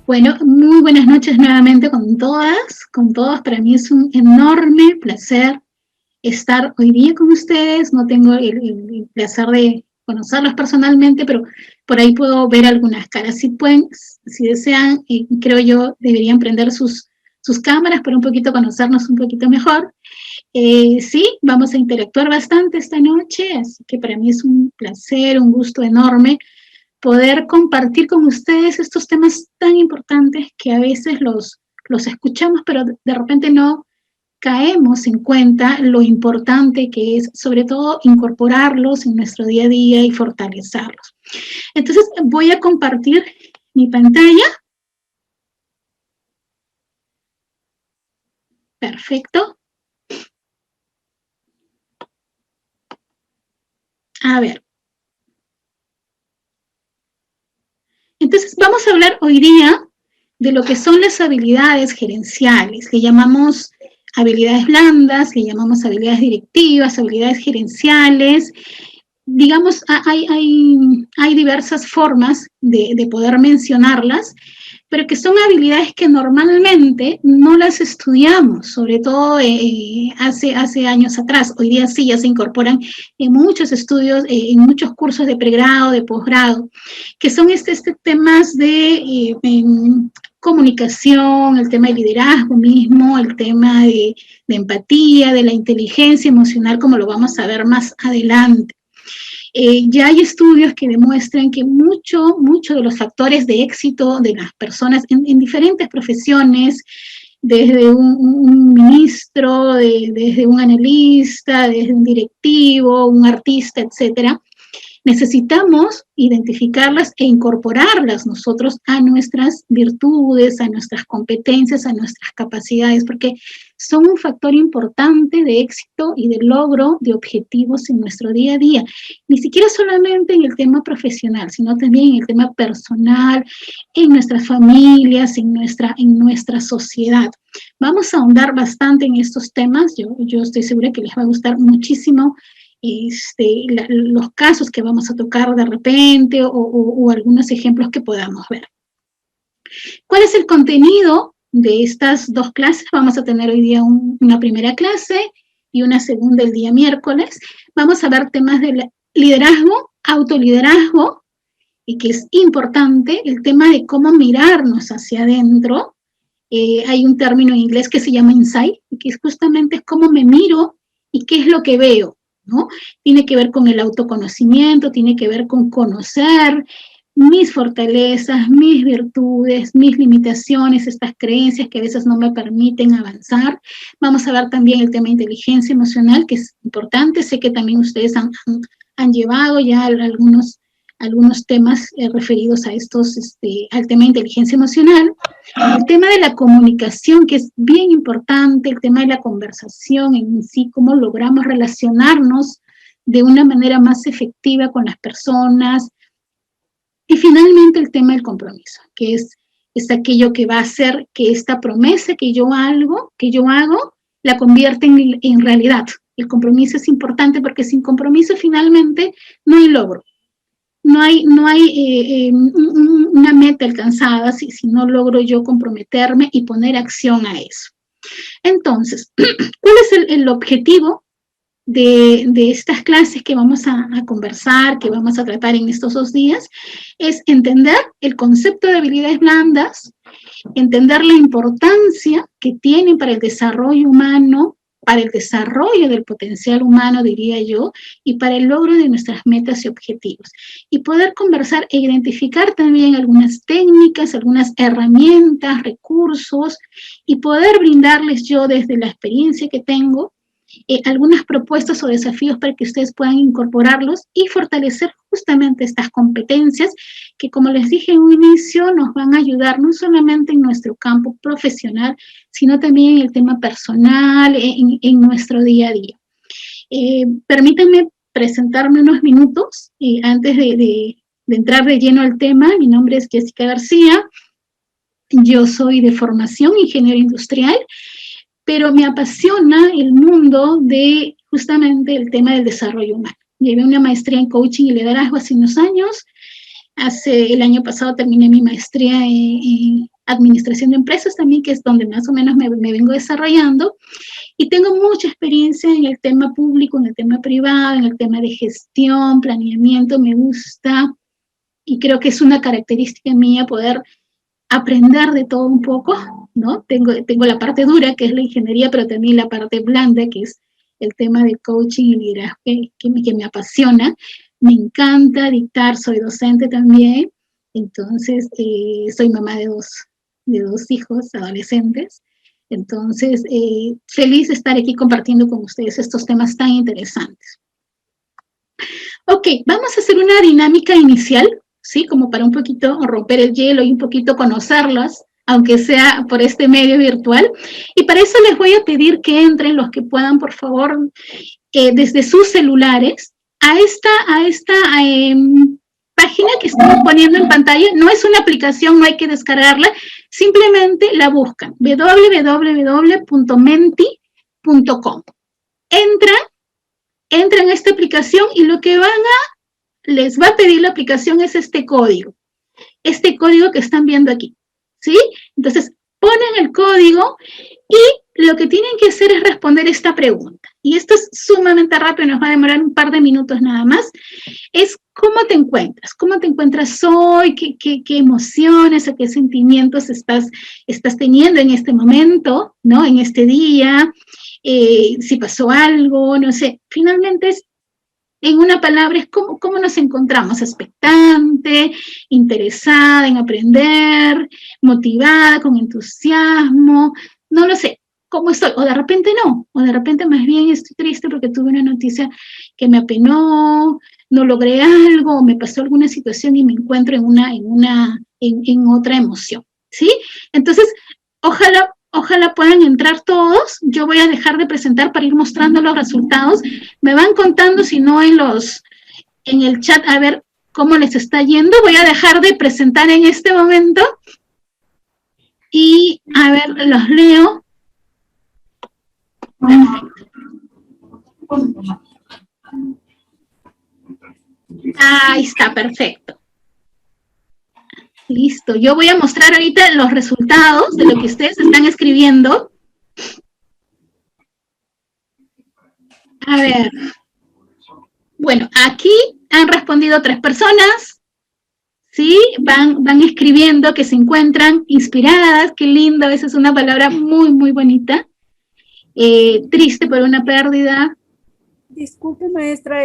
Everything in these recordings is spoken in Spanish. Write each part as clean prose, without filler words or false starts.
Bueno, muy buenas noches nuevamente con todas, con todos. Para mí es un enorme placer estar hoy día con ustedes. No tengo el placer de conocerlos personalmente, pero por ahí puedo ver algunas caras. Si pueden, si desean, creo yo, deberían prender sus cámaras para un poquito conocernos un poquito mejor. Sí, vamos a interactuar bastante esta noche, así que para mí es un placer, un gusto enorme poder compartir con ustedes estos temas tan importantes que a veces los escuchamos, pero de repente no caemos en cuenta lo importante que es, sobre todo, incorporarlos en nuestro día a día y fortalecerlos. Entonces, voy a compartir mi pantalla. Perfecto. A ver. Entonces, vamos a hablar hoy día de lo que son las habilidades gerenciales. Le llamamos habilidades blandas, le llamamos habilidades directivas, habilidades gerenciales. Digamos, hay diversas formas de poder mencionarlas, pero que son habilidades que normalmente no las estudiamos, sobre todo hace años atrás. Hoy día sí ya se incorporan en muchos estudios, en muchos cursos de pregrado, de posgrado, que son temas de comunicación, el tema de liderazgo mismo, el tema de empatía, de la inteligencia emocional, como lo vamos a ver más adelante. Ya hay estudios que demuestran que mucho de los factores de éxito de las personas en diferentes profesiones, desde un ministro, desde un analista, desde un directivo, un artista, etcétera, necesitamos identificarlas e incorporarlas nosotros a nuestras virtudes, a nuestras competencias, a nuestras capacidades, porque son un factor importante de éxito y de logro de objetivos en nuestro día a día. Ni siquiera solamente en el tema profesional, sino también en el tema personal, en nuestras familias, en nuestra sociedad. Vamos a ahondar bastante en estos temas. Yo estoy segura que les va a gustar muchísimo los casos que vamos a tocar de repente o algunos ejemplos que podamos ver. ¿Cuál es el contenido de estas dos clases? Vamos a tener hoy día una primera clase y una segunda el día miércoles. Vamos a ver temas de liderazgo, autoliderazgo, y que es importante, el tema de cómo mirarnos hacia adentro. Hay un término en inglés que se llama insight, que es justamente cómo me miro y qué es lo que veo, ¿no? Tiene que ver con el autoconocimiento, tiene que ver con conocer mis fortalezas, mis virtudes, mis limitaciones, estas creencias que a veces no me permiten avanzar. Vamos a ver también el tema de inteligencia emocional, que es importante. Sé que también ustedes han llevado ya algunos temas referidos a al tema de inteligencia emocional. El tema de la comunicación, que es bien importante, el tema de la conversación en sí, cómo logramos relacionarnos de una manera más efectiva con las personas. Y finalmente el tema del compromiso, que es aquello que va a hacer que esta promesa que yo hago, la convierta en realidad. El compromiso es importante porque sin compromiso finalmente no hay logro. No hay una meta alcanzada si no logro yo comprometerme y poner acción a eso. Entonces, ¿cuál es el objetivo de estas clases que vamos a conversar, que vamos a tratar en estos 2 días? Es entender el concepto de habilidades blandas, entender la importancia que tienen para el desarrollo humano, para el desarrollo del potencial humano, diría yo, y para el logro de nuestras metas y objetivos. Y poder conversar e identificar también algunas técnicas, algunas herramientas, recursos, y poder brindarles yo desde la experiencia que tengo, algunas propuestas o desafíos para que ustedes puedan incorporarlos y fortalecer justamente estas competencias que, como les dije en un inicio, nos van a ayudar no solamente en nuestro campo profesional, sino también en el tema personal, en nuestro día a día. Permítanme presentarme unos minutos antes de entrar de lleno al tema. Mi nombre es Jessica García, yo soy de formación ingeniero industrial, pero me apasiona el mundo de justamente el tema del desarrollo humano. Llevé una maestría en coaching y liderazgo hace unos años. El año pasado terminé mi maestría administración de empresas también, que es donde más o menos me vengo desarrollando, y tengo mucha experiencia en el tema público, en el tema privado, en el tema de gestión, planeamiento, me gusta, y creo que es una característica mía poder aprender de todo un poco, ¿no? Tengo la parte dura, que es la ingeniería, pero también la parte blanda, que es el tema de coaching y liderazgo, que me apasiona. Me encanta dictar, soy docente también, entonces soy mamá de dos hijos adolescentes, entonces feliz de estar aquí compartiendo con ustedes estos temas tan interesantes. Ok, vamos a hacer una dinámica inicial, ¿sí? Como para un poquito romper el hielo y un poquito conocerlas, aunque sea por este medio virtual. Y para eso les voy a pedir que entren los que puedan, por favor, desde sus celulares a esta página que estamos poniendo en pantalla. No es una aplicación, no hay que descargarla, simplemente la buscan, www.menti.com. Entran a esta aplicación y lo que les va a pedir la aplicación es este código que están viendo aquí, ¿sí? Entonces, ponen el código y lo que tienen que hacer es responder esta pregunta. Y esto es sumamente rápido, nos va a demorar un par de minutos nada más. Es, ¿cómo te encuentras? ¿Cómo te encuentras hoy? ¿Qué emociones o qué sentimientos estás teniendo en este momento, ¿no? En este día, si pasó algo, no sé. Finalmente es, en una palabra, es cómo nos encontramos, expectante, interesada en aprender, motivada, con entusiasmo, no lo sé, cómo estoy, o de repente no, o de repente más bien estoy triste porque tuve una noticia que me apenó, no logré algo, me pasó alguna situación y me encuentro en otra emoción, ¿sí? Entonces, ojalá puedan entrar todos. Yo voy a dejar de presentar para ir mostrando los resultados. Me van contando, si no en el chat, a ver cómo les está yendo. Voy a dejar de presentar en este momento. Y, a ver, los leo. Ahí está, perfecto. Listo, yo voy a mostrar ahorita los resultados de lo que ustedes están escribiendo. A ver. Bueno, aquí han respondido 3 personas, ¿sí? Van escribiendo que se encuentran inspiradas, qué lindo, esa es una palabra muy, muy bonita. Triste por una pérdida. Disculpe, maestra,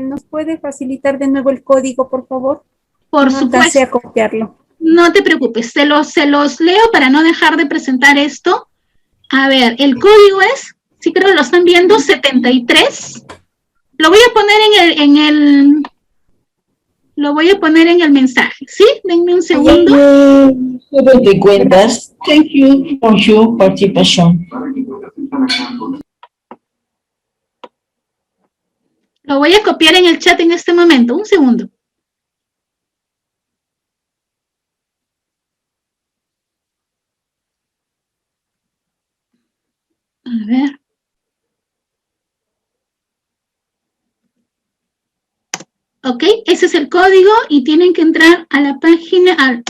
¿nos puede facilitar de nuevo el código, por favor? Por supuesto. A copiarlo. No te preocupes, se los leo para no dejar de presentar esto. A ver, el código es, sí creo que lo están viendo, 73. Lo voy a poner en el mensaje, ¿sí? Denme un segundo. Te cuentas. Thank you for your participation. Lo voy a copiar en el chat en este momento, un segundo. A ver. Ok, ese es el código y tienen que entrar a la página al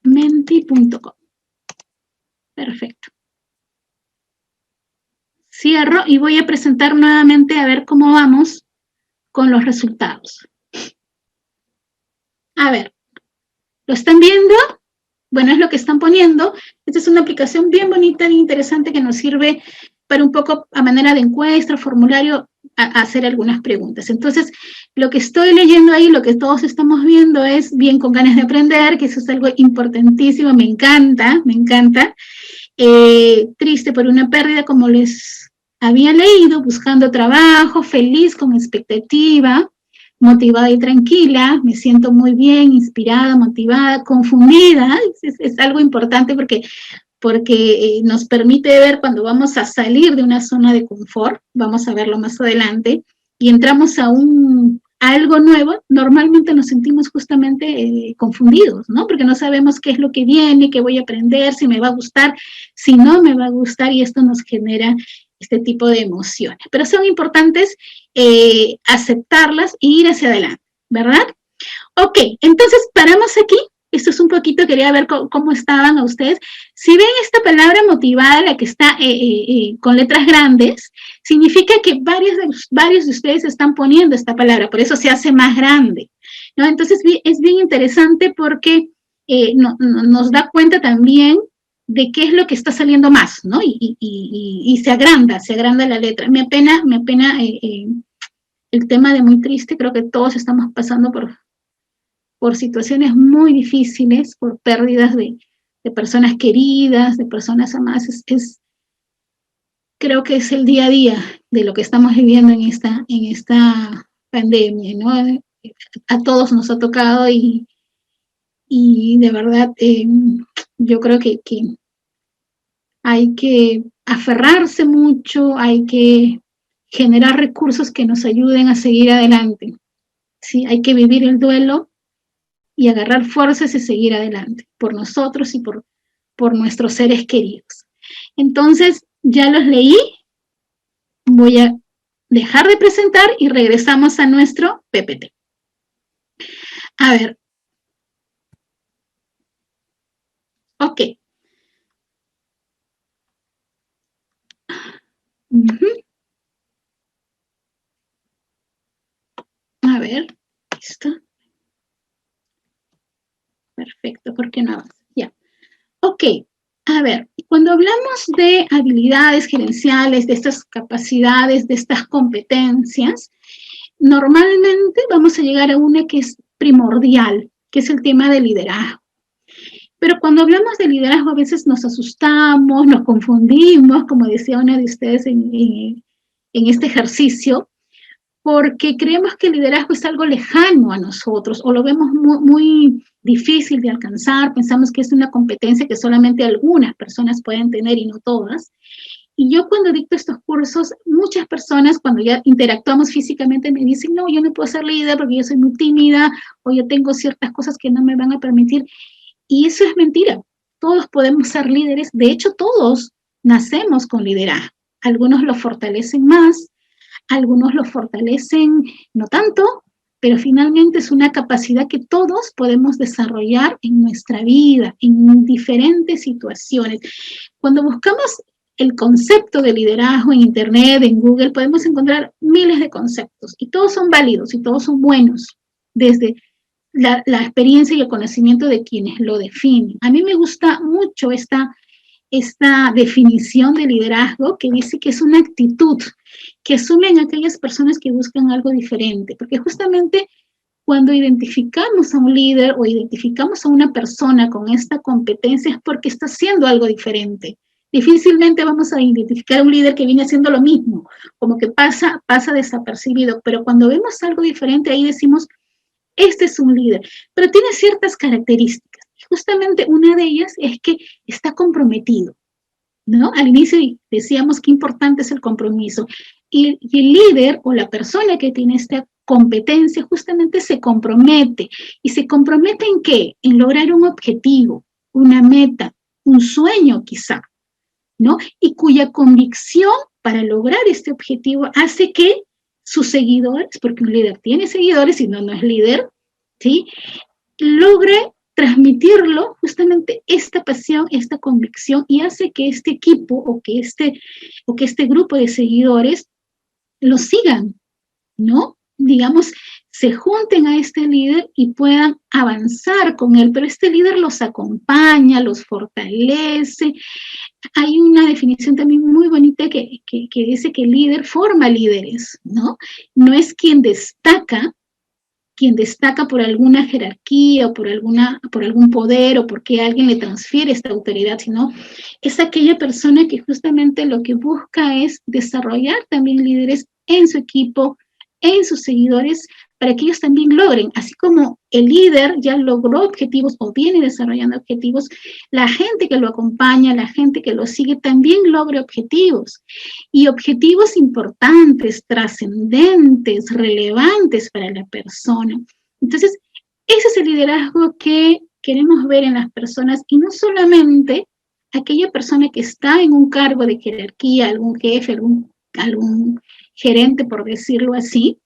menti.com. Perfecto. Cierro y voy a presentar nuevamente a ver cómo vamos con los resultados. A ver, ¿lo están viendo? Bueno, es lo que están poniendo. Esta es una aplicación bien bonita e interesante que nos sirve para un poco a manera de encuesta, formulario, a hacer algunas preguntas. Entonces, lo que estoy leyendo ahí, lo que todos estamos viendo es bien con ganas de aprender, que eso es algo importantísimo, me encanta, me encanta. Triste por una pérdida, como les había leído, buscando trabajo, feliz, con expectativa, motivada y tranquila, me siento muy bien, inspirada, motivada, confundida, es algo importante porque nos permite ver cuando vamos a salir de una zona de confort, vamos a verlo más adelante, y entramos a algo nuevo, normalmente nos sentimos justamente confundidos, ¿no? Porque no sabemos qué es lo que viene, qué voy a aprender, si me va a gustar, si no me va a gustar, y esto nos genera este tipo de emociones. Pero son importantes aceptarlas e ir hacia adelante, ¿verdad? Ok, entonces paramos aquí. Esto es un poquito, quería ver cómo estaban a ustedes. Si ven esta palabra motivada, la que está con letras grandes, significa que varios de ustedes están poniendo esta palabra, por eso se hace más grande, ¿no? Entonces es bien interesante porque nos da cuenta también de qué es lo que está saliendo más, ¿no? Y se agranda la letra. Me apena el tema de muy triste, creo que todos estamos pasando por situaciones muy difíciles, por pérdidas de personas queridas, de personas amadas. Creo que es el día a día de lo que estamos viviendo en esta pandemia, ¿no? A todos nos ha tocado y de verdad yo creo que hay que aferrarse mucho, hay que generar recursos que nos ayuden a seguir adelante, ¿sí? Hay que vivir el duelo y agarrar fuerzas y seguir adelante, por nosotros y por nuestros seres queridos. Entonces, ya los leí, voy a dejar de presentar y regresamos a nuestro PPT. A ver. Ok. A ver, listo. Perfecto, ¿por qué no avanza? Ya. Ok, a ver, cuando hablamos de habilidades gerenciales, de estas capacidades, de estas competencias, normalmente vamos a llegar a una que es primordial, que es el tema de liderazgo. Pero cuando hablamos de liderazgo a veces nos asustamos, nos confundimos, como decía una de ustedes en este ejercicio, porque creemos que el liderazgo es algo lejano a nosotros o lo vemos muy difícil de alcanzar, pensamos que es una competencia que solamente algunas personas pueden tener y no todas. Y yo cuando dicto estos cursos, muchas personas cuando ya interactuamos físicamente me dicen, no, yo no puedo ser líder porque yo soy muy tímida o yo tengo ciertas cosas que no me van a permitir. Y eso es mentira. Todos podemos ser líderes. De hecho, todos nacemos con liderazgo. Algunos lo fortalecen más, algunos lo fortalecen no tanto, pero finalmente es una capacidad que todos podemos desarrollar en nuestra vida, en diferentes situaciones. Cuando buscamos el concepto de liderazgo en Internet, en Google, podemos encontrar miles de conceptos y todos son válidos y todos son buenos desde la experiencia y el conocimiento de quienes lo definen. A mí me gusta mucho esta definición de liderazgo que dice que es una actitud que asumen aquellas personas que buscan algo diferente, porque justamente cuando identificamos a un líder o identificamos a una persona con esta competencia es porque está haciendo algo diferente. Difícilmente vamos a identificar a un líder que viene haciendo lo mismo, como que pasa desapercibido, pero cuando vemos algo diferente ahí decimos, este es un líder, pero tiene ciertas características. Justamente una de ellas es que está comprometido, ¿no? Al inicio decíamos qué importante es el compromiso. Y el líder o la persona que tiene esta competencia justamente se compromete. ¿Y se compromete en qué? En lograr un objetivo, una meta, un sueño quizá, ¿no? Y cuya convicción para lograr este objetivo hace que sus seguidores, porque un líder tiene seguidores, si no, no es líder, ¿sí? Logre transmitirlo justamente esta pasión, esta convicción y hace que este equipo o que este grupo de seguidores lo sigan, ¿no? Digamos, se junten a este líder y puedan avanzar con él, pero este líder los acompaña, los fortalece. Hay una definición también muy bonita que dice que el líder forma líderes, ¿no? No es quien destaca por alguna jerarquía o por algún poder o porque alguien le transfiere esta autoridad, sino es aquella persona que justamente lo que busca es desarrollar también líderes en su equipo, en sus seguidores, para que ellos también logren, así como el líder ya logró objetivos o viene desarrollando objetivos, la gente que lo acompaña, la gente que lo sigue también logre objetivos, y objetivos importantes, trascendentes, relevantes para la persona. Entonces, ese es el liderazgo que queremos ver en las personas, y no solamente aquella persona que está en un cargo de jerarquía, algún jefe, algún gerente, por decirlo así,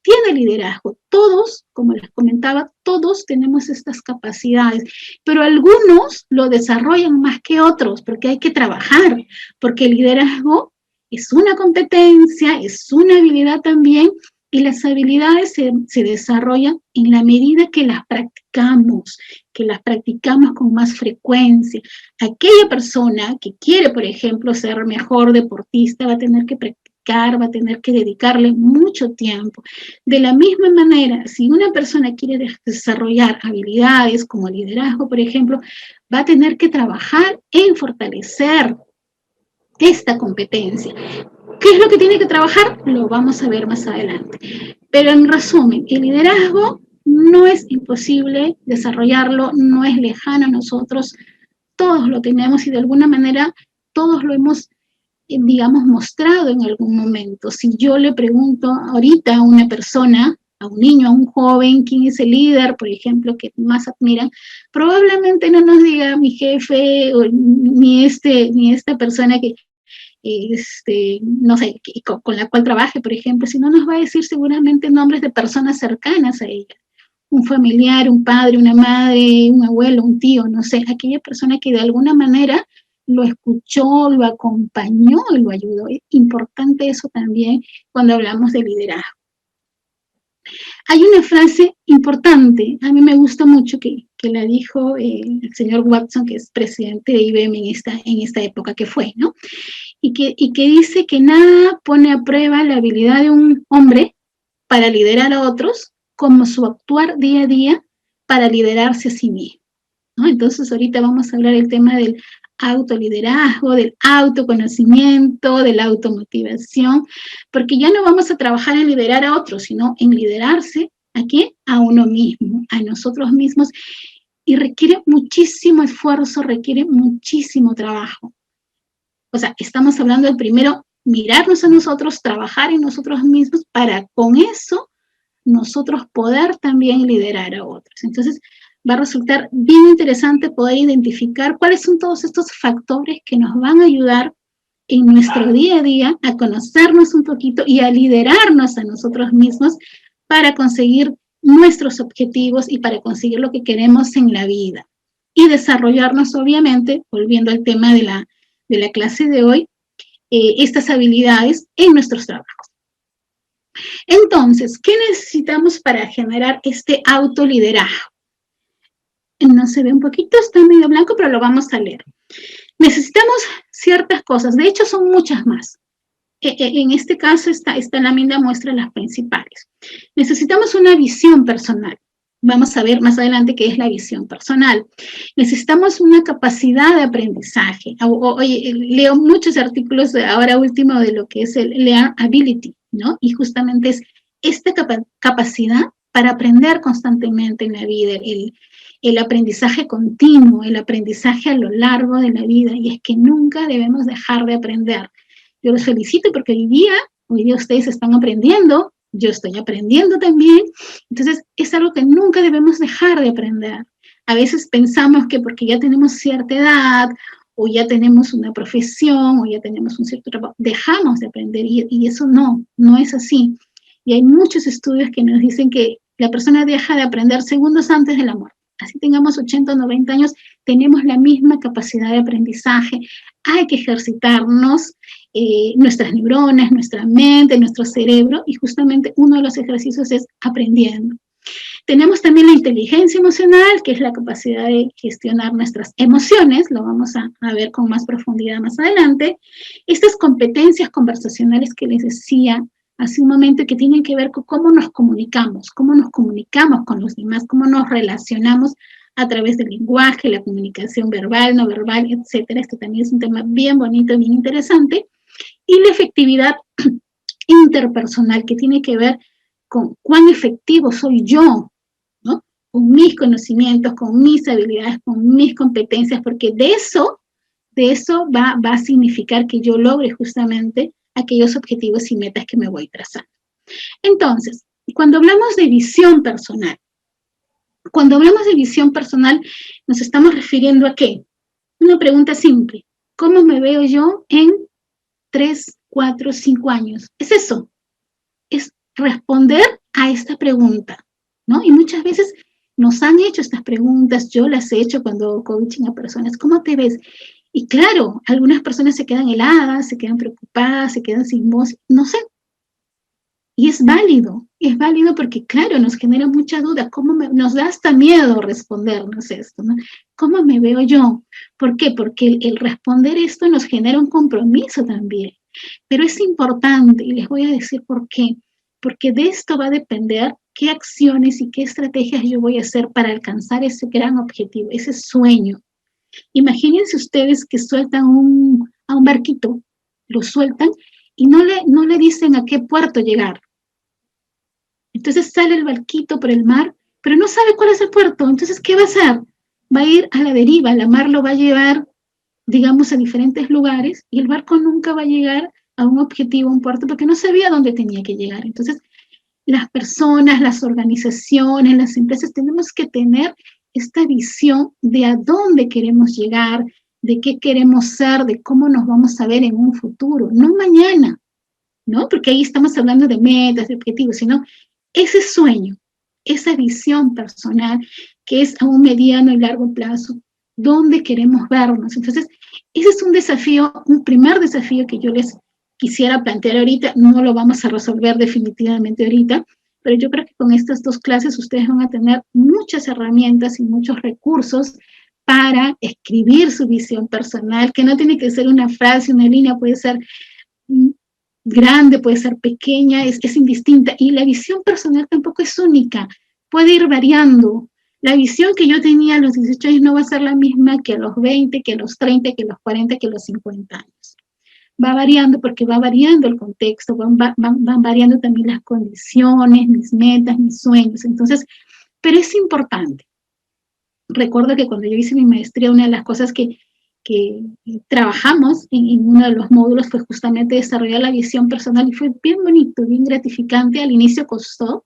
tiene liderazgo. Todos, como les comentaba, todos tenemos estas capacidades, pero algunos lo desarrollan más que otros, porque hay que trabajar, porque el liderazgo es una competencia, es una habilidad también, y las habilidades se desarrollan en la medida que las practicamos con más frecuencia. Aquella persona que quiere, por ejemplo, ser mejor deportista, va a tener que practicar, va a tener que dedicarle mucho tiempo. De la misma manera, si una persona quiere desarrollar habilidades como liderazgo, por ejemplo, va a tener que trabajar en fortalecer esta competencia. ¿Qué es lo que tiene que trabajar? Lo vamos a ver más adelante. Pero en resumen, el liderazgo no es imposible desarrollarlo, no es lejano a nosotros, todos lo tenemos y de alguna manera todos lo hemos, digamos, mostrado en algún momento. Si yo le pregunto ahorita a una persona, a un niño, a un joven, quién es el líder, por ejemplo, que más admiran, probablemente no nos diga mi jefe o ni esta persona que no sé, con la cual trabaje, por ejemplo, sino nos va a decir seguramente nombres de personas cercanas a ella. Un familiar, un padre, una madre, un abuelo, un tío, no sé, aquella persona que de alguna manera lo escuchó, lo acompañó y lo ayudó. Es importante eso también cuando hablamos de liderazgo. Hay una frase importante, a mí me gusta mucho que la dijo el señor Watson, que es presidente de IBM en esta época que fue, ¿no? Y que dice que nada pone a prueba la habilidad de un hombre para liderar a otros como su actuar día a día para liderarse a sí mismo, ¿no? Entonces ahorita vamos a hablar del tema del autoliderazgo, del autoconocimiento, de la automotivación, porque ya no vamos a trabajar en liderar a otros, sino en liderarse, ¿a quién? A uno mismo, a nosotros mismos, y requiere muchísimo esfuerzo, requiere muchísimo trabajo. O sea, estamos hablando del primero, mirarnos a nosotros, trabajar en nosotros mismos para con eso nosotros poder también liderar a otros. Entonces, va a resultar bien interesante poder identificar cuáles son todos estos factores que nos van a ayudar en nuestro día a día a conocernos un poquito y a liderarnos a nosotros mismos para conseguir nuestros objetivos y para conseguir lo que queremos en la vida. Y desarrollarnos, obviamente, volviendo al tema de la clase de hoy, estas habilidades en nuestros trabajos. Entonces, ¿qué necesitamos para generar este autoliderazgo? No se ve un poquito, está medio blanco, pero lo vamos a leer. Necesitamos ciertas cosas, de hecho son muchas más. En este caso, esta lámina muestra las principales. Necesitamos una visión personal. Vamos a ver más adelante qué es la visión personal. Necesitamos una capacidad de aprendizaje. Oye, leo muchos artículos ahora último de lo que es el Learn Ability, ¿no? Y justamente es esta capacidad para aprender constantemente en la vida, el aprendizaje continuo, el aprendizaje a lo largo de la vida, y es que nunca debemos dejar de aprender. Yo los felicito porque hoy día ustedes están aprendiendo, yo estoy aprendiendo también, entonces es algo que nunca debemos dejar de aprender. A veces pensamos que porque ya tenemos cierta edad, o ya tenemos una profesión, o ya tenemos un cierto trabajo, dejamos de aprender, y eso no es así. Y hay muchos estudios que nos dicen que la persona deja de aprender segundos antes de la muerte. Así tengamos 80 o 90 años, tenemos la misma capacidad de aprendizaje. Hay que ejercitarnos, nuestras neuronas, nuestra mente, nuestro cerebro, y justamente uno de los ejercicios es aprendiendo. Tenemos también la inteligencia emocional, que es la capacidad de gestionar nuestras emociones, lo vamos a ver con más profundidad más adelante. Estas competencias conversacionales que les decía hace un momento, que tienen que ver con cómo nos comunicamos con los demás, cómo nos relacionamos a través del lenguaje, la comunicación verbal, no verbal, etcétera. Este también es un tema bien bonito, bien interesante. Y la efectividad interpersonal, que tiene que ver con cuán efectivo soy yo, ¿no? Con mis conocimientos, con mis habilidades, con mis competencias, porque de eso va a significar que yo logre justamente aquellos objetivos y metas que me voy trazando. Entonces, cuando hablamos de visión personal, nos estamos refiriendo a ¿qué? Una pregunta simple. ¿Cómo me veo yo en 3, 4, 5 años? Es eso. Es responder a esta pregunta, ¿no? Y muchas veces nos han hecho estas preguntas, yo las he hecho cuando hago coaching a personas, ¿cómo te ves? Y claro, algunas personas se quedan heladas, se quedan preocupadas, se quedan sin voz, no sé. Y es válido porque, claro, nos genera mucha duda, nos da hasta miedo respondernos esto, ¿no? ¿Cómo me veo yo? ¿Por qué? Porque el responder esto nos genera un compromiso también. Pero es importante, y les voy a decir por qué. Porque de esto va a depender qué acciones y qué estrategias yo voy a hacer para alcanzar ese gran objetivo, ese sueño. Imagínense ustedes que sueltan a un barquito, lo sueltan y no le dicen a qué puerto llegar. Entonces sale el barquito por el mar, pero no sabe cuál es el puerto. Entonces, ¿qué va a hacer? Va a ir a la deriva, la mar lo va a llevar, digamos, a diferentes lugares y el barco nunca va a llegar a un objetivo, a un puerto, porque no sabía dónde tenía que llegar. Entonces, las personas, las organizaciones, las empresas, tenemos que tener esta visión de a dónde queremos llegar, de qué queremos ser, de cómo nos vamos a ver en un futuro, no mañana, ¿no? Porque ahí estamos hablando de metas, de objetivos, sino ese sueño, esa visión personal que es a un mediano y largo plazo, dónde queremos vernos. Entonces, ese es un desafío, un primer desafío que yo les quisiera plantear ahorita. No lo vamos a resolver definitivamente ahorita, pero yo creo que con estas 2 clases ustedes van a tener muchas herramientas y muchos recursos para escribir su visión personal, que no tiene que ser una frase, una línea, puede ser grande, puede ser pequeña, es indistinta. Y la visión personal tampoco es única, puede ir variando. La visión que yo tenía a los 18 años no va a ser la misma que a los 20, que a los 30, que a los 40, que a los 50 años. Va variando porque va variando el contexto, van variando también las condiciones, mis metas, mis sueños. Entonces, pero es importante. Recuerdo que cuando yo hice mi maestría, una de las cosas que trabajamos en uno de los módulos fue justamente desarrollar la visión personal y fue bien bonito, bien gratificante. Al inicio costó,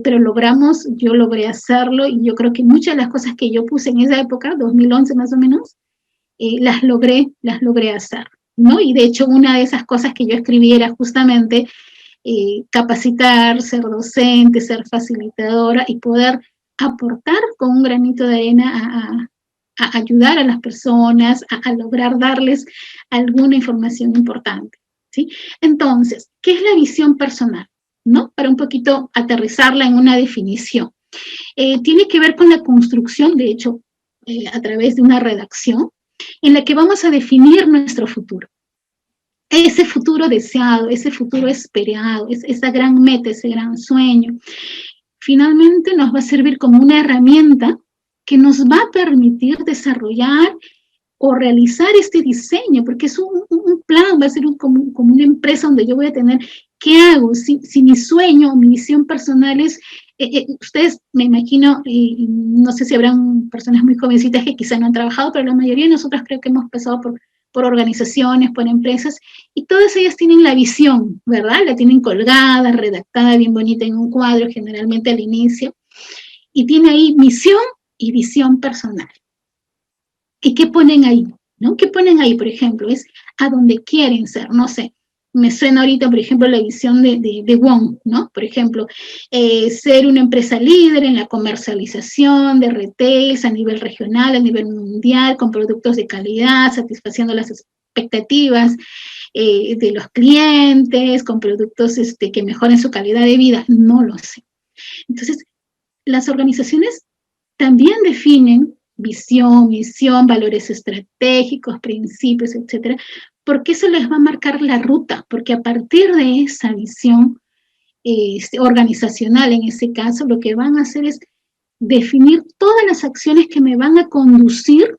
pero yo logré hacerlo y yo creo que muchas de las cosas que yo puse en esa época, 2011 más o menos, las logré hacer, ¿no? Y de hecho una de esas cosas que yo escribí era justamente capacitar, ser docente, ser facilitadora y poder aportar con un granito de arena a ayudar a las personas, a lograr darles alguna información importante, ¿sí? Entonces, ¿qué es la visión personal? ¿No? Para un poquito aterrizarla en una definición. Tiene que ver con la construcción, de hecho, a través de una redacción, en la que vamos a definir nuestro futuro. Ese futuro deseado, ese futuro esperado, esa gran meta, ese gran sueño, finalmente nos va a servir como una herramienta que nos va a permitir desarrollar o realizar este diseño, porque es un plan, va a ser como una empresa donde yo voy a tener, ¿qué hago? Si mi sueño, mi visión personal es, ustedes me imagino, no sé si habrán personas muy jovencitas que quizá no han trabajado, pero la mayoría de nosotros creo que hemos pasado por organizaciones, por empresas, y todas ellas tienen la visión, ¿verdad? La tienen colgada, redactada bien bonita en un cuadro, generalmente al inicio, y tiene ahí misión y visión personal. ¿Y qué ponen ahí? ¿No? ¿Qué ponen ahí, por ejemplo? Es a donde quieren ser, no sé. Me suena ahorita, por ejemplo, la visión de Wong, ¿no? Por ejemplo, ser una empresa líder en la comercialización de retails a nivel regional, a nivel mundial, con productos de calidad, satisfaciendo las expectativas de los clientes, con productos que mejoren su calidad de vida. No lo sé. Entonces, las organizaciones también definen visión, misión, valores estratégicos, principios, etcétera, porque eso les va a marcar la ruta, porque a partir de esa visión organizacional, en ese caso, lo que van a hacer es definir todas las acciones que me van a conducir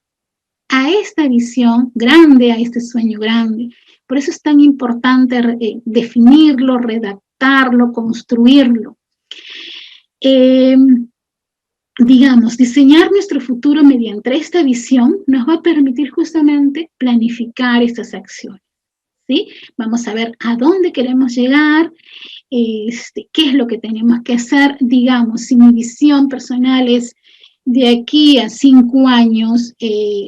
a esta visión grande, a este sueño grande. Por eso es tan importante definirlo, redactarlo, construirlo. Digamos, diseñar nuestro futuro mediante esta visión nos va a permitir justamente planificar estas acciones, ¿sí? Vamos a ver a dónde queremos llegar, qué es lo que tenemos que hacer. Digamos, si mi visión personal es de aquí a 5 años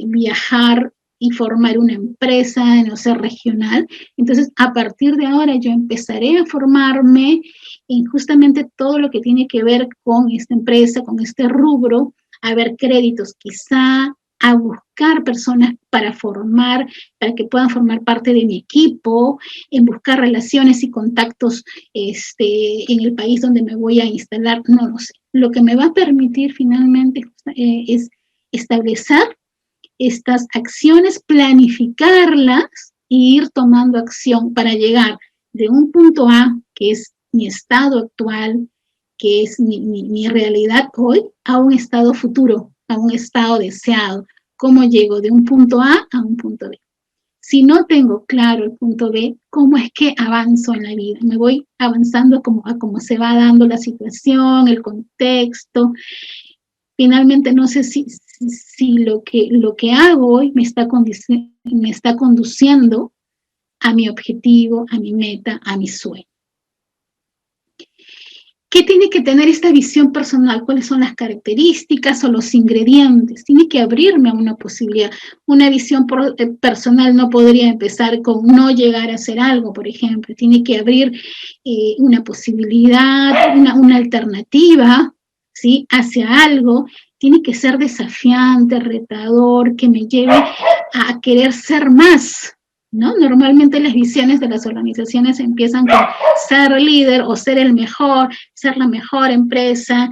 viajar y formar una empresa, no sé, regional. Entonces, a partir de ahora yo empezaré a formarme en justamente todo lo que tiene que ver con esta empresa, con este rubro, a ver créditos quizá, a buscar personas para formar, para que puedan formar parte de mi equipo, en buscar relaciones y contactos en el país donde me voy a instalar, no lo sé. Lo que me va a permitir finalmente es establecer estas acciones, planificarlas e ir tomando acción para llegar de un punto A, que es mi estado actual, que es mi realidad hoy, a un estado futuro, a un estado deseado. ¿Cómo llego de un punto A un punto B? Si no tengo claro el punto B, ¿cómo es que avanzo en la vida? Me voy avanzando a como se va dando la situación, el contexto. Finalmente, no sé si lo que hago hoy me está conduciendo a mi objetivo, a mi meta, a mi sueño. ¿Qué tiene que tener esta visión personal? ¿Cuáles son las características o los ingredientes? Tiene que abrirme a una posibilidad. Una visión personal no podría empezar con no llegar a hacer algo, por ejemplo. Tiene que abrir una posibilidad, una alternativa, ¿sí?, hacia algo. Tiene que ser desafiante, retador, que me lleve a querer ser más, ¿no? Normalmente las visiones de las organizaciones empiezan con ser líder o ser el mejor, ser la mejor empresa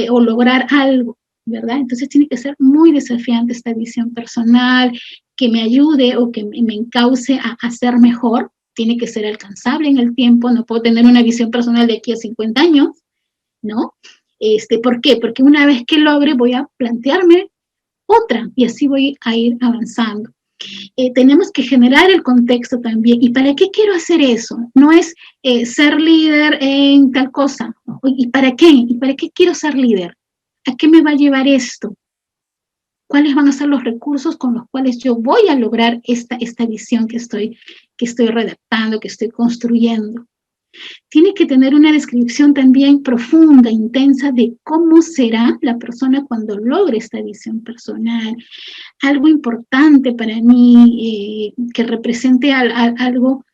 o lograr algo, ¿verdad? Entonces tiene que ser muy desafiante esta visión personal, que me ayude o que me encauce a ser mejor. Tiene que ser alcanzable en el tiempo, no puedo tener una visión personal de aquí a 50 años, ¿no? ¿Por qué? Porque una vez que logre voy a plantearme otra y así voy a ir avanzando. Tenemos que generar el contexto también. ¿Y para qué quiero hacer eso? No es ser líder en tal cosa. ¿Y para qué? ¿Y para qué quiero ser líder? ¿A qué me va a llevar esto? ¿Cuáles van a ser los recursos con los cuales yo voy a lograr esta visión que estoy redactando, que estoy construyendo? Tiene que tener una descripción también profunda, intensa de cómo será la persona cuando logre esta visión personal. Algo importante para mí, que represente algo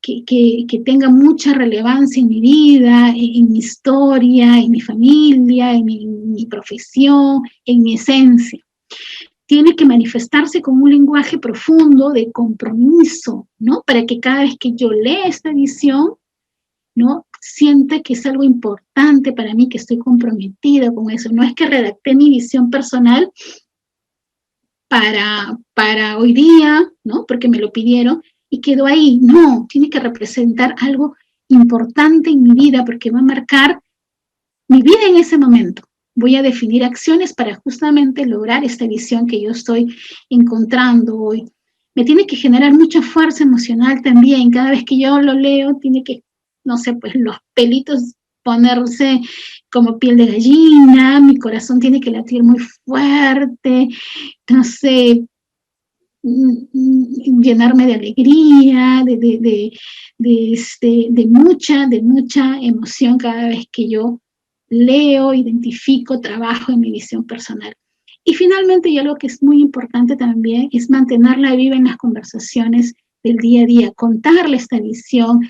que tenga mucha relevancia en mi vida, en mi historia, en mi familia, en mi profesión, en mi esencia. Tiene que manifestarse con un lenguaje profundo de compromiso, ¿no? Para que cada vez que yo lea esta visión, ¿no?, siente que es algo importante para mí, que estoy comprometida con eso. No es que redacté mi visión personal para hoy día, ¿no?, porque me lo pidieron y quedó ahí. No, tiene que representar algo importante en mi vida porque va a marcar mi vida en ese momento. Voy a definir acciones para justamente lograr esta visión que yo estoy encontrando hoy. Me tiene que generar mucha fuerza emocional también. Cada vez que yo lo leo, tiene que, no sé, pues los pelitos ponerse como piel de gallina, mi corazón tiene que latir muy fuerte, no sé, llenarme de alegría, de mucha emoción cada vez que yo leo, identifico, trabajo en mi visión personal. Y finalmente, y algo que es muy importante también, es mantenerla viva en las conversaciones del día a día, contarle esta visión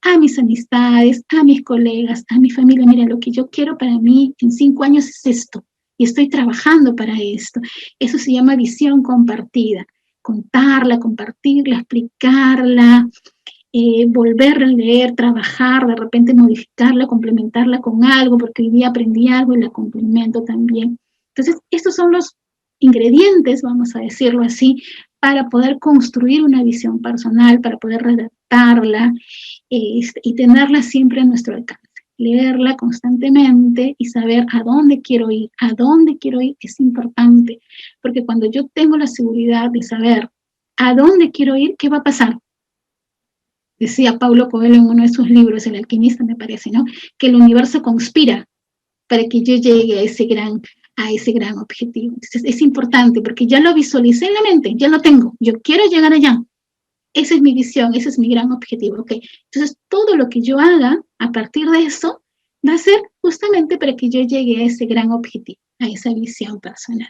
a mis amistades, a mis colegas, a mi familia. Mira, lo que yo quiero para mí en 5 años es esto, y estoy trabajando para esto. Eso se llama visión compartida. Contarla, compartirla, explicarla, volverla a leer, trabajar, de repente modificarla, complementarla con algo, porque hoy día aprendí algo y la complemento también. Entonces, estos son los ingredientes, vamos a decirlo así, para poder construir una visión personal, para poder redactarla y tenerla siempre a nuestro alcance. Leerla constantemente y saber a dónde quiero ir es importante, porque cuando yo tengo la seguridad de saber a dónde quiero ir, ¿qué va a pasar? Decía Paulo Coelho en uno de sus libros, El alquimista me parece, ¿no?, que el universo conspira para que yo llegue a ese gran objetivo. Entonces es importante porque ya lo visualicé en la mente, ya lo tengo, yo quiero llegar allá. Esa es mi visión, ese es mi gran objetivo, ¿ok? Entonces, todo lo que yo haga a partir de eso va a ser justamente para que yo llegue a ese gran objetivo, a esa visión personal.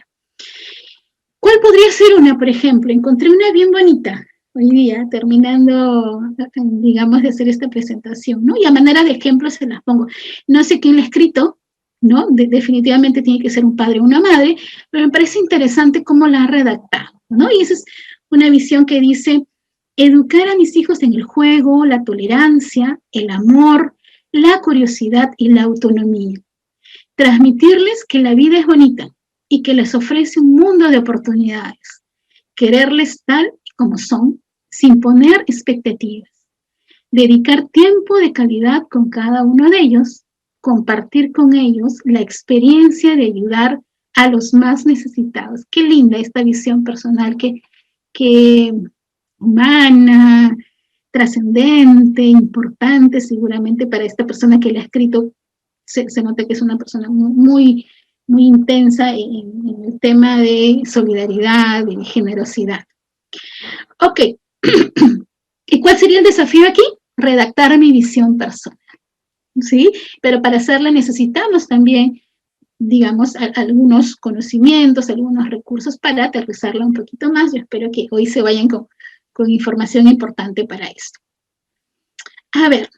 ¿Cuál podría ser una, por ejemplo? Encontré una bien bonita hoy día, terminando, digamos, de hacer esta presentación, ¿no? Y a manera de ejemplo se las pongo. No sé quién la ha escrito, ¿no? Definitivamente tiene que ser un padre o una madre, pero me parece interesante cómo la ha redactado, ¿no? Y esa es una visión que dice, educar a mis hijos en el juego, la tolerancia, el amor, la curiosidad y la autonomía. Transmitirles que la vida es bonita y que les ofrece un mundo de oportunidades. Quererles tal como son, sin poner expectativas. Dedicar tiempo de calidad con cada uno de ellos, compartir con ellos la experiencia de ayudar a los más necesitados. Qué linda esta visión personal que humana, trascendente, importante seguramente para esta persona que le ha escrito. Se nota que es una persona muy intensa en el tema de solidaridad, de generosidad. Ok, ¿y cuál sería el desafío aquí? Redactar mi visión personal, ¿sí? Pero para hacerla necesitamos también, digamos, algunos conocimientos, algunos recursos para aterrizarla un poquito más. Yo espero que hoy se vayan con información importante para esto. A ver,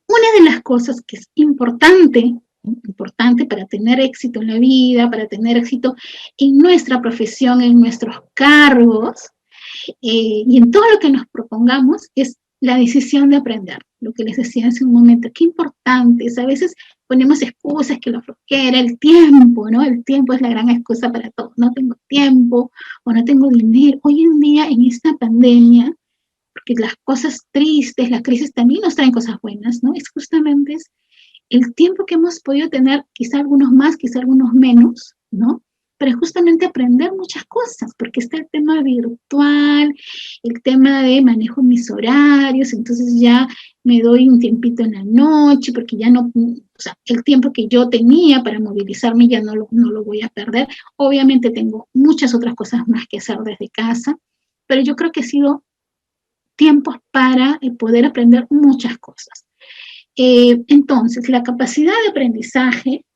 una de las cosas que es importante para tener éxito en la vida, para tener éxito en nuestra profesión, en nuestros cargos, y en todo lo que nos propongamos, es la decisión de aprender. Lo que les decía hace un momento, qué importante es. A veces ponemos excusas, que la flojera, el tiempo, ¿no? El tiempo es la gran excusa para todo. No tengo tiempo o no tengo dinero. Hoy en día, en esta pandemia, porque las cosas tristes, las crisis también nos traen cosas buenas, ¿no? Es justamente el tiempo que hemos podido tener, quizá algunos más, quizá algunos menos, ¿no? Pero justamente aprender muchas cosas, porque está el tema virtual, el tema de manejo mis horarios, entonces ya me doy un tiempito en la noche, porque ya no, o sea, el tiempo que yo tenía para movilizarme ya no lo voy a perder. Obviamente tengo muchas otras cosas más que hacer desde casa, pero yo creo que ha sido tiempos para poder aprender muchas cosas. Entonces, la capacidad de aprendizaje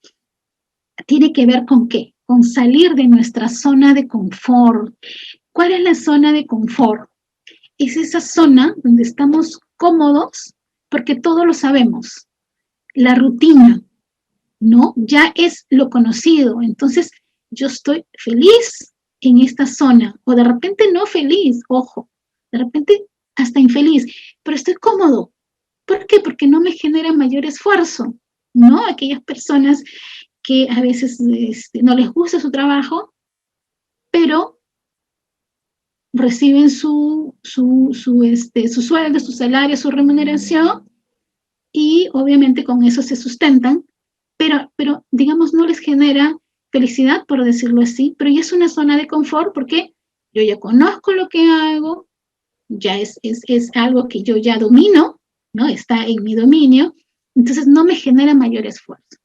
tiene que ver con ¿qué? Con salir de nuestra zona de confort. ¿Cuál es la zona de confort? Es esa zona donde estamos cómodos porque todo lo sabemos. La rutina, ¿no? Ya es lo conocido. Entonces, yo estoy feliz en esta zona, o de repente no feliz, ojo, de repente hasta infeliz, pero estoy cómodo. ¿Por qué? Porque no me genera mayor esfuerzo, ¿no? Aquellas personas que a veces no les gusta su trabajo, pero reciben su sueldo, su salario, su remuneración, y obviamente con eso se sustentan, pero digamos no les genera felicidad, por decirlo así, pero ya es una zona de confort porque yo ya conozco lo que hago, ya es algo que yo ya domino, ¿no? Está en mi dominio, entonces no me genera mayor esfuerzo.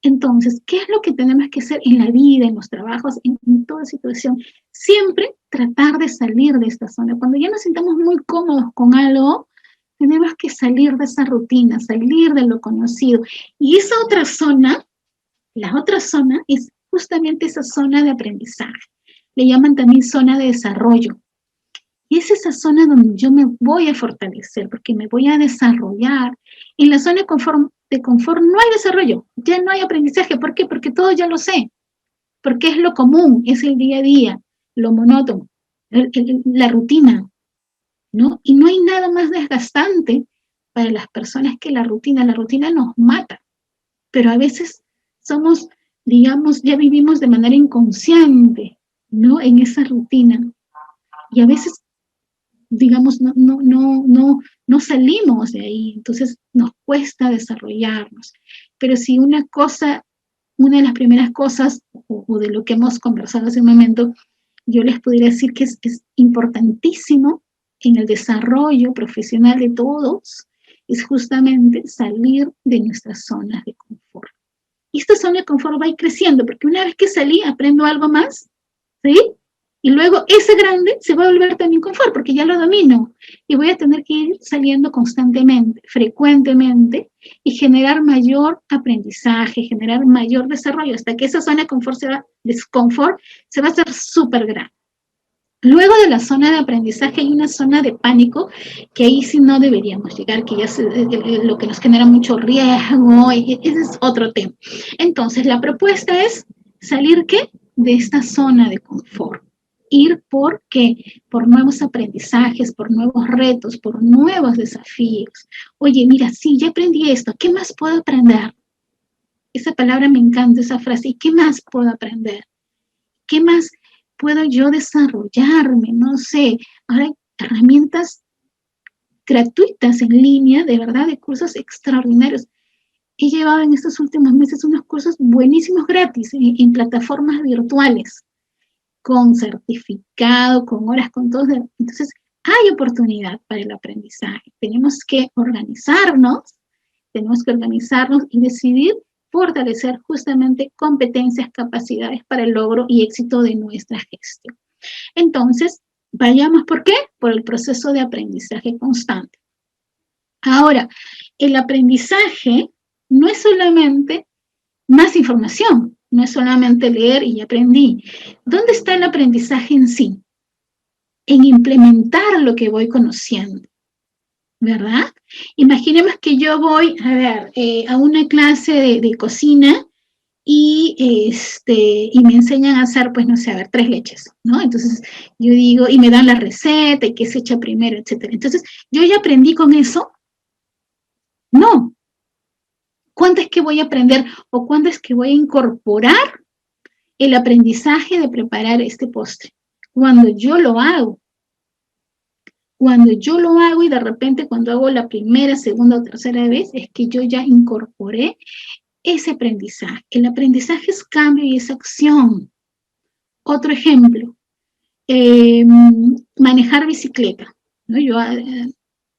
Entonces, ¿qué es lo que tenemos que hacer en la vida, en los trabajos, en toda situación? Siempre tratar de salir de esta zona. Cuando ya nos sintamos muy cómodos con algo, tenemos que salir de esa rutina, salir de lo conocido. Y esa otra zona, la otra zona es justamente esa zona de aprendizaje. Le llaman también zona de desarrollo. Y es esa zona donde yo me voy a fortalecer, porque me voy a desarrollar. En la zona de confort no hay desarrollo, ya no hay aprendizaje. ¿Por qué? Porque todo ya lo sé. Porque es lo común, es el día a día, lo monótono, la rutina, ¿no? Y no hay nada más desgastante para las personas que la rutina. La rutina nos mata, pero a veces somos, digamos, ya vivimos de manera inconsciente, ¿no? En esa rutina. Y a veces digamos, no salimos de ahí, entonces nos cuesta desarrollarnos. Pero si una de las primeras cosas, o de lo que hemos conversado hace un momento, yo les pudiera decir que es importantísimo en el desarrollo profesional de todos, es justamente salir de nuestras zonas de confort. Y esta zona de confort va a ir creciendo, porque una vez que salí, aprendo algo más, ¿sí? Y luego ese grande se va a volver también confort, porque ya lo domino. Y voy a tener que ir saliendo constantemente, frecuentemente, y generar mayor aprendizaje, generar mayor desarrollo, hasta que esa zona de confort se va a hacer súper grande. Luego de la zona de aprendizaje hay una zona de pánico, que ahí sí no deberíamos llegar, que ya es lo que nos genera mucho riesgo, y ese es otro tema. Entonces, la propuesta es salir, ¿qué? De esta zona de confort. Ir por, ¿qué? Por nuevos aprendizajes, por nuevos retos, por nuevos desafíos. Oye, mira, sí, ya aprendí esto, ¿qué más puedo aprender? Esa palabra me encanta, esa frase, ¿y qué más puedo aprender? ¿Qué más puedo yo desarrollarme? No sé, ahora hay herramientas gratuitas en línea, de verdad, de cursos extraordinarios. He llevado en estos últimos meses unos cursos buenísimos gratis en plataformas virtuales, con certificado, con horas, con todo. Entonces, hay oportunidad para el aprendizaje. Tenemos que organizarnos y decidir fortalecer justamente competencias, capacidades para el logro y éxito de nuestra gestión. Entonces, vayamos, ¿por qué? Por el proceso de aprendizaje constante. Ahora, el aprendizaje no es solamente más información, no es solamente leer y aprendí. ¿Dónde está el aprendizaje en sí? En implementar lo que voy conociendo, ¿verdad? Imaginemos que yo voy, a una clase de cocina y me enseñan a hacer, pues, no sé, 3 leches, ¿no? Entonces, yo digo, y me dan la receta, y qué se echa primero, etcétera. Entonces, ¿yo ya aprendí con eso? No. ¿Cuándo es que voy a aprender o cuándo es que voy a incorporar el aprendizaje de preparar este postre? Cuando yo lo hago. Cuando yo lo hago y de repente cuando hago la primera, segunda o tercera vez, es que yo ya incorporé ese aprendizaje. El aprendizaje es cambio y es acción. Otro ejemplo, manejar bicicleta, ¿no? Yo,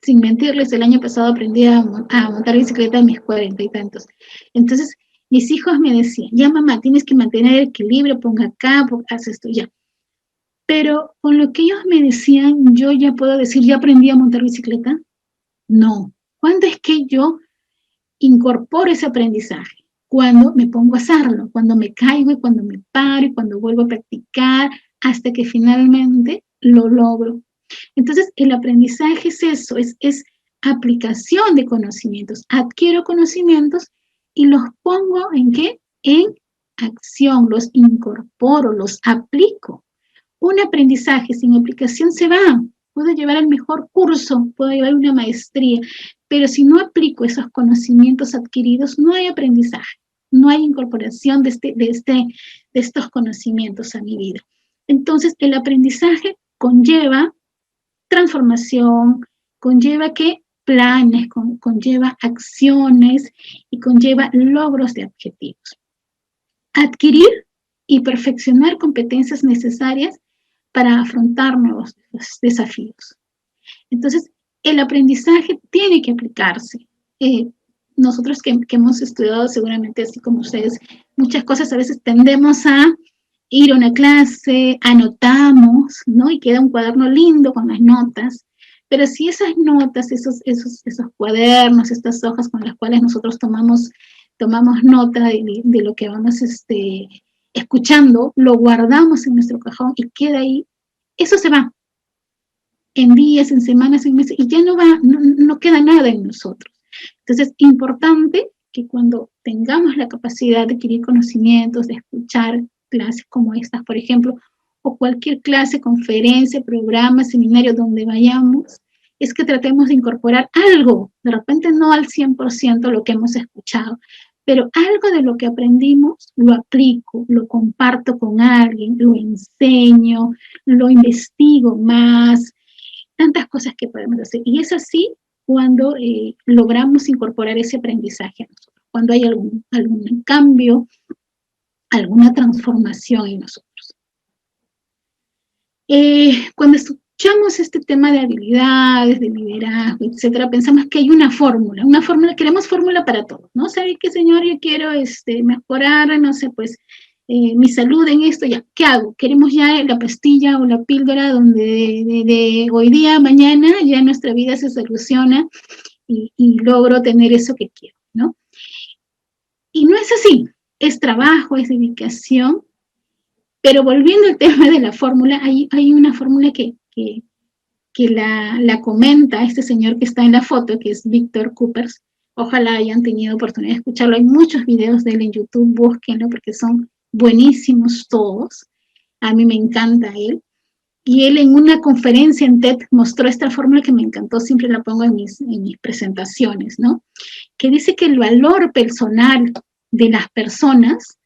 sin mentirles, el año pasado aprendí a montar bicicleta a mis 40 y tantos. Entonces, mis hijos me decían, ya mamá, tienes que mantener el equilibrio, ponga acá, haz esto, ya. Pero con lo que ellos me decían, yo ya puedo decir, ¿ya aprendí a montar bicicleta? No. ¿Cuándo es que yo incorporo ese aprendizaje? Cuando me pongo a hacerlo, cuando me caigo y cuando me paro y cuando vuelvo a practicar hasta que finalmente lo logro. Entonces, el aprendizaje es eso, es aplicación de conocimientos. Adquiero conocimientos y los pongo ¿en qué? En acción, los incorporo, los aplico. Un aprendizaje sin aplicación se va. Puedo llevar el mejor curso, puedo llevar una maestría, pero si no aplico esos conocimientos adquiridos, no hay aprendizaje, no hay incorporación de estos conocimientos a mi vida. Entonces, el aprendizaje conlleva transformación, conlleva ¿qué? Planes, conlleva acciones y conlleva logros de objetivos. Adquirir y perfeccionar competencias necesarias para afrontar nuevos desafíos. Entonces, el aprendizaje tiene que aplicarse. Nosotros que hemos estudiado seguramente así como ustedes, muchas cosas a veces tendemos a ir a una clase, anotamos, ¿no? Y queda un cuaderno lindo con las notas, pero si esas notas, esos cuadernos, estas hojas con las cuales nosotros tomamos nota de lo que vamos escuchando, lo guardamos en nuestro cajón y queda ahí, eso se va en días, en semanas, en meses, y ya no queda nada en nosotros. Entonces, importante que cuando tengamos la capacidad de adquirir conocimientos, de escuchar clases como estas, por ejemplo, o cualquier clase, conferencia, programa, seminario, donde vayamos, es que tratemos de incorporar algo, de repente no al 100% lo que hemos escuchado, pero algo de lo que aprendimos lo aplico, lo comparto con alguien, lo enseño, lo investigo más, tantas cosas que podemos hacer. Y es así cuando logramos incorporar ese aprendizaje a nosotros, cuando hay algún cambio, alguna transformación en nosotros. Cuando escuchamos este tema de habilidades, de liderazgo, etcétera, pensamos que hay una fórmula, queremos fórmula para todo, ¿no? ¿Sabe qué, señor? Yo quiero mejorar, no sé, pues, mi salud en esto, ya, ¿qué hago? Queremos ya la pastilla o la píldora donde de hoy día a mañana ya nuestra vida se soluciona y logro tener eso que quiero, ¿no? Y no es así, es trabajo, es dedicación, pero volviendo al tema de la fórmula, hay una fórmula que la comenta este señor que está en la foto, que es Víctor Coopers. Ojalá hayan tenido oportunidad de escucharlo. Hay muchos videos de él en YouTube, búsquenlo porque son buenísimos todos. A mí me encanta él. Y él en una conferencia en TED mostró esta fórmula que me encantó, siempre la pongo en mis presentaciones, ¿no? Que dice que el valor personal de las personas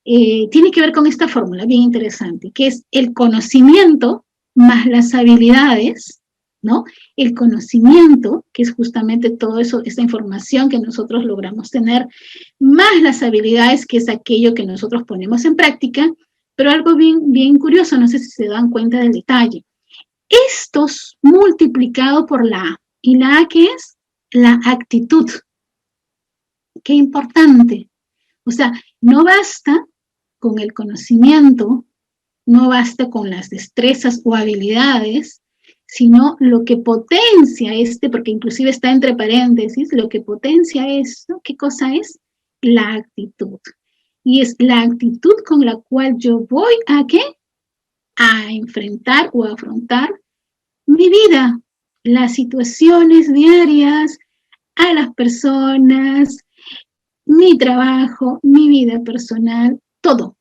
tiene que ver con esta fórmula bien interesante, que es el conocimiento más las habilidades, ¿no? El conocimiento, que es justamente todo eso, esta información que nosotros logramos tener, más las habilidades, que es aquello que nosotros ponemos en práctica, pero algo bien curioso, no sé si se dan cuenta del detalle. Estos multiplicado por la A, y la A, ¿qué es? La actitud. Qué importante. O sea, no basta con el conocimiento, no basta con las destrezas o habilidades, sino lo que potencia porque inclusive está entre paréntesis, lo que potencia esto, ¿qué cosa es? La actitud. Y es la actitud con la cual yo voy a ¿qué? A enfrentar o a afrontar mi vida, las situaciones diarias, a las personas, mi trabajo, mi vida personal, todo.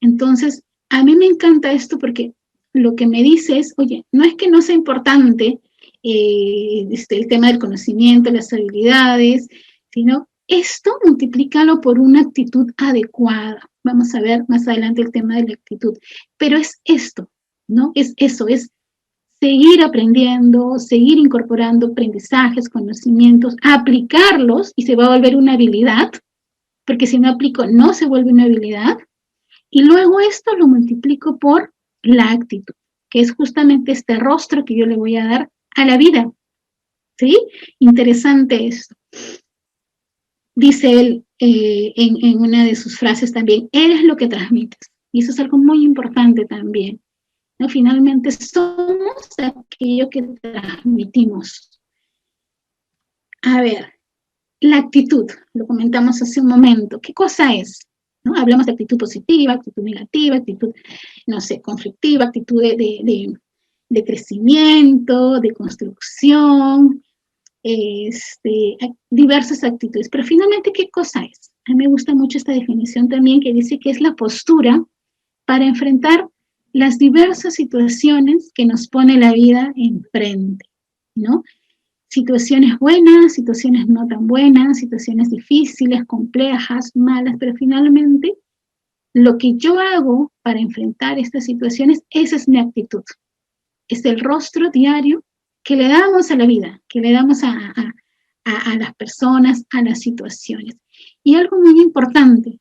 Entonces, a mí me encanta esto porque lo que me dice es, oye, no es que no sea importante el tema del conocimiento, las habilidades, sino esto multiplícalo por una actitud adecuada. Vamos a ver más adelante el tema de la actitud. Pero es esto, ¿no? Es eso, es seguir aprendiendo, seguir incorporando aprendizajes, conocimientos, aplicarlos y se va a volver una habilidad, porque si no aplico no se vuelve una habilidad. Y luego esto lo multiplico por la actitud, que es justamente este rostro que yo le voy a dar a la vida. ¿Sí? Interesante esto. Dice él en una de sus frases también, eres lo que transmites. Y eso es algo muy importante también, ¿no? Finalmente somos aquello que transmitimos. A ver, la actitud, lo comentamos hace un momento. ¿Qué cosa es? ¿No? Hablamos de actitud positiva, actitud negativa, actitud, no sé, conflictiva, actitud de crecimiento, de construcción, diversas actitudes. Pero finalmente, ¿qué cosa es? A mí me gusta mucho esta definición también que dice que es la postura para enfrentar las diversas situaciones que nos pone la vida enfrente, ¿no? Situaciones buenas, situaciones no tan buenas, situaciones difíciles, complejas, malas, pero finalmente lo que yo hago para enfrentar estas situaciones, esa es mi actitud. Es el rostro diario que le damos a la vida, que le damos a las personas, a las situaciones. Y algo muy importante,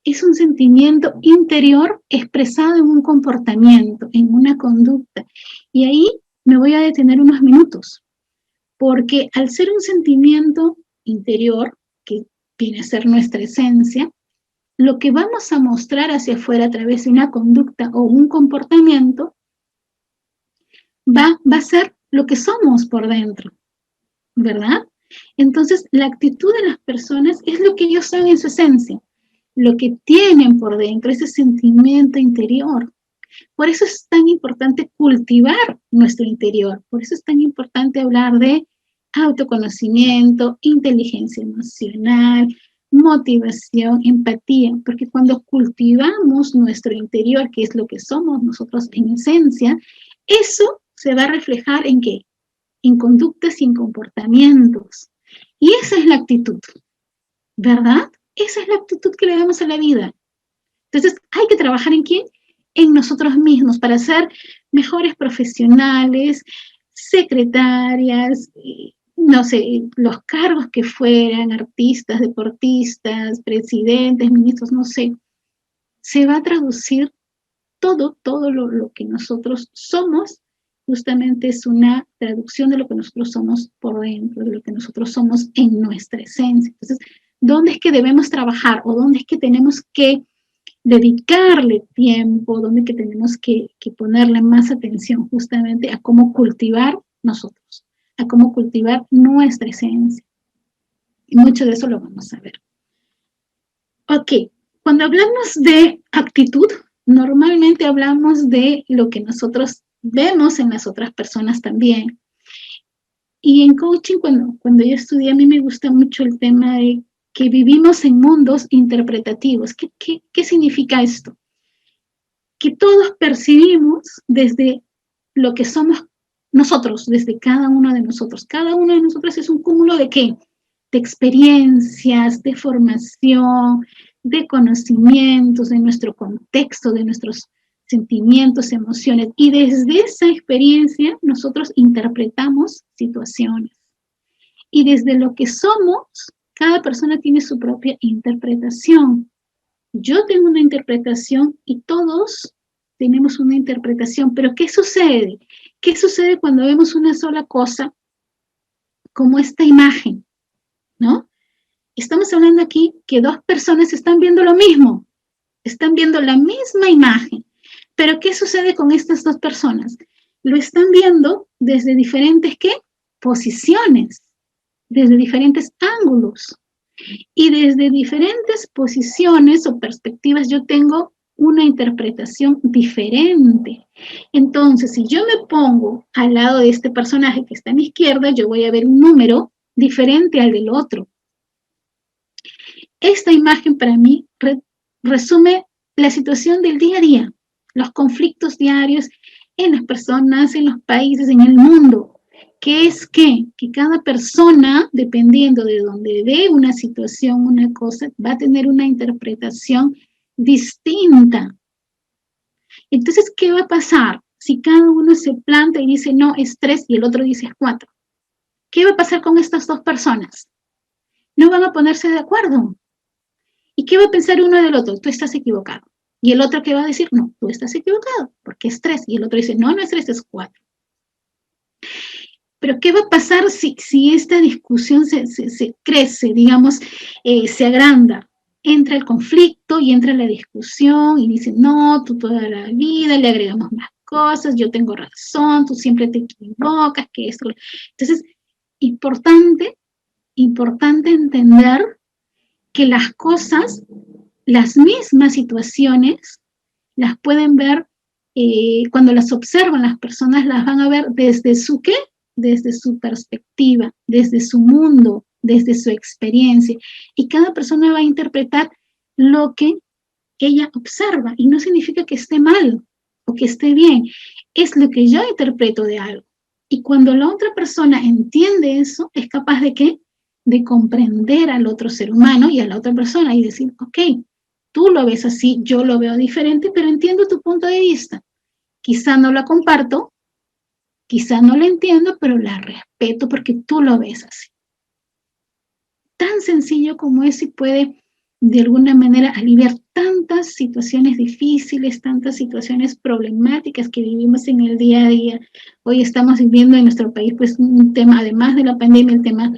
es un sentimiento interior expresado en un comportamiento, en una conducta. Y ahí me voy a detener unos minutos. Porque al ser un sentimiento interior, que viene a ser nuestra esencia, lo que vamos a mostrar hacia afuera a través de una conducta o un comportamiento va a ser lo que somos por dentro, ¿verdad? Entonces, la actitud de las personas es lo que ellos son en su esencia, lo que tienen por dentro, ese sentimiento interior. Por eso es tan importante cultivar nuestro interior, por eso es tan importante hablar de autoconocimiento, inteligencia emocional, motivación, empatía, porque cuando cultivamos nuestro interior, que es lo que somos nosotros en esencia, eso se va a reflejar ¿en qué? En conductas y en comportamientos. Y esa es la actitud, ¿verdad? Esa es la actitud que le damos a la vida. Entonces, hay que trabajar ¿en quién? En nosotros mismos para ser mejores profesionales, secretarias, no sé, los cargos que fueran, artistas, deportistas, presidentes, ministros, no sé. Se va a traducir todo lo que nosotros somos, justamente es una traducción de lo que nosotros somos por dentro, de lo que nosotros somos en nuestra esencia. Entonces, ¿dónde es que debemos trabajar o dónde es que tenemos que dedicarle tiempo, donde que tenemos que ponerle más atención justamente a cómo cultivar nosotros, a cómo cultivar nuestra esencia. Y mucho de eso lo vamos a ver. Ok, cuando hablamos de actitud, normalmente hablamos de lo que nosotros vemos en las otras personas también. Y en coaching, cuando yo estudié, a mí me gusta mucho el tema de que vivimos en mundos interpretativos. ¿Qué significa esto? Que todos percibimos desde lo que somos nosotros, desde cada uno de nosotros. Cada uno de nosotros es un cúmulo ¿de qué? De experiencias, de formación, de conocimientos, de nuestro contexto, de nuestros sentimientos, emociones. Y desde esa experiencia nosotros interpretamos situaciones. Y desde lo que somos, cada persona tiene su propia interpretación. Yo tengo una interpretación y todos tenemos una interpretación, pero ¿qué sucede? ¿Qué sucede cuando vemos una sola cosa como esta imagen? ¿No? Estamos hablando aquí que dos personas están viendo lo mismo, están viendo la misma imagen, pero ¿qué sucede con estas dos personas? Lo están viendo desde diferentes, ¿qué? Posiciones, desde diferentes ángulos. Y desde diferentes posiciones o perspectivas yo tengo una interpretación diferente. Entonces, si yo me pongo al lado de este personaje que está a mi izquierda, yo voy a ver un número diferente al del otro. Esta imagen para mí resume la situación del día a día, los conflictos diarios en las personas, en los países, en el mundo. ¿Qué es qué? Que cada persona, dependiendo de donde ve una situación, una cosa, va a tener una interpretación distinta. Entonces, ¿qué va a pasar si cada uno se planta y dice, no, es 3 y el otro dice es 4? ¿Qué va a pasar con estas dos personas? No van a ponerse de acuerdo. ¿Y qué va a pensar uno del otro? Tú estás equivocado. Y el otro, ¿qué va a decir? No, tú estás equivocado, porque es 3. Y el otro dice, no, no es 3, es 4. Pero ¿qué va a pasar si esta discusión se crece, digamos, se agranda? Entra el conflicto y entra la discusión y dicen, no, tú toda la vida le agregamos más cosas, yo tengo razón, tú siempre te equivocas, que esto. Entonces, importante entender que las cosas, las mismas situaciones, las pueden ver, cuando las observan las personas, las van a ver desde su ¿qué? Desde su perspectiva, desde su mundo, desde su experiencia. Y cada persona va a interpretar lo que ella observa. Y no significa que esté mal o que esté bien. Es lo que yo interpreto de algo. Y cuando la otra persona entiende eso, es capaz de ¿qué? De comprender al otro ser humano y a la otra persona y decir, ok, tú lo ves así, yo lo veo diferente, pero entiendo tu punto de vista. Quizá no la comparto, quizá no la entiendo, pero la respeto porque tú lo ves así. Tan sencillo como eso y puede de alguna manera aliviar tantas situaciones difíciles, tantas situaciones problemáticas que vivimos en el día a día. Hoy estamos viviendo en nuestro país pues un tema, además de la pandemia, el tema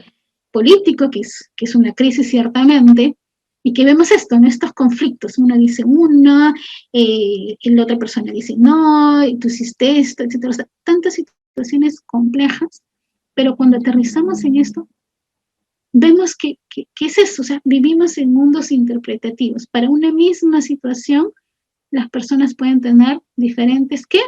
político, que es una crisis ciertamente, y que vemos esto, en estos conflictos. Uno dice uno, la otra persona dice no, y tú hiciste esto, etc. O sea, tantas situaciones complejas, pero cuando aterrizamos en esto, vemos que es eso, o sea, vivimos en mundos interpretativos. Para una misma situación, las personas pueden tener diferentes, ¿qué?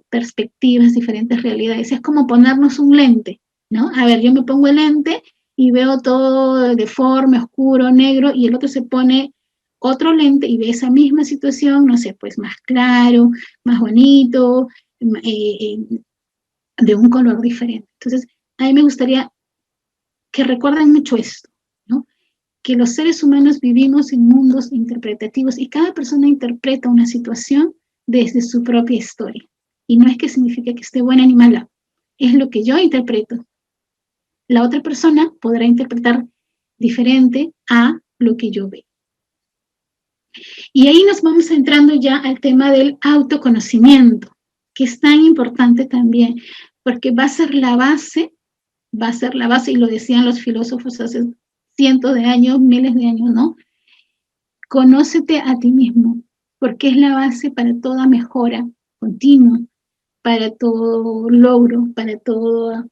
Perspectivas, diferentes realidades. Es como ponernos un lente, ¿no? A ver, yo me pongo el lente y veo todo deforme, oscuro, negro, y el otro se pone otro lente y ve esa misma situación, no sé, pues más claro, más bonito, de un color diferente. Entonces, a mí me gustaría que recuerden mucho esto, ¿no? Que los seres humanos vivimos en mundos interpretativos y cada persona interpreta una situación desde su propia historia. Y no es que signifique que esté buena ni mala, es lo que yo interpreto. La otra persona podrá interpretar diferente a lo que yo veo. Y ahí nos vamos entrando ya al tema del autoconocimiento, que es tan importante también, porque va a ser la base, y lo decían los filósofos hace cientos de años, miles de años, ¿no? Conócete a ti mismo, porque es la base para toda mejora continua, para todo logro, para toda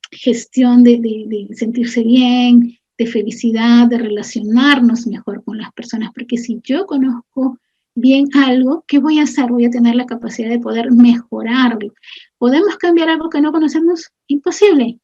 gestión de sentirse bien, de felicidad, de relacionarnos mejor con las personas, porque si yo conozco bien algo, ¿qué voy a hacer? Voy a tener la capacidad de poder mejorarlo. ¿Podemos cambiar algo que no conocemos? Imposible.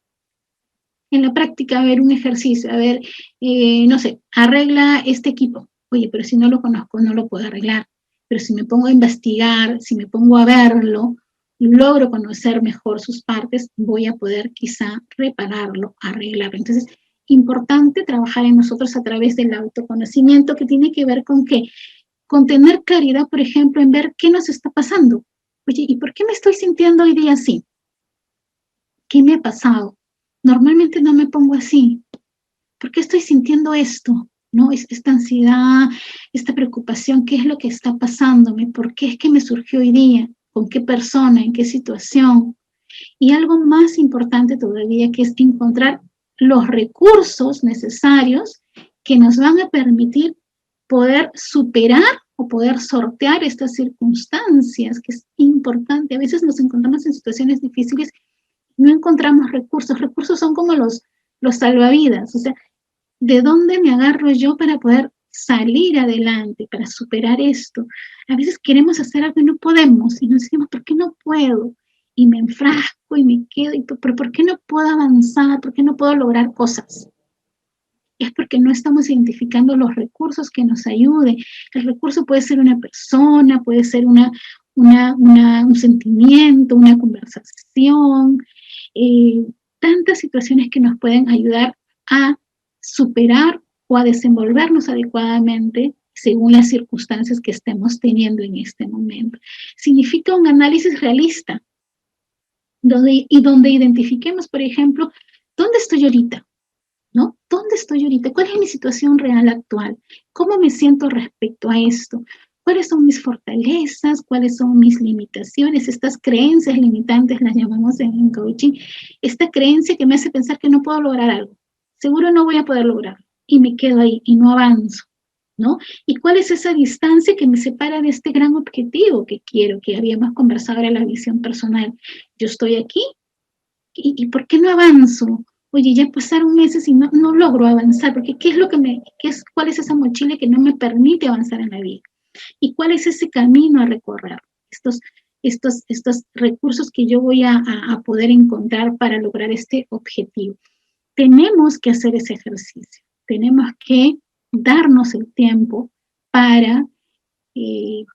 En la práctica, a ver, un ejercicio, a ver, no sé, arregla este equipo. Oye, pero si no lo conozco, no lo puedo arreglar. Pero si me pongo a investigar, si me pongo a verlo, logro conocer mejor sus partes, voy a poder quizá repararlo, arreglarlo. Entonces, importante trabajar en nosotros a través del autoconocimiento, que tiene que ver con qué, con tener claridad, por ejemplo, en ver qué nos está pasando. Oye, ¿y por qué me estoy sintiendo hoy día así? ¿Qué me ha pasado? Normalmente no me pongo así. ¿Por qué estoy sintiendo esto? ¿No? Esta ansiedad, esta preocupación, ¿qué es lo que está pasándome? ¿Por qué es que me surgió hoy día? ¿Con qué persona? ¿En qué situación? Y algo más importante todavía, que es encontrar los recursos necesarios que nos van a permitir poder superar o poder sortear estas circunstancias, que es importante. A veces nos encontramos en situaciones difíciles, no encontramos recursos. Recursos son como los salvavidas. O sea, ¿de dónde me agarro yo para poder salir adelante, para superar esto? A veces queremos hacer algo y no podemos, y nos decimos, ¿por qué no puedo? Y me enfrasco y me quedo, pero ¿por qué no puedo avanzar? ¿Por qué no puedo lograr cosas? Es porque no estamos identificando los recursos que nos ayuden. El recurso puede ser una persona, puede ser un sentimiento, una conversación, tantas situaciones que nos pueden ayudar a superar o a desenvolvernos adecuadamente según las circunstancias que estemos teniendo en este momento. Significa un análisis realista, donde identifiquemos, por ejemplo, ¿dónde estoy ahorita? ¿No? ¿Dónde estoy ahorita? ¿Cuál es mi situación real actual? ¿Cómo me siento respecto a esto? ¿Cuáles son mis fortalezas? ¿Cuáles son mis limitaciones? Estas creencias limitantes las llamamos en coaching. Esta creencia que me hace pensar que no puedo lograr algo. Seguro no voy a poder lograrlo. Y me quedo ahí y no avanzo, ¿no? ¿Y cuál es esa distancia que me separa de este gran objetivo que quiero, que habíamos conversado en la visión personal? Yo estoy aquí y ¿por qué no avanzo? Oye, ya pasaron meses y no logro avanzar, porque ¿cuál es esa mochila que no me permite avanzar en la vida? ¿Y cuál es ese camino a recorrer? Estos recursos que yo voy a poder encontrar para lograr este objetivo. Tenemos que hacer ese ejercicio, tenemos que darnos el tiempo para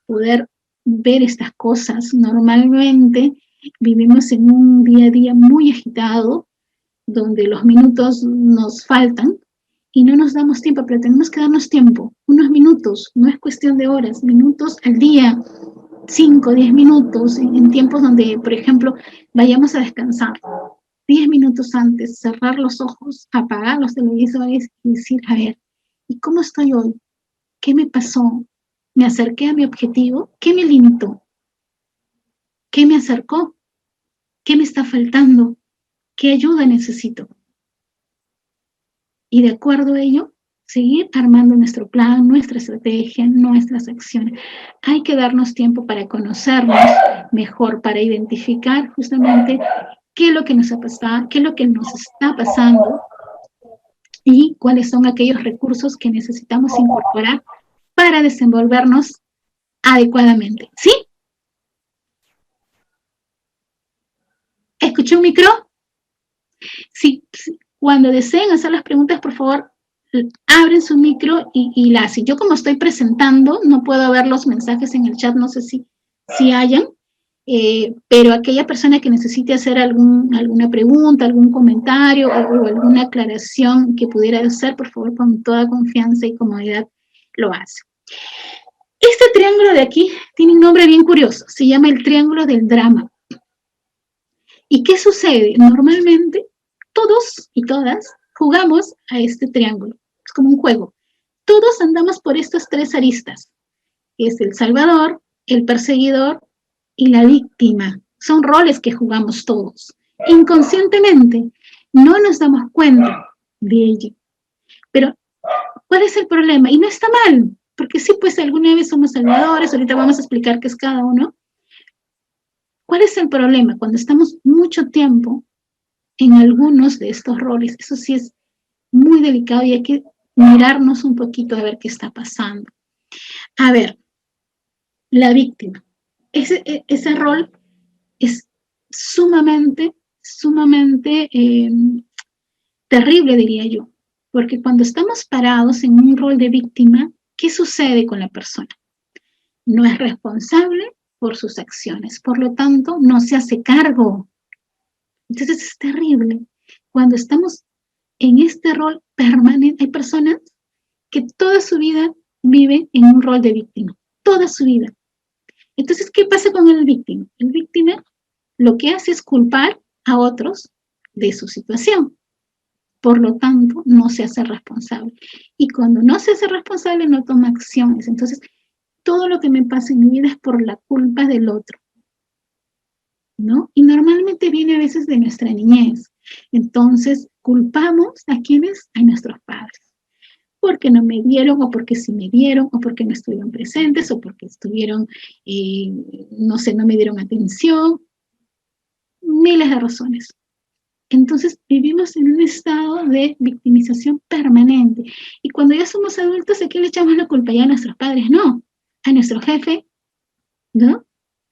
poder ver estas cosas. Normalmente vivimos en un día a día muy agitado, donde los minutos nos faltan y no nos damos tiempo, pero tenemos que darnos tiempo, unos minutos, no es cuestión de horas, minutos al día, 5, 10 minutos, en tiempos donde, por ejemplo, vayamos a descansar, 10 minutos antes, cerrar los ojos, apagar los televisores y decir, a ver, ¿y cómo estoy hoy? ¿Qué me pasó? ¿Me acerqué a mi objetivo? ¿Qué me limitó? ¿Qué me acercó? ¿Qué me está faltando? ¿Qué ayuda necesito? Y de acuerdo a ello, seguir armando nuestro plan, nuestra estrategia, nuestras acciones. Hay que darnos tiempo para conocernos mejor, para identificar justamente qué es lo que nos ha pasado, qué es lo que nos está pasando y cuáles son aquellos recursos que necesitamos incorporar para desenvolvernos adecuadamente. ¿Sí? ¿Escuché un micro? Sí, cuando deseen hacer las preguntas, por favor, abren su micro y la hacen. Yo como estoy presentando, no puedo ver los mensajes en el chat, no sé si hayan, pero aquella persona que necesite hacer alguna pregunta, algún comentario o alguna aclaración que pudiera hacer, por favor, con toda confianza y comodidad, lo hace. Este triángulo de aquí tiene un nombre bien curioso, se llama el triángulo del drama. ¿Y qué sucede? Normalmente todos y todas jugamos a este triángulo. Es como un juego. Todos andamos por estas tres aristas. Es el salvador, el perseguidor y la víctima. Son roles que jugamos todos. Inconscientemente no nos damos cuenta de ello. Pero ¿Cuál es el problema? Y no está mal, porque sí, pues alguna vez somos salvadores, ahorita vamos a explicar qué es cada uno. ¿Cuál es el problema? Cuando estamos mucho tiempo en algunos de estos roles, eso sí es muy delicado y hay que mirarnos un poquito a ver qué está pasando. A ver, la víctima. Ese rol es sumamente terrible, diría yo, porque cuando estamos parados en un rol de víctima, ¿qué sucede con la persona? No es responsable por sus acciones, por lo tanto, no se hace cargo. Entonces es terrible. Cuando estamos en este rol permanente, hay personas que toda su vida viven en un rol de víctima, toda su vida. Entonces, ¿qué pasa con el víctima? El víctima lo que hace es culpar a otros de su situación. Por lo tanto, no se hace responsable. Y cuando no se hace responsable, no toma acciones. Entonces, todo lo que me pasa en mi vida es por la culpa del otro, ¿no? Y normalmente viene a veces de nuestra niñez. Entonces, culpamos a quienes, a nuestros padres. Porque no me dieron, o porque sí me dieron, o porque no estuvieron presentes, o porque estuvieron, no sé, no me dieron atención. Miles de razones. Entonces vivimos en un estado de victimización permanente. Y cuando ya somos adultos, ¿a quién le echamos la culpa? Ya a nuestros padres, no. A nuestro jefe, ¿no?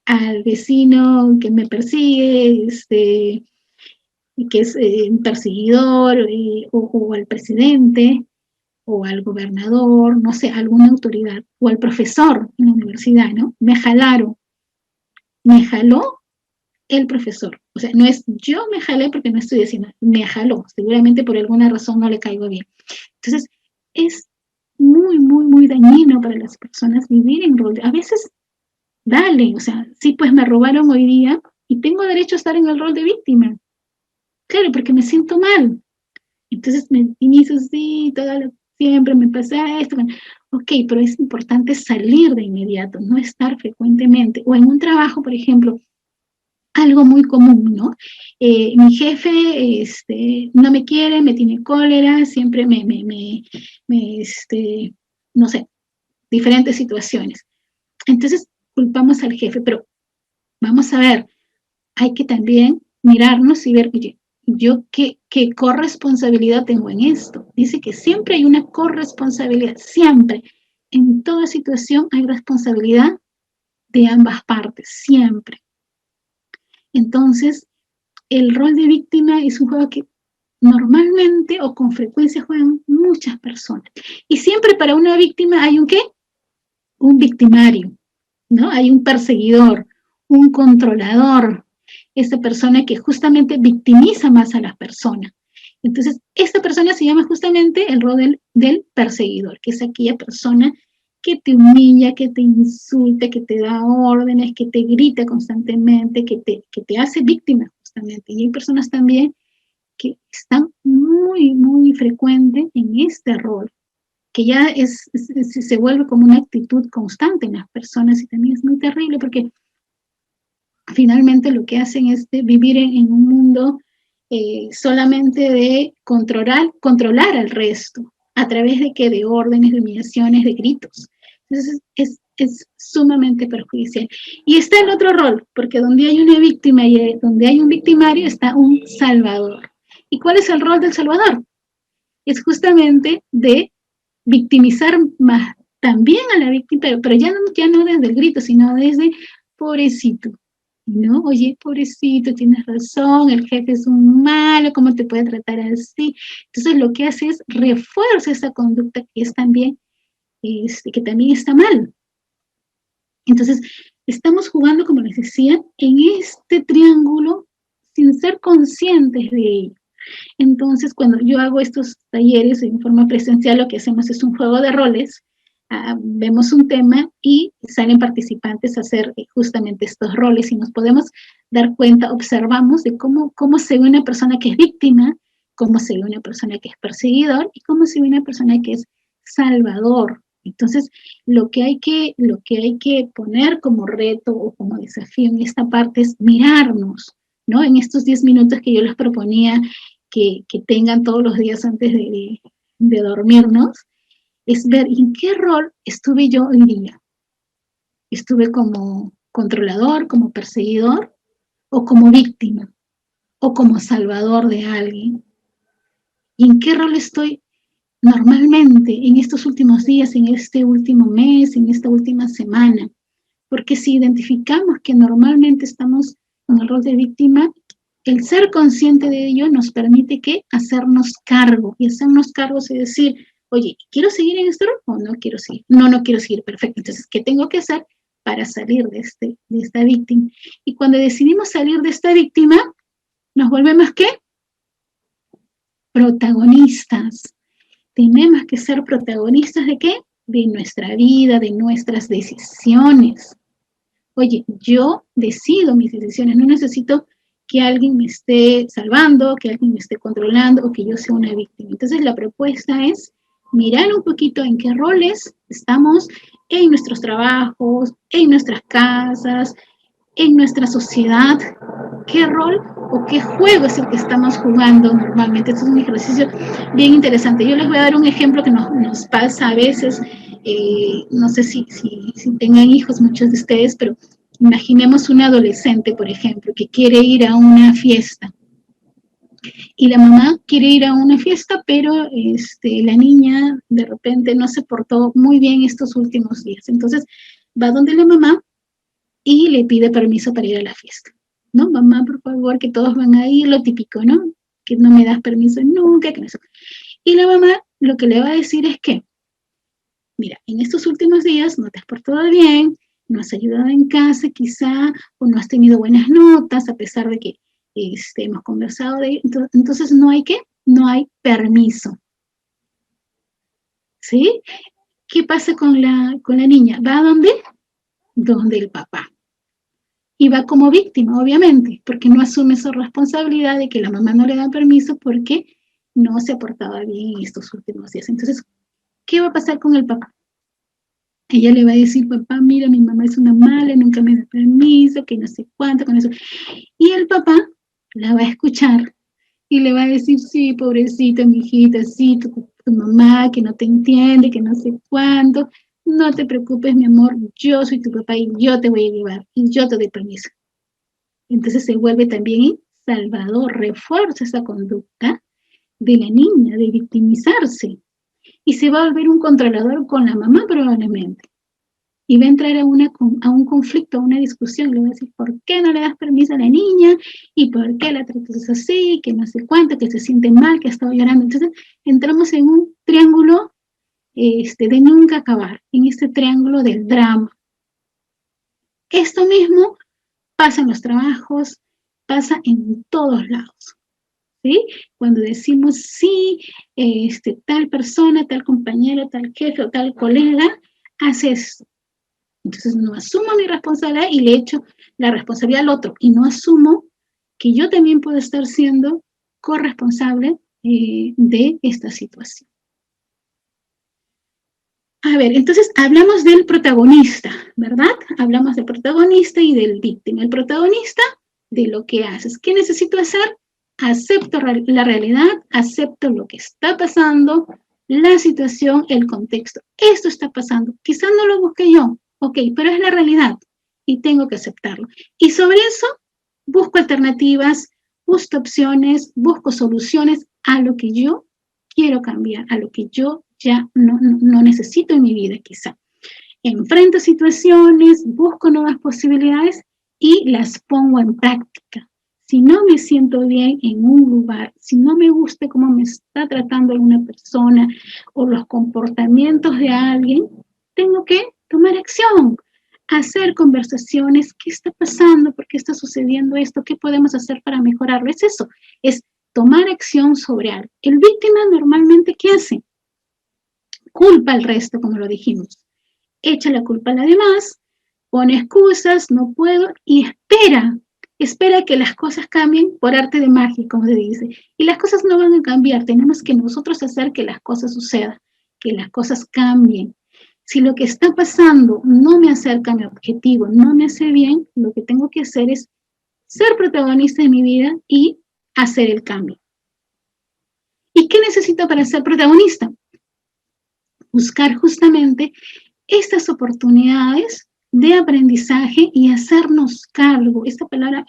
Al vecino que me persigue, que es un perseguidor, o al presidente, o al gobernador, no sé, alguna autoridad, o al profesor en la universidad, ¿no? Me jaló el profesor. O sea, no es yo me jalé porque no estoy diciendo, me jaló. Seguramente por alguna razón no le caigo bien. Entonces, es muy dañino para las personas vivir en rol. A veces, dale, o sea, sí, pues me robaron hoy día y tengo derecho a estar en el rol de víctima. Claro, porque me siento mal. Entonces me inicio así, siempre me pasa esto. Ok, pero es importante salir de inmediato, no estar frecuentemente. O en un trabajo, por ejemplo, algo muy común, ¿no? Mi jefe no me quiere, me tiene cólera, siempre no sé, diferentes situaciones. Entonces, culpamos al jefe, pero vamos a ver, hay que también mirarnos y ver, oye, yo qué corresponsabilidad tengo en esto. Dice que siempre hay una corresponsabilidad, siempre. En toda situación hay responsabilidad de ambas partes, siempre. Entonces, el rol de víctima es un juego que normalmente o con frecuencia juegan muchas personas. Y siempre para una víctima hay un ¿qué? Un victimario, ¿no? Hay un perseguidor, un controlador, esa persona que justamente victimiza más a las personas. Entonces, esta persona se llama justamente el rol del perseguidor, que es aquella persona que te humilla, que te insulta, que te da órdenes, que te grita constantemente, que te hace víctima justamente. Y hay personas también que están muy frecuentes en este rol, que ya se vuelve como una actitud constante en las personas y también es muy terrible porque finalmente lo que hacen es vivir en un mundo solamente de controlar al resto, a través de ¿qué? De órdenes, de humillaciones, de gritos. Entonces es sumamente perjudicial. Y está el otro rol, porque donde hay una víctima y donde hay un victimario está un salvador. ¿Y cuál es el rol del salvador? Es justamente de victimizar más también a la víctima, pero ya no desde el grito, sino desde pobrecito, ¿no? Oye, pobrecito, tienes razón, el jefe es un malo, ¿cómo te puede tratar así? Entonces lo que hace es refuerza esa conducta que es también, que también está mal. Entonces, estamos jugando, como les decía, en este triángulo sin ser conscientes de ello. Entonces, cuando yo hago estos talleres en forma presencial, lo que hacemos es un juego de roles, vemos un tema y salen participantes a hacer justamente estos roles y nos podemos dar cuenta, observamos de cómo se ve una persona que es víctima, cómo se ve una persona que es perseguidor y cómo se ve una persona que es salvador. Entonces, lo que hay que poner como reto o como desafío en esta parte es mirarnos, ¿no? En estos 10 minutos que yo les proponía que tengan todos los días antes de dormirnos, es ver en qué rol estuve yo hoy día. ¿Estuve como controlador, como perseguidor, o como víctima, o como salvador de alguien? ¿Y en qué rol estoy normalmente en estos últimos días, en este último mes, en esta última semana? Porque si identificamos que normalmente estamos en el rol de víctima, el ser consciente de ello nos permite que hacernos cargo, y hacernos cargo es decir, oye, ¿quiero seguir en este rol o no quiero seguir? No, no quiero seguir, perfecto. Entonces, ¿qué tengo que hacer para salir de esta víctima? Y cuando decidimos salir de esta víctima, nos volvemos, ¿qué? Protagonistas. Tenemos que ser protagonistas ¿de qué? De nuestra vida, de nuestras decisiones. Oye, yo decido mis decisiones, no necesito que alguien me esté salvando, que alguien me esté controlando o que yo sea una víctima. Entonces la propuesta es mirar un poquito en qué roles estamos en nuestros trabajos, en nuestras casas, en nuestra sociedad, qué rol o qué juego es el que estamos jugando normalmente. Esto es un ejercicio bien interesante. Yo les voy a dar un ejemplo que nos pasa a veces, no sé si tengan hijos muchos de ustedes, pero imaginemos un adolescente, por ejemplo, que quiere ir a una fiesta. Y la mamá quiere ir a una fiesta, pero la niña de repente no se portó muy bien estos últimos días. Entonces va donde la mamá y le pide permiso para ir a la fiesta, ¿no? Mamá, por favor, que todos van a ir, lo típico, ¿no? Que no me das permiso nunca, que no sé. Y la mamá lo que le va a decir es que, mira, en estos últimos días no te has portado bien, no has ayudado en casa quizá, o no has tenido buenas notas, a pesar de que hemos conversado de ello. Entonces no hay ¿qué? No hay permiso. ¿Sí? ¿Qué pasa con la niña? ¿Va a dónde? Donde el papá. Y va como víctima, obviamente, porque no asume su responsabilidad de que la mamá no le da permiso porque no se ha portado bien estos últimos días. Entonces, ¿qué va a pasar con el papá? Ella le va a decir, papá, mira, mi mamá es una mala, nunca me da permiso, que no sé cuánto, con eso. Y el papá la va a escuchar y le va a decir, sí, pobrecita, mi hijita, sí, tu mamá que no te entiende, que no sé cuánto. No te preocupes, mi amor, yo soy tu papá y yo te voy a llevar y yo te doy permiso. Entonces se vuelve también salvador, refuerza esa conducta de la niña, de victimizarse. Y se va a volver un controlador con la mamá probablemente. Y va a entrar a un conflicto, a una discusión. Le va a decir, ¿por qué no le das permiso a la niña? ¿Y por qué la tratas así? Que no sé cuánto, que se siente mal, que ha estado llorando. Entonces entramos en un triángulo de nunca acabar, en este triángulo del drama. Esto mismo pasa en los trabajos, pasa en todos lados, ¿sí? Cuando decimos, sí, tal persona, tal compañero, tal jefe o tal colega hace esto. Entonces no asumo mi responsabilidad y le echo la responsabilidad al otro. Y no asumo que yo también puedo estar siendo corresponsable de esta situación. A ver, entonces hablamos del protagonista, ¿verdad? Hablamos del protagonista y del víctima. El protagonista de lo que haces. ¿Qué necesito hacer? Acepto la realidad, acepto lo que está pasando, la situación, el contexto. Esto está pasando. Quizás no lo busqué yo, ok, pero es la realidad y tengo que aceptarlo. Y sobre eso busco alternativas, busco opciones, busco soluciones a lo que yo quiero cambiar, a lo que yo ya no necesito en mi vida quizá. Enfrento situaciones, busco nuevas posibilidades y las pongo en práctica. Si no me siento bien en un lugar, si no me gusta cómo me está tratando alguna persona o los comportamientos de alguien, tengo que tomar acción, hacer conversaciones. ¿Qué está pasando? ¿Por qué está sucediendo esto? ¿Qué podemos hacer para mejorarlo? Es eso, es tomar acción sobre algo. El víctima normalmente, ¿qué hace? Culpa al resto, como lo dijimos. Echa la culpa a la demás, pone excusas, no puedo, y espera que las cosas cambien por arte de magia, como se dice. Y las cosas no van a cambiar, tenemos que nosotros hacer que las cosas sucedan, que las cosas cambien. Si lo que está pasando no me acerca a mi objetivo, no me hace bien, lo que tengo que hacer es ser protagonista de mi vida y hacer el cambio. ¿Y qué necesito para ser protagonista? buscar justamente estas oportunidades de aprendizaje y hacernos cargo. Esta palabra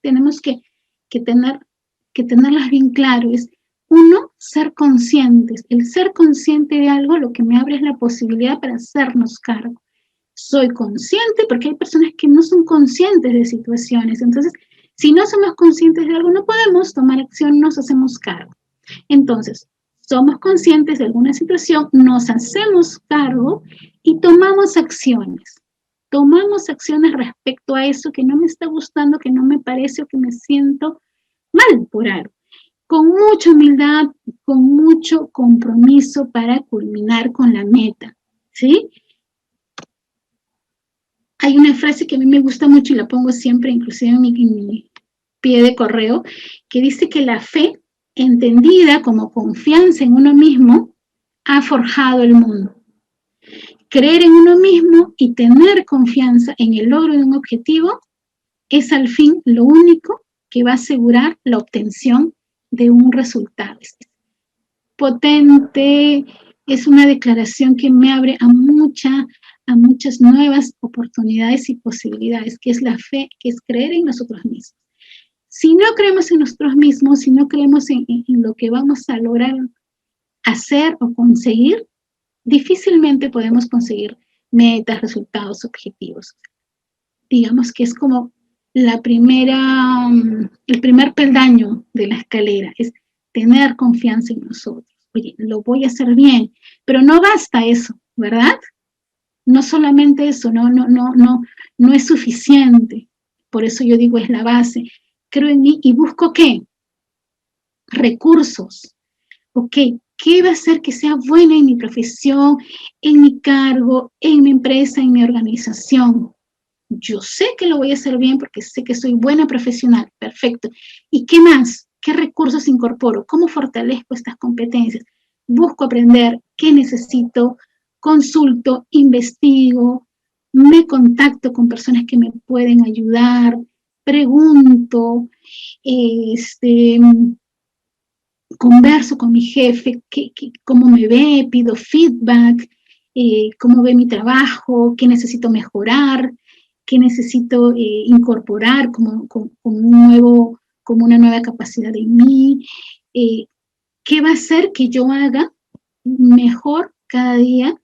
tenemos que tenerlas bien claro. Es, uno, ser conscientes. El ser consciente de algo lo que me abre es la posibilidad para hacernos cargo. Soy consciente porque hay personas que no son conscientes de situaciones. Entonces, si no somos conscientes de algo, no podemos tomar acción, nos hacemos cargo. Entonces, somos conscientes de alguna situación, nos hacemos cargo y tomamos acciones. Tomamos acciones respecto a eso que no me está gustando, que no me parece o que me siento mal por algo. Con mucha humildad, con mucho compromiso para culminar con la meta, ¿sí? Hay una frase que a mí me gusta mucho y la pongo siempre, inclusive en mi pie de correo, que dice que la fe, entendida como confianza en uno mismo, ha forjado el mundo. Creer en uno mismo y tener confianza en el logro de un objetivo es al fin lo único que va a asegurar la obtención de un resultado. Es potente, es una declaración que me abre a muchas nuevas oportunidades y posibilidades, que es la fe, que es creer en nosotros mismos. Si no creemos en nosotros mismos, si no creemos en lo que vamos a lograr hacer o conseguir, difícilmente podemos conseguir metas, resultados, objetivos. Digamos que es como el primer peldaño de la escalera, es tener confianza en nosotros. Oye, lo voy a hacer bien, pero no basta eso, ¿verdad? No solamente eso, no es suficiente. Por eso yo digo, es la base. Creo en mí y busco ¿qué? Recursos. Ok, ¿qué va a hacer que sea buena en mi profesión, en mi cargo, en mi empresa, en mi organización? Yo sé que lo voy a hacer bien porque sé que soy buena profesional. Perfecto. ¿Y qué más? ¿Qué recursos incorporo? ¿Cómo fortalezco estas competencias? Busco aprender qué necesito, consulto, investigo, me contacto con personas que me pueden ayudar, pregunto, converso con mi jefe, cómo me ve, pido feedback, cómo ve mi trabajo, qué necesito mejorar, qué necesito incorporar como una nueva capacidad en mí, qué va a hacer que yo haga mejor cada día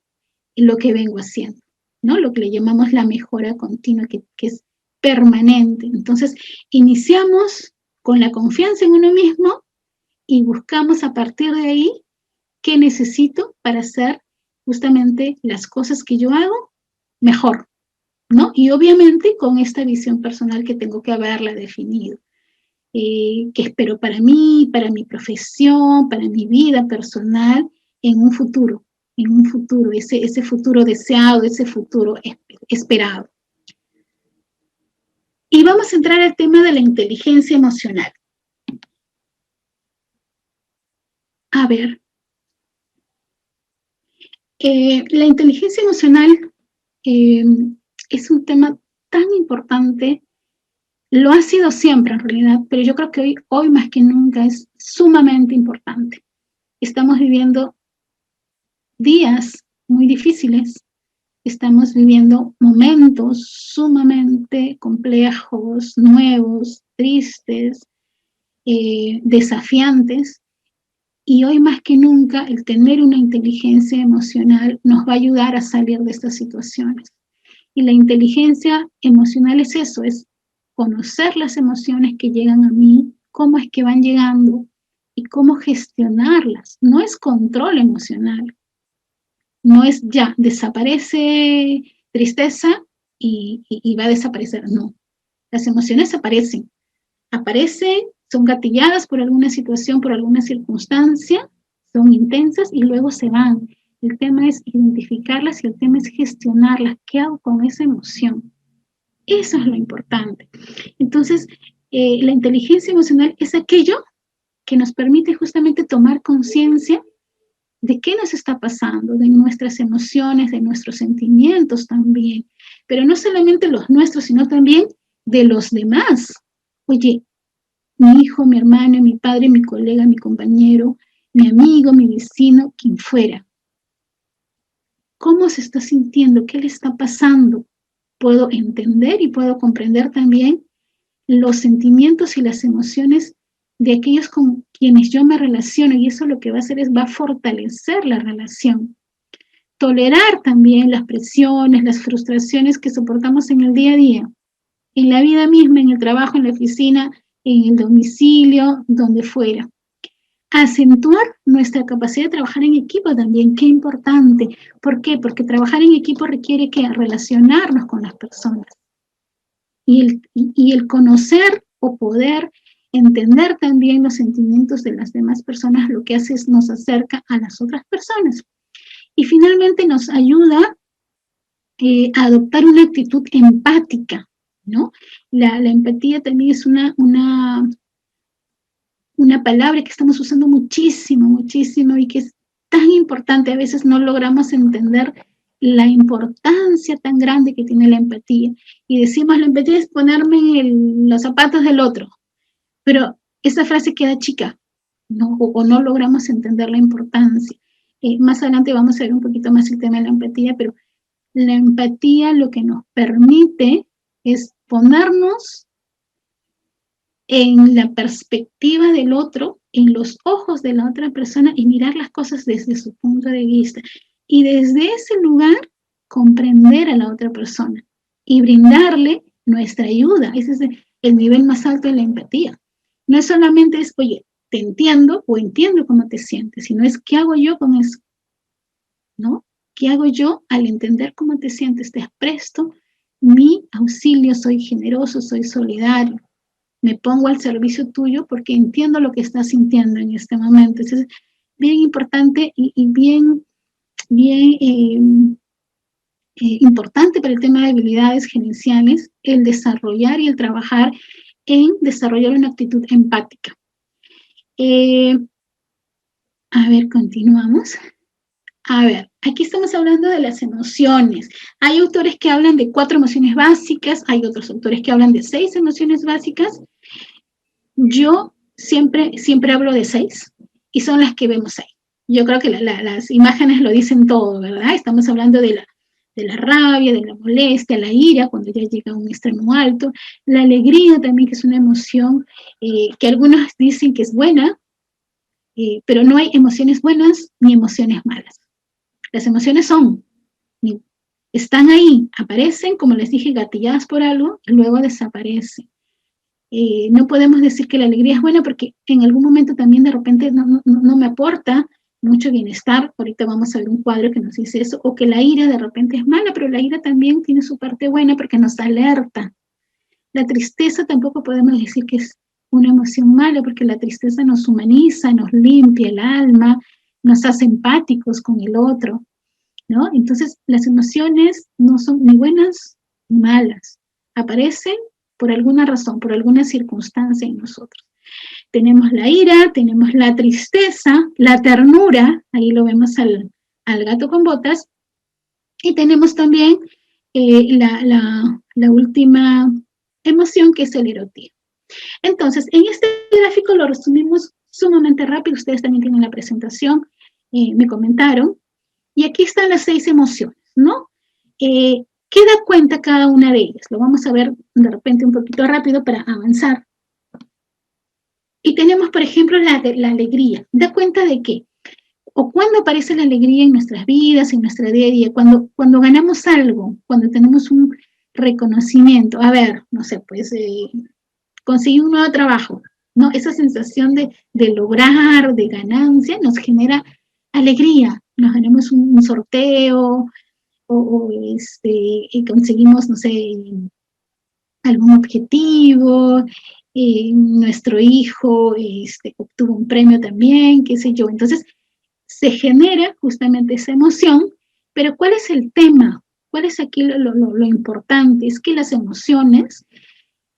lo que vengo haciendo, ¿no? Lo que le llamamos la mejora continua, que es permanente. Entonces, iniciamos con la confianza en uno mismo y buscamos a partir de ahí qué necesito para hacer justamente las cosas que yo hago mejor, ¿no? Y obviamente con esta visión personal que tengo que haberla definido. Que espero para mí, para mi profesión, para mi vida personal, en un futuro, ese futuro deseado, ese futuro esperado. Y vamos a entrar al tema de la inteligencia emocional. A ver, la inteligencia emocional es un tema tan importante, lo ha sido siempre en realidad, pero yo creo que hoy más que nunca es sumamente importante. Estamos viviendo días muy difíciles, estamos viviendo momentos sumamente complejos, nuevos, tristes, desafiantes, y hoy más que nunca el tener una inteligencia emocional nos va a ayudar a salir de estas situaciones. Y la inteligencia emocional es eso, es conocer las emociones que llegan a mí, cómo es que van llegando y cómo gestionarlas. No es control emocional, no es ya, desaparece tristeza y va a desaparecer, no. Las emociones aparecen, son gatilladas por alguna situación, por alguna circunstancia, son intensas y luego se van. El tema es identificarlas y el tema es gestionarlas. ¿Qué hago con esa emoción? Eso es lo importante. Entonces, la inteligencia emocional es aquello que nos permite justamente tomar conciencia de qué nos está pasando, de nuestras emociones, de nuestros sentimientos también, pero no solamente los nuestros, sino también de los demás. Oye, mi hijo, mi hermano, mi padre, mi colega, mi compañero, mi amigo, mi vecino, quien fuera. cómo se está sintiendo, qué le está pasando. Puedo entender y puedo comprender también los sentimientos y las emociones de aquellos con quienes yo me relaciono, y eso lo que va a hacer es, va a fortalecer la relación. Tolerar también las presiones, las frustraciones que soportamos en el día a día, en la vida misma, en el trabajo, en la oficina, en el domicilio, donde fuera. Acentuar nuestra capacidad de trabajar en equipo también, qué importante. ¿Por qué? Porque trabajar en equipo requiere que relacionarnos con las personas. Y el conocer o poder entender también los sentimientos de las demás personas, lo que hace es nos acerca a las otras personas. Y finalmente nos ayuda a adoptar una actitud empática, ¿no? La empatía también es una palabra que estamos usando muchísimo, muchísimo, y que es tan importante. A veces no logramos entender la importancia tan grande que tiene la empatía. Y decimos, la empatía es ponerme en los zapatos del otro. Pero esa frase queda chica, ¿no? O no logramos entender la importancia. Más adelante vamos a ver un poquito más el tema de la empatía, pero la empatía lo que nos permite es ponernos en la perspectiva del otro, en los ojos de la otra persona, y mirar las cosas desde su punto de vista. Y desde ese lugar, comprender a la otra persona y brindarle nuestra ayuda. Ese es el nivel más alto de la empatía. No es solamente es, oye, te entiendo o entiendo cómo te sientes, sino es, ¿qué hago yo con eso? ¿No? ¿Qué hago yo al entender cómo te sientes? Te presto mi auxilio, soy generoso, soy solidario. Me pongo al servicio tuyo porque entiendo lo que estás sintiendo en este momento. Entonces, es bien importante y bien importante para el tema de habilidades gerenciales, el desarrollar y el trabajar en desarrollar una actitud empática. A ver, continuamos. A ver, aquí estamos hablando de las emociones. Hay autores que hablan de 4 emociones básicas, hay otros autores que hablan de 6 emociones básicas. Yo siempre hablo de 6 y son las que vemos ahí. Yo creo que las imágenes lo dicen todo, ¿verdad? Estamos hablando de la rabia, de la molestia, la ira, cuando ya llega a un extremo alto, la alegría también, que es una emoción que algunos dicen que es buena, pero no hay emociones buenas ni emociones malas. Las emociones están ahí, aparecen, como les dije, gatilladas por algo, y luego desaparecen. No podemos decir que la alegría es buena porque en algún momento también de repente no me aporta mucho bienestar. Ahorita vamos a ver un cuadro que nos dice eso, o que la ira de repente es mala, pero la ira también tiene su parte buena porque nos alerta. La tristeza tampoco podemos decir que es una emoción mala, porque la tristeza nos humaniza, nos limpia el alma, nos hace empáticos con el otro, ¿no? Entonces, las emociones no son ni buenas ni malas. Aparecen por alguna razón, por alguna circunstancia en nosotros. Tenemos la ira, tenemos la tristeza, la ternura, ahí lo vemos al gato con botas, y tenemos también la última emoción, que es el erotismo. Entonces, en este gráfico lo resumimos sumamente rápido, ustedes también tienen la presentación, me comentaron, y aquí están las 6 emociones, ¿no? ¿Qué da cuenta cada una de ellas? Lo vamos a ver de repente un poquito rápido para avanzar. Y tenemos, por ejemplo, la alegría. ¿Da cuenta de qué? O cuando aparece la alegría en nuestras vidas, en nuestra día a día, cuando ganamos algo, cuando tenemos un reconocimiento. A ver, no sé, pues conseguir un nuevo trabajo, ¿no? Esa sensación de lograr, de ganancia, nos genera alegría. Nos ganamos un sorteo, y conseguimos, no sé, algún objetivo, nuestro hijo obtuvo un premio también, qué sé yo. Entonces, se genera justamente esa emoción, pero ¿cuál es el tema? ¿Cuál es aquí lo importante? Es que las emociones,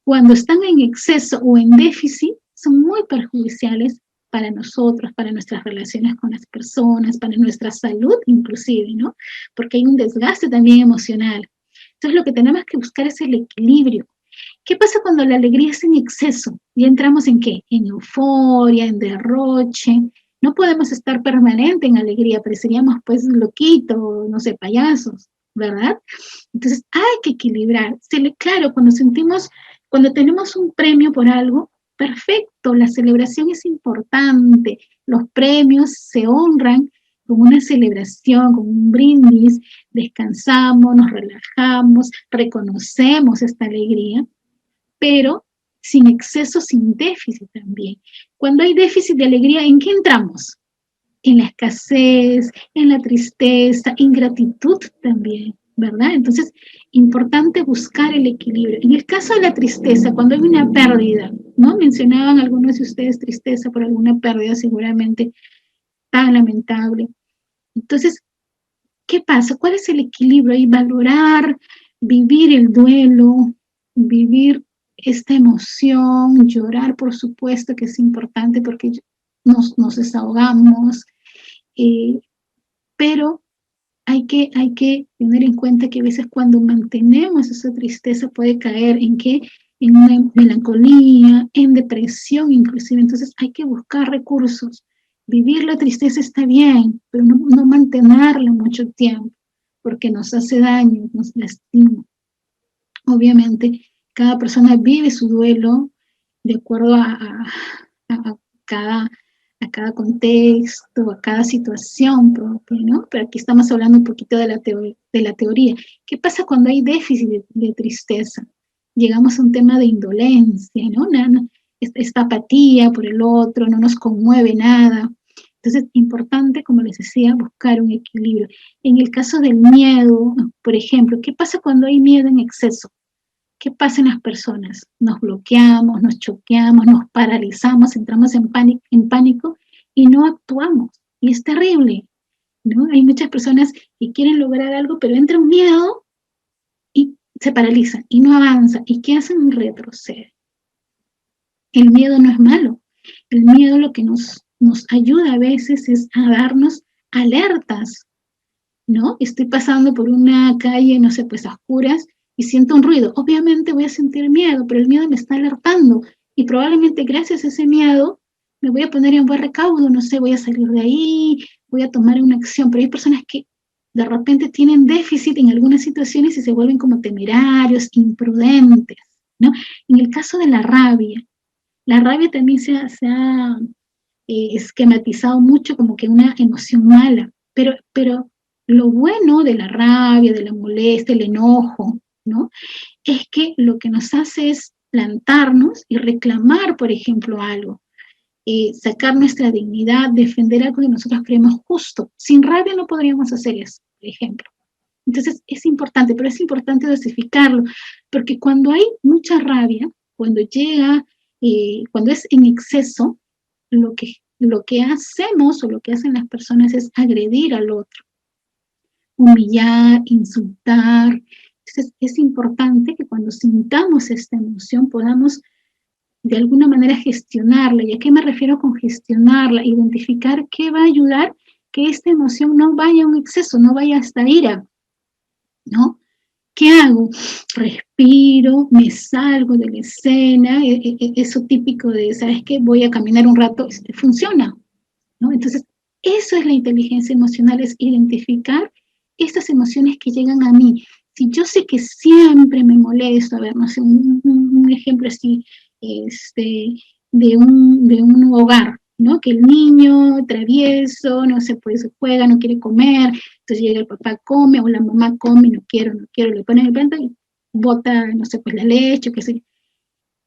cuando están en exceso o en déficit, son muy perjudiciales para nosotros, para nuestras relaciones con las personas, para nuestra salud inclusive, ¿no? Porque hay un desgaste también emocional. Entonces lo que tenemos que buscar es el equilibrio. ¿Qué pasa cuando la alegría es en exceso? ¿Y entramos en qué? En euforia, en derroche, No podemos estar permanente en alegría, pareceríamos pues loquitos, no sé, payasos, ¿verdad? Entonces hay que equilibrar. Claro, cuando tenemos un premio por algo, perfecto, la celebración es importante, los premios se honran con una celebración, con un brindis, descansamos, nos relajamos, reconocemos esta alegría, pero sin exceso, sin déficit también. Cuando hay déficit de alegría, ¿en qué entramos? En la escasez, en la tristeza, ingratitud también, ¿verdad? Entonces, importante buscar el equilibrio. En el caso de la tristeza, cuando hay una pérdida, ¿no? Mencionaban algunos de ustedes tristeza por alguna pérdida seguramente tan lamentable. Entonces, ¿qué pasa? ¿Cuál es el equilibrio? Y valorar, vivir el duelo, vivir esta emoción, llorar, por supuesto que es importante porque nos desahogamos, pero hay que tener en cuenta que a veces cuando mantenemos esa tristeza puede caer en ¿qué? En una melancolía, en depresión inclusive. Entonces hay que buscar recursos. Vivir la tristeza está bien, pero no mantenerla mucho tiempo, porque nos hace daño, nos lastima. Obviamente, cada persona vive su duelo de acuerdo a cada contexto, a cada situación propia, ¿no? Pero aquí estamos hablando un poquito de la teoría. ¿Qué pasa cuando hay déficit de tristeza? Llegamos a un tema de indolencia, ¿no? Esta apatía por el otro, no nos conmueve nada. Entonces, importante, como les decía, buscar un equilibrio. En el caso del miedo, por ejemplo, ¿qué pasa cuando hay miedo en exceso? ¿Qué pasa en las personas? Nos bloqueamos, nos choqueamos, nos paralizamos, entramos en pánico y no actuamos. Y es terrible, ¿no? Hay muchas personas que quieren lograr algo, pero entra un miedo y se paralizan y no avanzan. ¿Y qué hacen? Retroceden. El miedo no es malo. El miedo lo que nos ayuda a veces es a darnos alertas, ¿no? Estoy pasando por una calle, no sé, pues a oscuras, y siento un ruido. Obviamente voy a sentir miedo, pero el miedo me está alertando y probablemente gracias a ese miedo me voy a poner en buen recaudo, no sé, voy a salir de ahí, voy a tomar una acción, pero hay personas que de repente tienen déficit en algunas situaciones y se vuelven como temerarios, imprudentes, ¿no? En el caso de la rabia también se ha esquematizado mucho como que una emoción mala, pero lo bueno de la rabia, de la molestia, el enojo, ¿no? Es que lo que nos hace es plantarnos y reclamar, por ejemplo, algo, sacar nuestra dignidad, defender algo que nosotros creemos justo. Sin rabia no podríamos hacer eso, por ejemplo. Entonces es importante, pero es importante dosificarlo, porque cuando hay mucha rabia, cuando es en exceso, lo que hacemos o lo que hacen las personas es agredir al otro, humillar, insultar. Entonces es importante que cuando sintamos esta emoción podamos de alguna manera gestionarla. ¿Y a qué me refiero con gestionarla? Identificar qué va a ayudar que esta emoción no vaya a un exceso, no vaya a esta ira, ¿no? ¿Qué hago? Respiro, me salgo de la escena, eso típico de, ¿sabes qué? Voy a caminar un rato, funciona, ¿no? Entonces, eso es la inteligencia emocional, es identificar estas emociones que llegan a mí. Si yo sé que siempre me molesto, a ver, no sé, un ejemplo así, de un hogar, ¿no? Que el niño travieso, no sé, pues juega, no quiere comer, entonces llega el papá, come, o la mamá come, no quiero, le ponen el plato y bota, no sé, pues la leche, qué sé.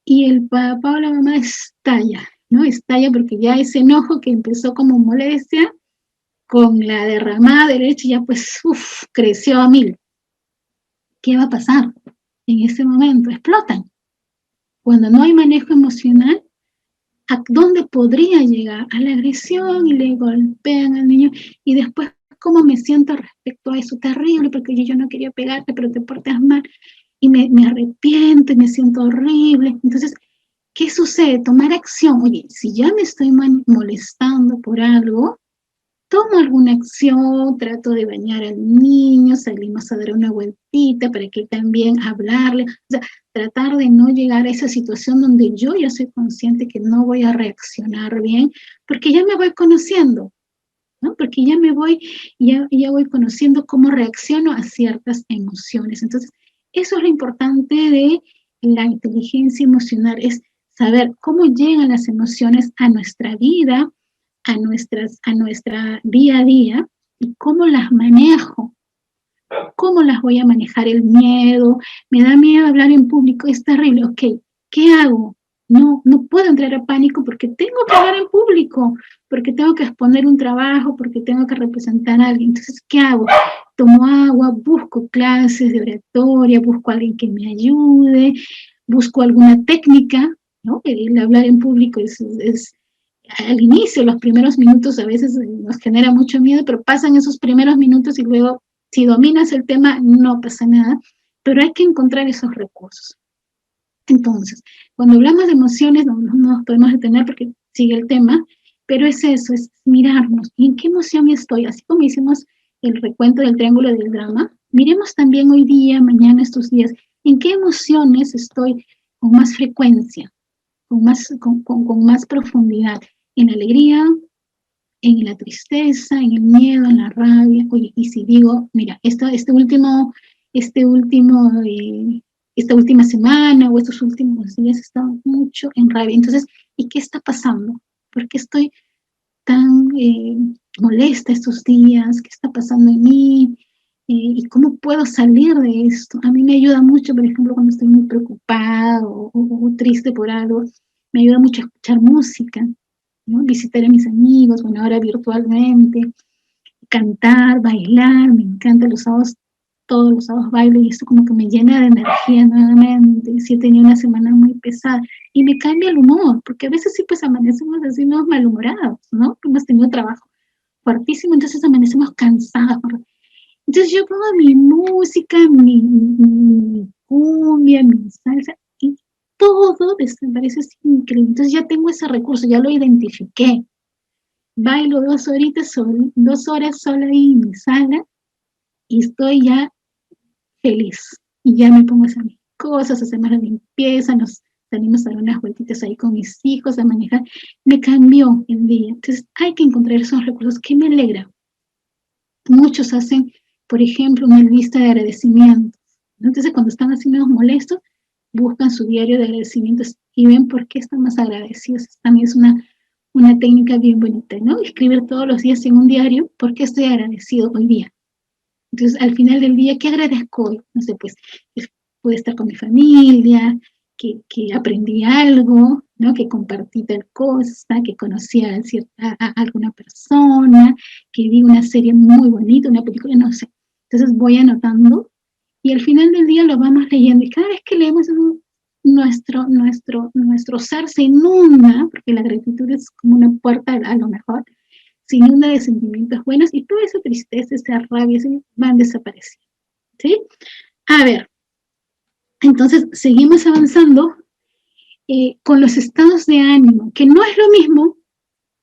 Y el papá o la mamá estalla, ¿no? Estalla porque ya ese enojo que empezó como molestia, con la derramada de leche ya pues, creció a 1000. ¿Qué va a pasar? En ese momento explotan. Cuando no hay manejo emocional, ¿a dónde podría llegar? A la agresión, y le golpean al niño, y después, ¿cómo me siento respecto a eso? Terrible, porque yo no quería pegarte, pero te portas mal, y me arrepiento, y me siento horrible. Entonces, ¿qué sucede? Tomar acción. Oye, si ya me estoy molestando por algo, tomo alguna acción, trato de bañar al niño, salimos a dar una vueltita para que también hablarle, o sea, tratar de no llegar a esa situación donde yo ya soy consciente que no voy a reaccionar bien, porque ya me voy conociendo, ¿no? Porque ya voy conociendo cómo reacciono a ciertas emociones. Entonces, eso es lo importante de la inteligencia emocional, es saber cómo llegan las emociones a nuestra vida, a nuestra día a día, y cómo las manejo, cómo las voy a manejar. El miedo, me da miedo hablar en público, es terrible, ok, ¿qué hago? No puedo entrar a pánico porque tengo que hablar en público, porque tengo que exponer un trabajo, porque tengo que representar a alguien. Entonces, ¿qué hago? Tomo agua, busco clases de oratoria, busco a alguien que me ayude, busco alguna técnica, ¿no? El hablar en público es al inicio, los primeros minutos a veces nos genera mucho miedo, pero pasan esos primeros minutos y luego, si dominas el tema, no pasa nada, pero hay que encontrar esos recursos. Entonces, cuando hablamos de emociones, no nos podemos detener porque sigue el tema, pero es eso, es mirarnos, ¿y en qué emoción estoy? Así como hicimos el recuento del triángulo del drama, miremos también hoy día, mañana, estos días, en qué emociones estoy con más frecuencia, con más profundidad, en la alegría, en la tristeza, en el miedo, en la rabia. Oye, y si digo, mira, esta última semana o estos últimos días he estado mucho en rabia. Entonces, ¿y qué está pasando? ¿Por qué estoy tan molesta estos días? ¿Qué está pasando en mí? ¿Y cómo puedo salir de esto? A mí me ayuda mucho, por ejemplo, cuando estoy muy preocupada o triste por algo, me ayuda mucho a escuchar música, ¿no? Visitar a mis amigos, bueno, ahora virtualmente, cantar, bailar, me encanta los sábados, todos los sábados bailo y esto como que me llena de energía nuevamente, si he tenido una semana muy pesada y me cambia el humor, porque a veces sí pues amanecemos así nos malhumorados, ¿no? Hemos tenido trabajo fuertísimo, entonces amanecemos cansados. Entonces yo pongo mi música, mi cumbia, mi salsa y todo desaparece, es increíble. Entonces ya tengo ese recurso, ya lo identifiqué. Bailo 2 horas sola ahí en mi sala y estoy ya feliz. Y ya me pongo a hacer mis cosas, hacemos la limpieza, nos salimos a dar unas vueltitas ahí con mis hijos a manejar. Me cambió el día. Entonces hay que encontrar esos recursos que me alegra. Muchos hacen, por ejemplo, una lista de agradecimientos. Entonces cuando están así medio molestos, buscan su diario de agradecimientos y ven por qué están más agradecidos. También es una técnica bien bonita, ¿no? Escribir todos los días en un diario por qué estoy agradecido hoy día. Entonces, al final del día, ¿qué agradezco hoy? No sé, pues, pude estar con mi familia, que aprendí algo, ¿no? Que compartí tal cosa, que conocí a alguna persona, que vi una serie muy bonita, una película, no sé. Entonces voy anotando y al final del día lo vamos leyendo y cada vez que leemos nuestro ser se inunda, porque la gratitud es como una puerta a lo mejor, se inunda de sentimientos buenos y toda esa tristeza, esa rabia, van desapareciendo, ¿sí? A ver, entonces seguimos avanzando con los estados de ánimo, que no es lo mismo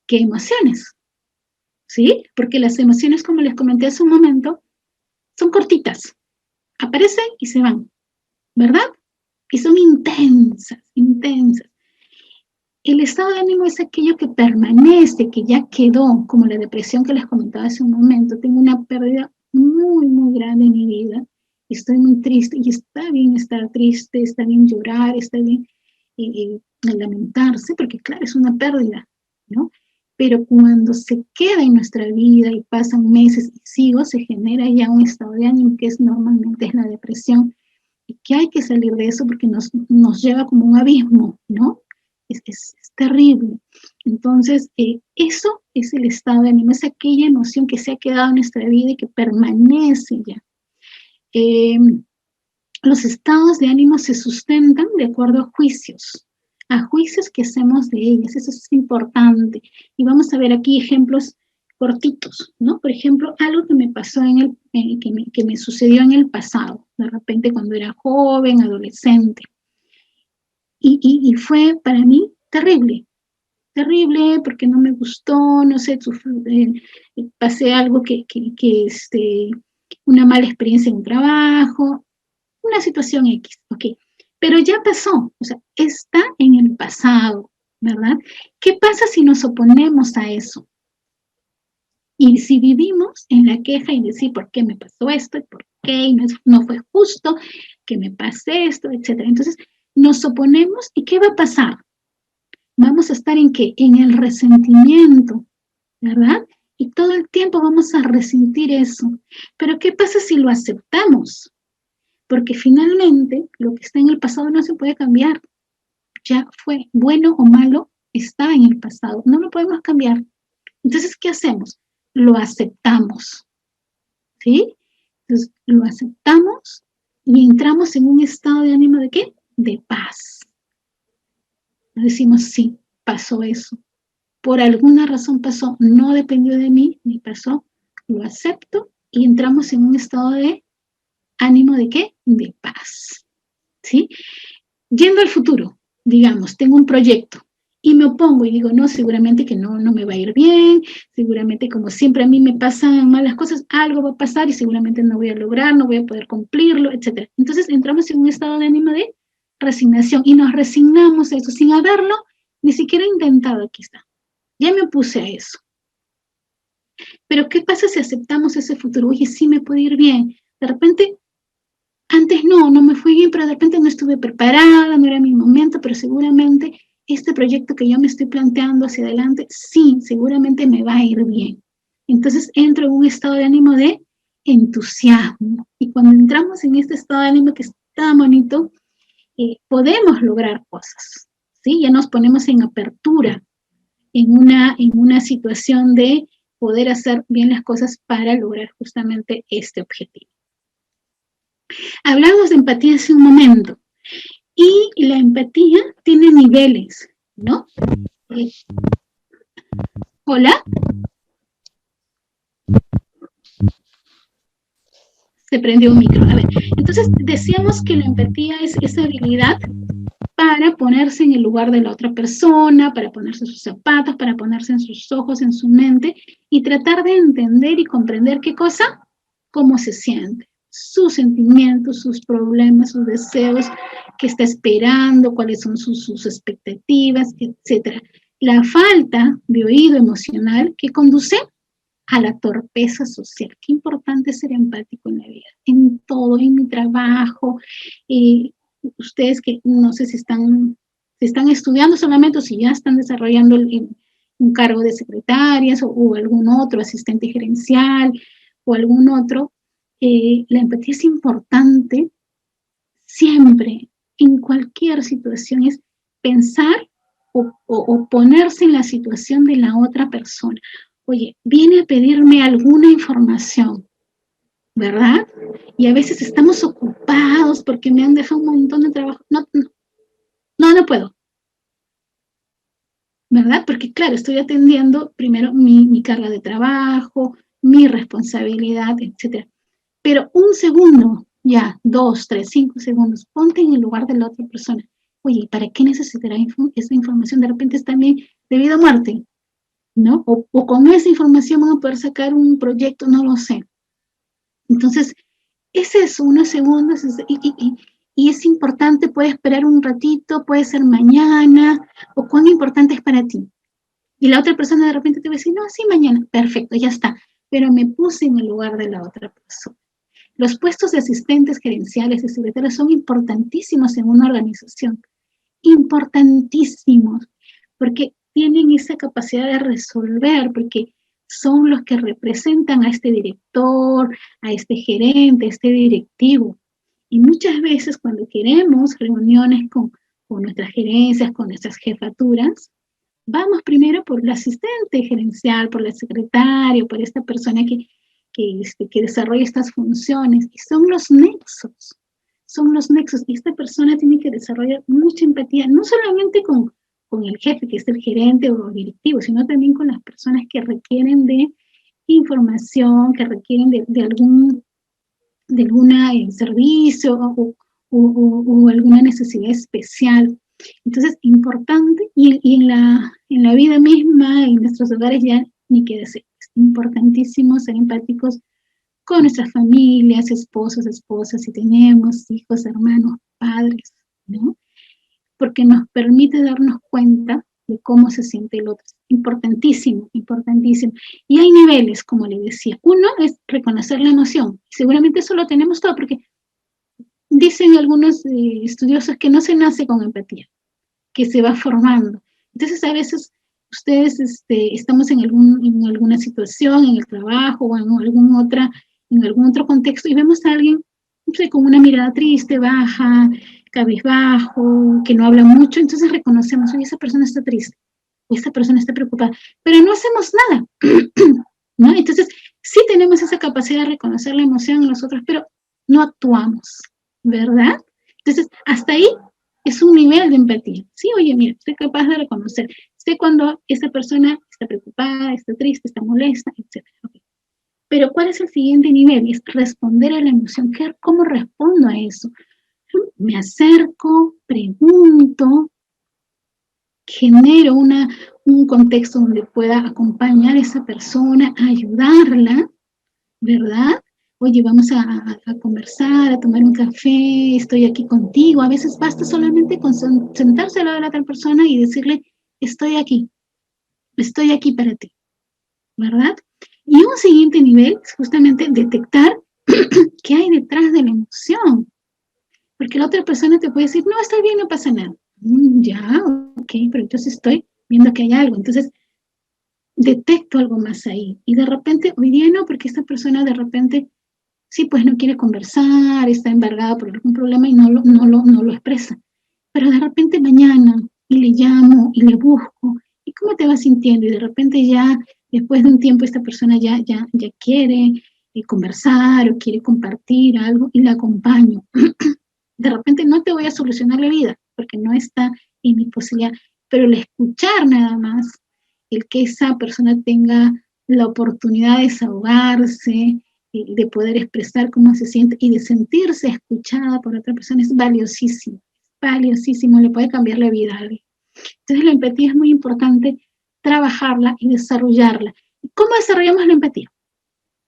que emociones, ¿sí? Porque las emociones, como les comenté hace un momento, son cortitas, aparecen y se van, ¿verdad? Y son intensas, intensas. El estado de ánimo es aquello que permanece, que ya quedó, como la depresión que les comentaba hace un momento. Tengo una pérdida muy, muy grande en mi vida. Estoy muy triste y está bien estar triste, está bien llorar, está bien lamentarse, porque claro, es una pérdida, ¿no? Pero cuando se queda en nuestra vida y pasan meses y sigo, se genera ya un estado de ánimo que normalmente es la depresión y que hay que salir de eso porque nos lleva como un abismo, ¿no? Es terrible. Entonces, eso es el estado de ánimo, es aquella emoción que se ha quedado en nuestra vida y que permanece ya. Los estados de ánimo se sustentan de acuerdo a juicios que hacemos de ellas, eso es importante. Y vamos a ver aquí ejemplos cortitos, ¿no? Por ejemplo, algo que me pasó que me sucedió en el pasado, de repente cuando era joven, adolescente. Y fue para mí terrible, terrible, porque no me gustó, no sé, pasé algo una mala experiencia en un trabajo, una situación X, ok, pero ya pasó, o sea, está en el pasado, ¿verdad? ¿Qué pasa si nos oponemos a eso? Y si vivimos en la queja y decir, ¿por qué me pasó esto? ¿Y por qué? Y no fue justo que me pase esto, etcétera. Entonces, nos oponemos, ¿y qué va a pasar? Vamos a estar ¿en qué? En el resentimiento, ¿verdad? Y todo el tiempo vamos a resentir eso. Pero ¿qué pasa si lo aceptamos? Porque finalmente lo que está en el pasado no se puede cambiar. Ya fue bueno o malo, está en el pasado. No lo podemos cambiar. Entonces, ¿qué hacemos? Lo aceptamos. ¿Sí? Entonces, lo aceptamos y entramos en un estado de ánimo ¿de qué? De paz. Decimos, sí, pasó eso. Por alguna razón pasó, no dependió de mí, ni pasó, lo acepto y entramos en un estado de ánimo ¿de qué? De paz. ¿Sí? Yendo al futuro, digamos, tengo un proyecto y me opongo y digo, no, seguramente que no me va a ir bien, seguramente como siempre a mí me pasan malas cosas, algo va a pasar y seguramente no voy a lograr, no voy a poder cumplirlo, etc. Entonces entramos en un estado de ánimo de resignación y nos resignamos a eso sin haberlo ni siquiera intentado, aquí está. Ya me opuse a eso. Pero ¿qué pasa si aceptamos ese futuro? Oye, sí me puede ir bien. De repente, antes no me fue bien, pero de repente no estuve preparada, no era mi momento, pero seguramente este proyecto que yo me estoy planteando hacia adelante, sí, seguramente me va a ir bien. Entonces entro en un estado de ánimo de entusiasmo. Y cuando entramos en este estado de ánimo que es tan bonito, podemos lograr cosas, ¿sí? Ya nos ponemos en apertura, en una situación de poder hacer bien las cosas para lograr justamente este objetivo. Hablamos de empatía hace un momento y la empatía tiene niveles, ¿no? ¿Hola? Se prendió un micro. A ver, entonces decíamos que la empatía es esa habilidad para ponerse en el lugar de la otra persona, para ponerse en sus zapatos, para ponerse en sus ojos, en su mente y tratar de entender y comprender qué cosa, cómo se siente, sus sentimientos, sus problemas, sus deseos, qué está esperando, cuáles son sus expectativas, etc. La falta de oído emocional que conduce a la torpeza social. Qué importante ser empático en la vida, en todo, en mi trabajo, ustedes que no sé si están estudiando solamente o si ya están desarrollando un cargo de secretarias o algún otro, asistente gerencial o algún otro, la empatía es importante siempre, en cualquier situación, es pensar o ponerse en la situación de la otra persona. Oye, viene a pedirme alguna información, ¿verdad? Y a veces estamos ocupados porque me han dejado un montón de trabajo. No puedo. ¿Verdad? Porque claro, estoy atendiendo primero mi carga de trabajo, mi responsabilidad, etc. Pero un segundo, ya, 2, 3, 5 segundos, ponte en el lugar de la otra persona. Oye, ¿para qué necesitará esa información? De repente es también debido a muerte, ¿no? O con esa información van a poder sacar un proyecto, no lo sé. Entonces, es eso, unos segundos, y es importante, puede esperar un ratito, puede ser mañana, o cuán importante es para ti. Y la otra persona de repente te va a decir, no, sí, mañana, perfecto, ya está, pero me puse en el lugar de la otra persona. Los puestos de asistentes gerenciales y secretarios son importantísimos en una organización, importantísimos, porque tienen esa capacidad de resolver, porque son los que representan a este director, a este gerente, a este directivo. Y muchas veces cuando queremos reuniones con nuestras gerencias, con nuestras jefaturas, vamos primero por el asistente gerencial, por la secretaria, por esta persona que desarrolla estas funciones. Y son los nexos. Y esta persona tiene que desarrollar mucha empatía, no solamente con el jefe, que es el gerente o directivo, sino también con las personas que requieren de información, que requieren de algún servicio o alguna necesidad especial. Entonces, importante, y en la vida misma, en nuestros hogares ya ni qué decir. Es importantísimo ser empáticos con nuestras familias, esposos, esposas, si tenemos hijos, hermanos, padres, ¿no? Porque nos permite darnos cuenta de cómo se siente el otro. Importantísimo, importantísimo. Y hay niveles, como le decía. Uno es reconocer la emoción. Seguramente eso lo tenemos todo, porque dicen algunos estudiosos que no se nace con empatía, que se va formando. Entonces, a veces ustedes estamos en alguna situación, en el trabajo o en algún otro contexto y vemos a alguien, no sé, con una mirada triste, baja, cabizbajo, que no habla mucho, entonces reconocemos, oye, esa persona está triste, o esa persona está preocupada, pero no hacemos nada, ¿no? Entonces, sí tenemos esa capacidad de reconocer la emoción en nosotros, pero no actuamos, ¿verdad? Entonces, hasta ahí es un nivel de empatía. Sí, oye, mira, soy capaz de reconocer. Sé cuando esa persona está preocupada, está triste, está molesta, etc. Okay. Pero ¿cuál es el siguiente nivel? Es responder a la emoción. ¿Cómo respondo a eso? Me acerco, pregunto, genero un contexto donde pueda acompañar a esa persona, ayudarla, ¿verdad? Oye, vamos a conversar, a tomar un café, estoy aquí contigo. A veces basta solamente con sentarse al lado de la otra persona y decirle, estoy aquí para ti, ¿verdad? Y un siguiente nivel es justamente detectar qué hay detrás de la emoción. Porque la otra persona te puede decir, no, estoy bien, no pasa nada. Ya, ok, pero entonces estoy viendo que hay algo. Entonces, detecto algo más ahí. Y de repente, hoy día no, porque esta persona de repente sí, pues no quiere conversar, está embargada por algún problema y no lo expresa. Pero de repente mañana, y le llamo, y le busco, ¿y cómo te vas sintiendo? Y de repente ya, después de un tiempo, esta persona ya quiere conversar o quiere compartir algo, y la acompaño. De repente no te voy a solucionar la vida, porque no está en mi posibilidad, pero el escuchar nada más, el que esa persona tenga la oportunidad de desahogarse, de poder expresar cómo se siente y de sentirse escuchada por otra persona es valiosísimo, le puede cambiar la vida a alguien. Entonces la empatía es muy importante trabajarla y desarrollarla. ¿Cómo desarrollamos la empatía?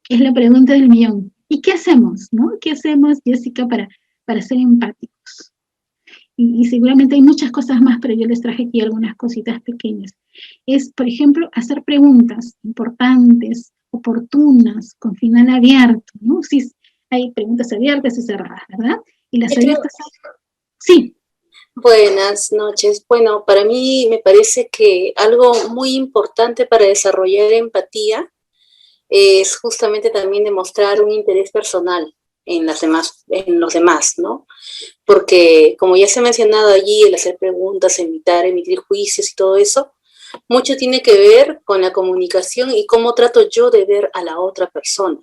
Es la pregunta del millón. ¿Y qué hacemos, no? ¿Qué hacemos, Jessica, para ser empáticos? Y seguramente hay muchas cosas más, pero yo les traje aquí algunas cositas pequeñas. Es, por ejemplo, hacer preguntas importantes, oportunas, con final abierto, ¿no? Sí, hay preguntas abiertas y cerradas, ¿verdad? Y las abiertas... Sí. Buenas noches. Bueno, para mí me parece que algo muy importante para desarrollar empatía es justamente también demostrar un interés personal en los demás, ¿no? Porque, como ya se ha mencionado allí, el hacer preguntas, emitir juicios y todo eso, mucho tiene que ver con la comunicación y cómo trato yo de ver a la otra persona.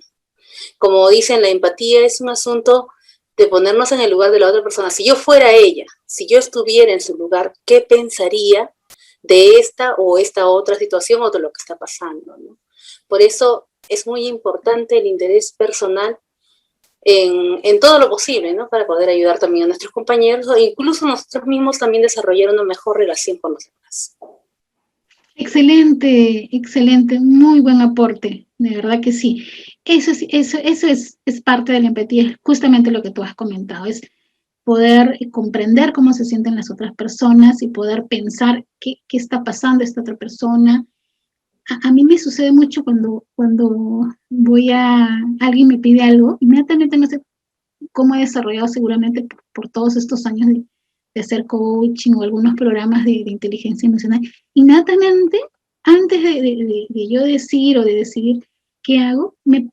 Como dicen, la empatía es un asunto de ponernos en el lugar de la otra persona. Si yo fuera ella, si yo estuviera en su lugar, ¿qué pensaría de esta o esta otra situación o de lo que está pasando, ¿no? Por eso es muy importante el interés personal en todo lo posible, ¿no? Para poder ayudar también a nuestros compañeros o incluso nosotros mismos también desarrollar una mejor relación con los demás. Excelente, excelente, muy buen aporte, de verdad que sí. Eso es parte de la empatía, es justamente lo que tú has comentado, es poder comprender cómo se sienten las otras personas y poder pensar qué está pasando esta otra persona. A mí me sucede mucho cuando alguien me pide algo, inmediatamente no sé cómo he desarrollado seguramente por todos estos años de hacer coaching o algunos programas de inteligencia emocional, inmediatamente, antes de yo decir o de decidir qué hago, me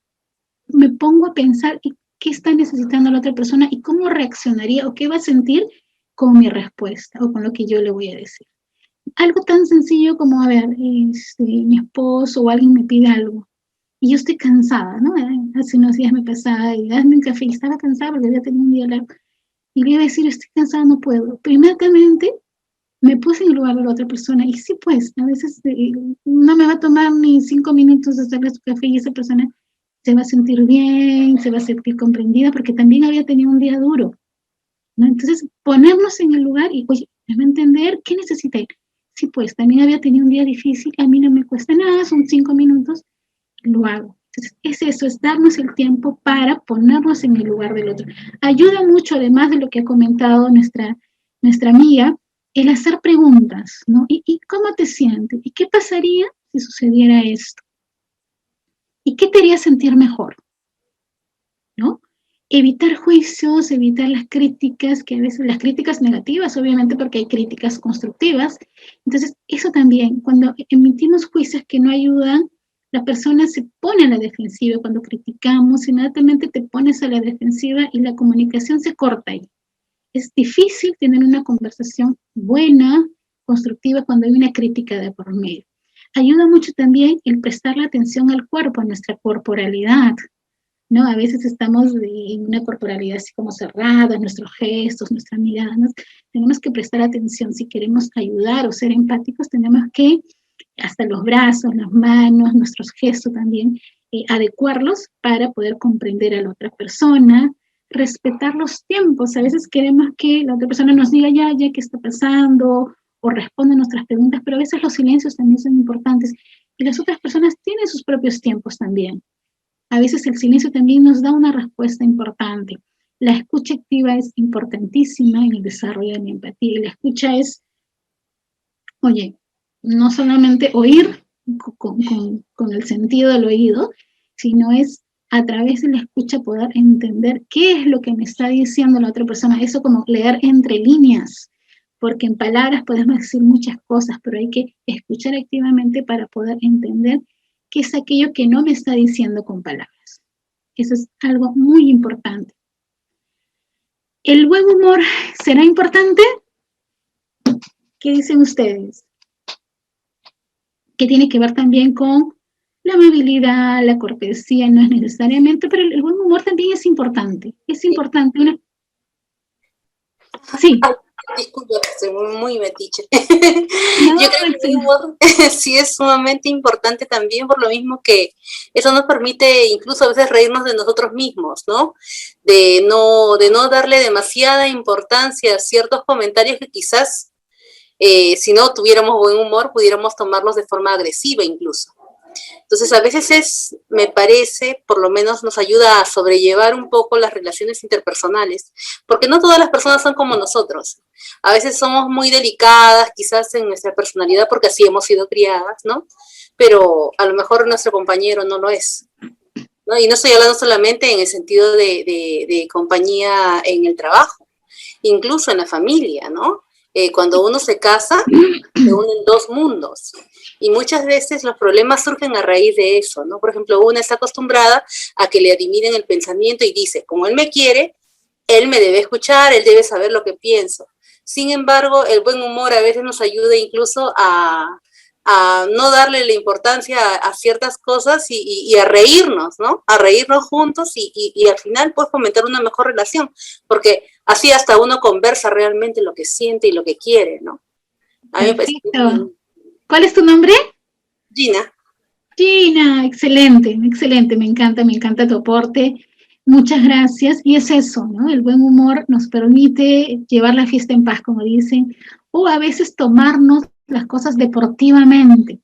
pongo a pensar qué está necesitando la otra persona y cómo reaccionaría o qué va a sentir con mi respuesta o con lo que yo le voy a decir. Algo tan sencillo como, a ver, mi esposo o alguien me pide algo y yo estoy cansada, ¿no? Hace unos días me pasaba y dame un café y estaba cansada porque había tenido un día largo. Y le iba a decir, estoy cansada, no puedo. Pero inmediatamente me puse en el lugar de la otra persona y sí, pues, a veces no me va a tomar ni 5 minutos hacerle su café y esa persona se va a sentir bien, se va a sentir comprendida porque también había tenido un día duro, ¿no? Entonces, ponernos en el lugar y, oye, Debe entender qué necesita él. Sí, pues, también había tenido un día difícil, a mí no me cuesta nada, son 5 minutos, lo hago. Entonces, es eso, es darnos el tiempo para ponernos en el lugar del otro. Ayuda mucho, además de lo que ha comentado nuestra amiga, el hacer preguntas, ¿no? ¿Y cómo te sientes? ¿Y qué pasaría si sucediera esto? ¿Y qué te haría sentir mejor? ¿No? Evitar juicios, evitar las críticas, que a veces las críticas negativas, obviamente porque hay críticas constructivas. Entonces, eso también, cuando emitimos juicios que no ayudan, la persona se pone a la defensiva. Cuando criticamos, inmediatamente te pones a la defensiva y la comunicación se corta ahí. Es difícil tener una conversación buena, constructiva, cuando hay una crítica de por medio. Ayuda mucho también el prestar la atención al cuerpo, a nuestra corporalidad, ¿no? A veces estamos en una corporalidad así como cerrada, nuestros gestos, nuestra mirada, ¿no? Tenemos que prestar atención. Si queremos ayudar o ser empáticos, tenemos que, hasta los brazos, las manos, nuestros gestos también, adecuarlos para poder comprender a la otra persona, respetar los tiempos. A veces queremos que la otra persona nos diga ya qué está pasando, o responda a nuestras preguntas, pero a veces los silencios también son importantes, y las otras personas tienen sus propios tiempos también. A veces el silencio también nos da una respuesta importante. La escucha activa es importantísima en el desarrollo de la empatía. Y la escucha es, oye, no solamente oír con el sentido del oído, sino es a través de la escucha poder entender qué es lo que me está diciendo la otra persona. Eso como leer entre líneas, porque en palabras podemos decir muchas cosas, pero hay que escuchar activamente para poder entender qué es aquello que no me está diciendo con palabras. Eso es algo muy importante. ¿El buen humor será importante? ¿Qué dicen ustedes? Que tiene que ver también con la amabilidad, la cortesía, no es necesariamente, pero el buen humor también es importante. Es importante. Sí. Disculpa, soy muy metiche. No, yo creo que el humor sí es sumamente importante también, por lo mismo que eso nos permite incluso a veces reírnos de nosotros mismos, ¿no? De no darle demasiada importancia a ciertos comentarios que quizás, si no tuviéramos buen humor, pudiéramos tomarlos de forma agresiva incluso. Entonces, a veces me parece, por lo menos nos ayuda a sobrellevar un poco las relaciones interpersonales, porque no todas las personas son como nosotros. A veces somos muy delicadas, quizás en nuestra personalidad, porque así hemos sido criadas, ¿no? Pero a lo mejor nuestro compañero no lo es, ¿no? Y no estoy hablando solamente en el sentido de compañía en el trabajo, incluso en la familia, ¿no? Cuando uno se casa, se unen dos mundos. Y muchas veces los problemas surgen a raíz de eso, ¿no? Por ejemplo, una está acostumbrada a que le adivinen el pensamiento y dice, como él me quiere, él me debe escuchar, él debe saber lo que pienso. Sin embargo, el buen humor a veces nos ayuda incluso a no darle la importancia a ciertas cosas y a reírnos, ¿no? A reírnos juntos y al final pues fomentar una mejor relación, porque así hasta uno conversa realmente lo que siente y lo que quiere, ¿no? A mí me parece. ¿Cuál es tu nombre? Gina. Gina, excelente, excelente, me encanta tu aporte. Muchas gracias. Y es eso, ¿no? El buen humor nos permite llevar la fiesta en paz, como dicen, o a veces tomarnos las cosas deportivamente.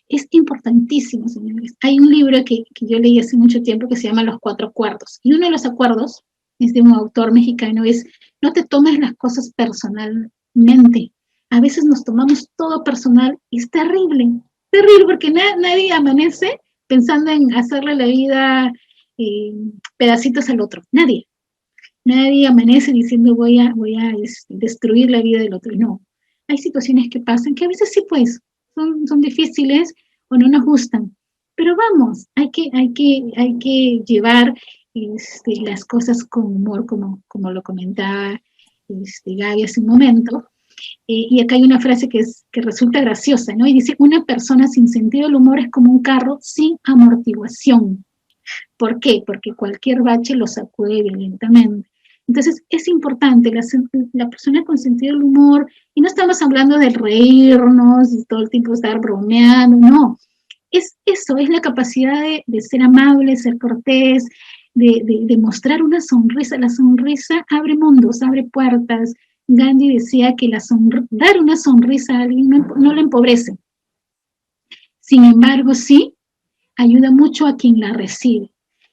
Es importantísimo, señores. Hay un libro que yo leí hace mucho tiempo que se llama Los Cuatro Acuerdos. Y uno de los acuerdos es de un autor mexicano, es no te tomes las cosas personalmente. A veces nos tomamos todo personal y es terrible, porque nadie amanece pensando en hacerle la vida pedacitos al otro, nadie amanece diciendo voy a destruir la vida del otro, no. Hay situaciones que pasan que a veces sí pues, son difíciles o no nos gustan, pero vamos, hay que llevar las cosas con humor, como lo comentaba Gaby hace un momento. Y acá hay una frase que resulta graciosa, ¿no? Y dice, una persona sin sentido del humor es como un carro sin amortiguación. ¿Por qué? Porque cualquier bache lo sacude violentamente. Entonces, es importante, la persona con sentido del humor, y no estamos hablando de reírnos y todo el tiempo estar bromeando, no. Es eso, es la capacidad de ser amable, ser cortés, de mostrar una sonrisa. La sonrisa abre mundos, abre puertas, Gandhi decía que dar una sonrisa a alguien no le empobrece. Sin embargo, sí, ayuda mucho a quien la recibe.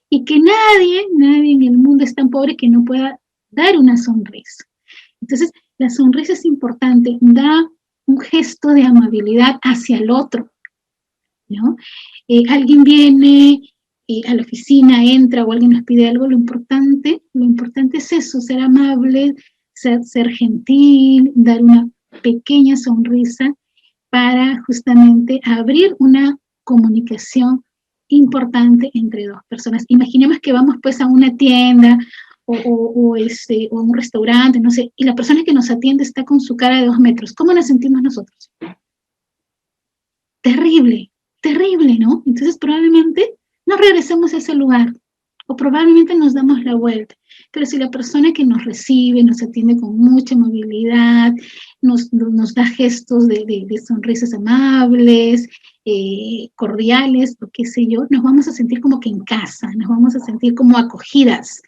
Y que nadie en el mundo es tan pobre que no pueda dar una sonrisa. Entonces, la sonrisa es importante, da un gesto de amabilidad hacia el otro, ¿no? Alguien viene a la oficina, entra o alguien nos pide algo, lo importante es eso, ser amable, ser gentil, dar una pequeña sonrisa para justamente abrir una comunicación importante entre dos personas. Imaginemos que vamos pues a una tienda o a un restaurante, no sé, y la persona que nos atiende está con su cara de 2 metros. ¿Cómo nos sentimos nosotros? Terrible, terrible, ¿no? Entonces probablemente no regresemos a ese lugar o probablemente nos damos la vuelta. Pero si la persona que nos recibe, nos atiende con mucha movilidad, nos da gestos de sonrisas amables, cordiales, o qué sé yo, nos vamos a sentir como que en casa, nos vamos a sentir como acogidas.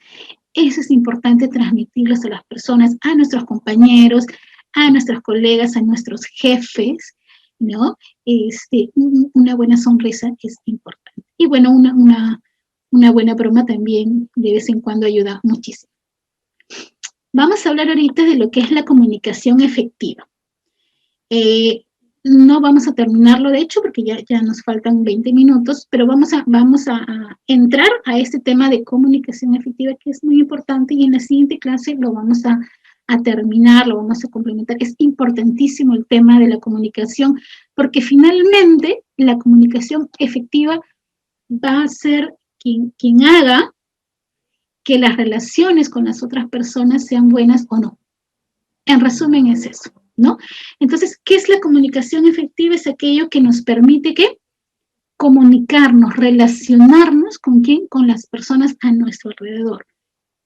Eso es importante transmitirles a las personas, a nuestros compañeros, a nuestros colegas, a nuestros jefes, ¿no? Una buena sonrisa es importante. Y bueno, una buena broma también de vez en cuando ayuda muchísimo. Vamos a hablar ahorita de lo que es la comunicación efectiva. No vamos a terminarlo, de hecho, porque ya nos faltan 20 minutos, pero vamos a entrar a este tema de comunicación efectiva, que es muy importante, y en la siguiente clase lo vamos a terminar, lo vamos a complementar. Es importantísimo el tema de la comunicación, porque finalmente la comunicación efectiva va a ser quien haga que las relaciones con las otras personas sean buenas o no. En resumen es eso, ¿no? Entonces, ¿qué es la comunicación efectiva? Es aquello que nos permite ¿qué? Comunicarnos, relacionarnos ¿con quién? Con las personas a nuestro alrededor,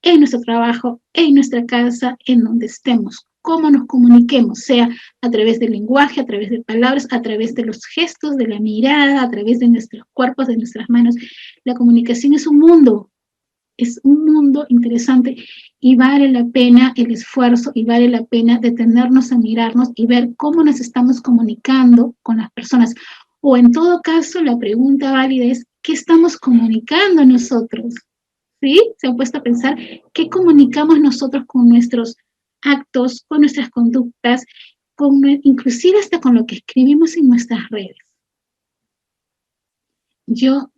en nuestro trabajo, en nuestra casa, en donde estemos. Cómo nos comuniquemos, sea a través del lenguaje, a través de palabras, a través de los gestos, de la mirada, a través de nuestros cuerpos, de nuestras manos. La comunicación es un mundo interesante y vale la pena el esfuerzo y vale la pena detenernos a mirarnos y ver cómo nos estamos comunicando con las personas. O en todo caso, la pregunta válida es, ¿qué estamos comunicando nosotros? ¿Sí? Se han puesto a pensar, ¿qué comunicamos nosotros con nuestros actos, con nuestras conductas, inclusive hasta con lo que escribimos en nuestras redes? Yo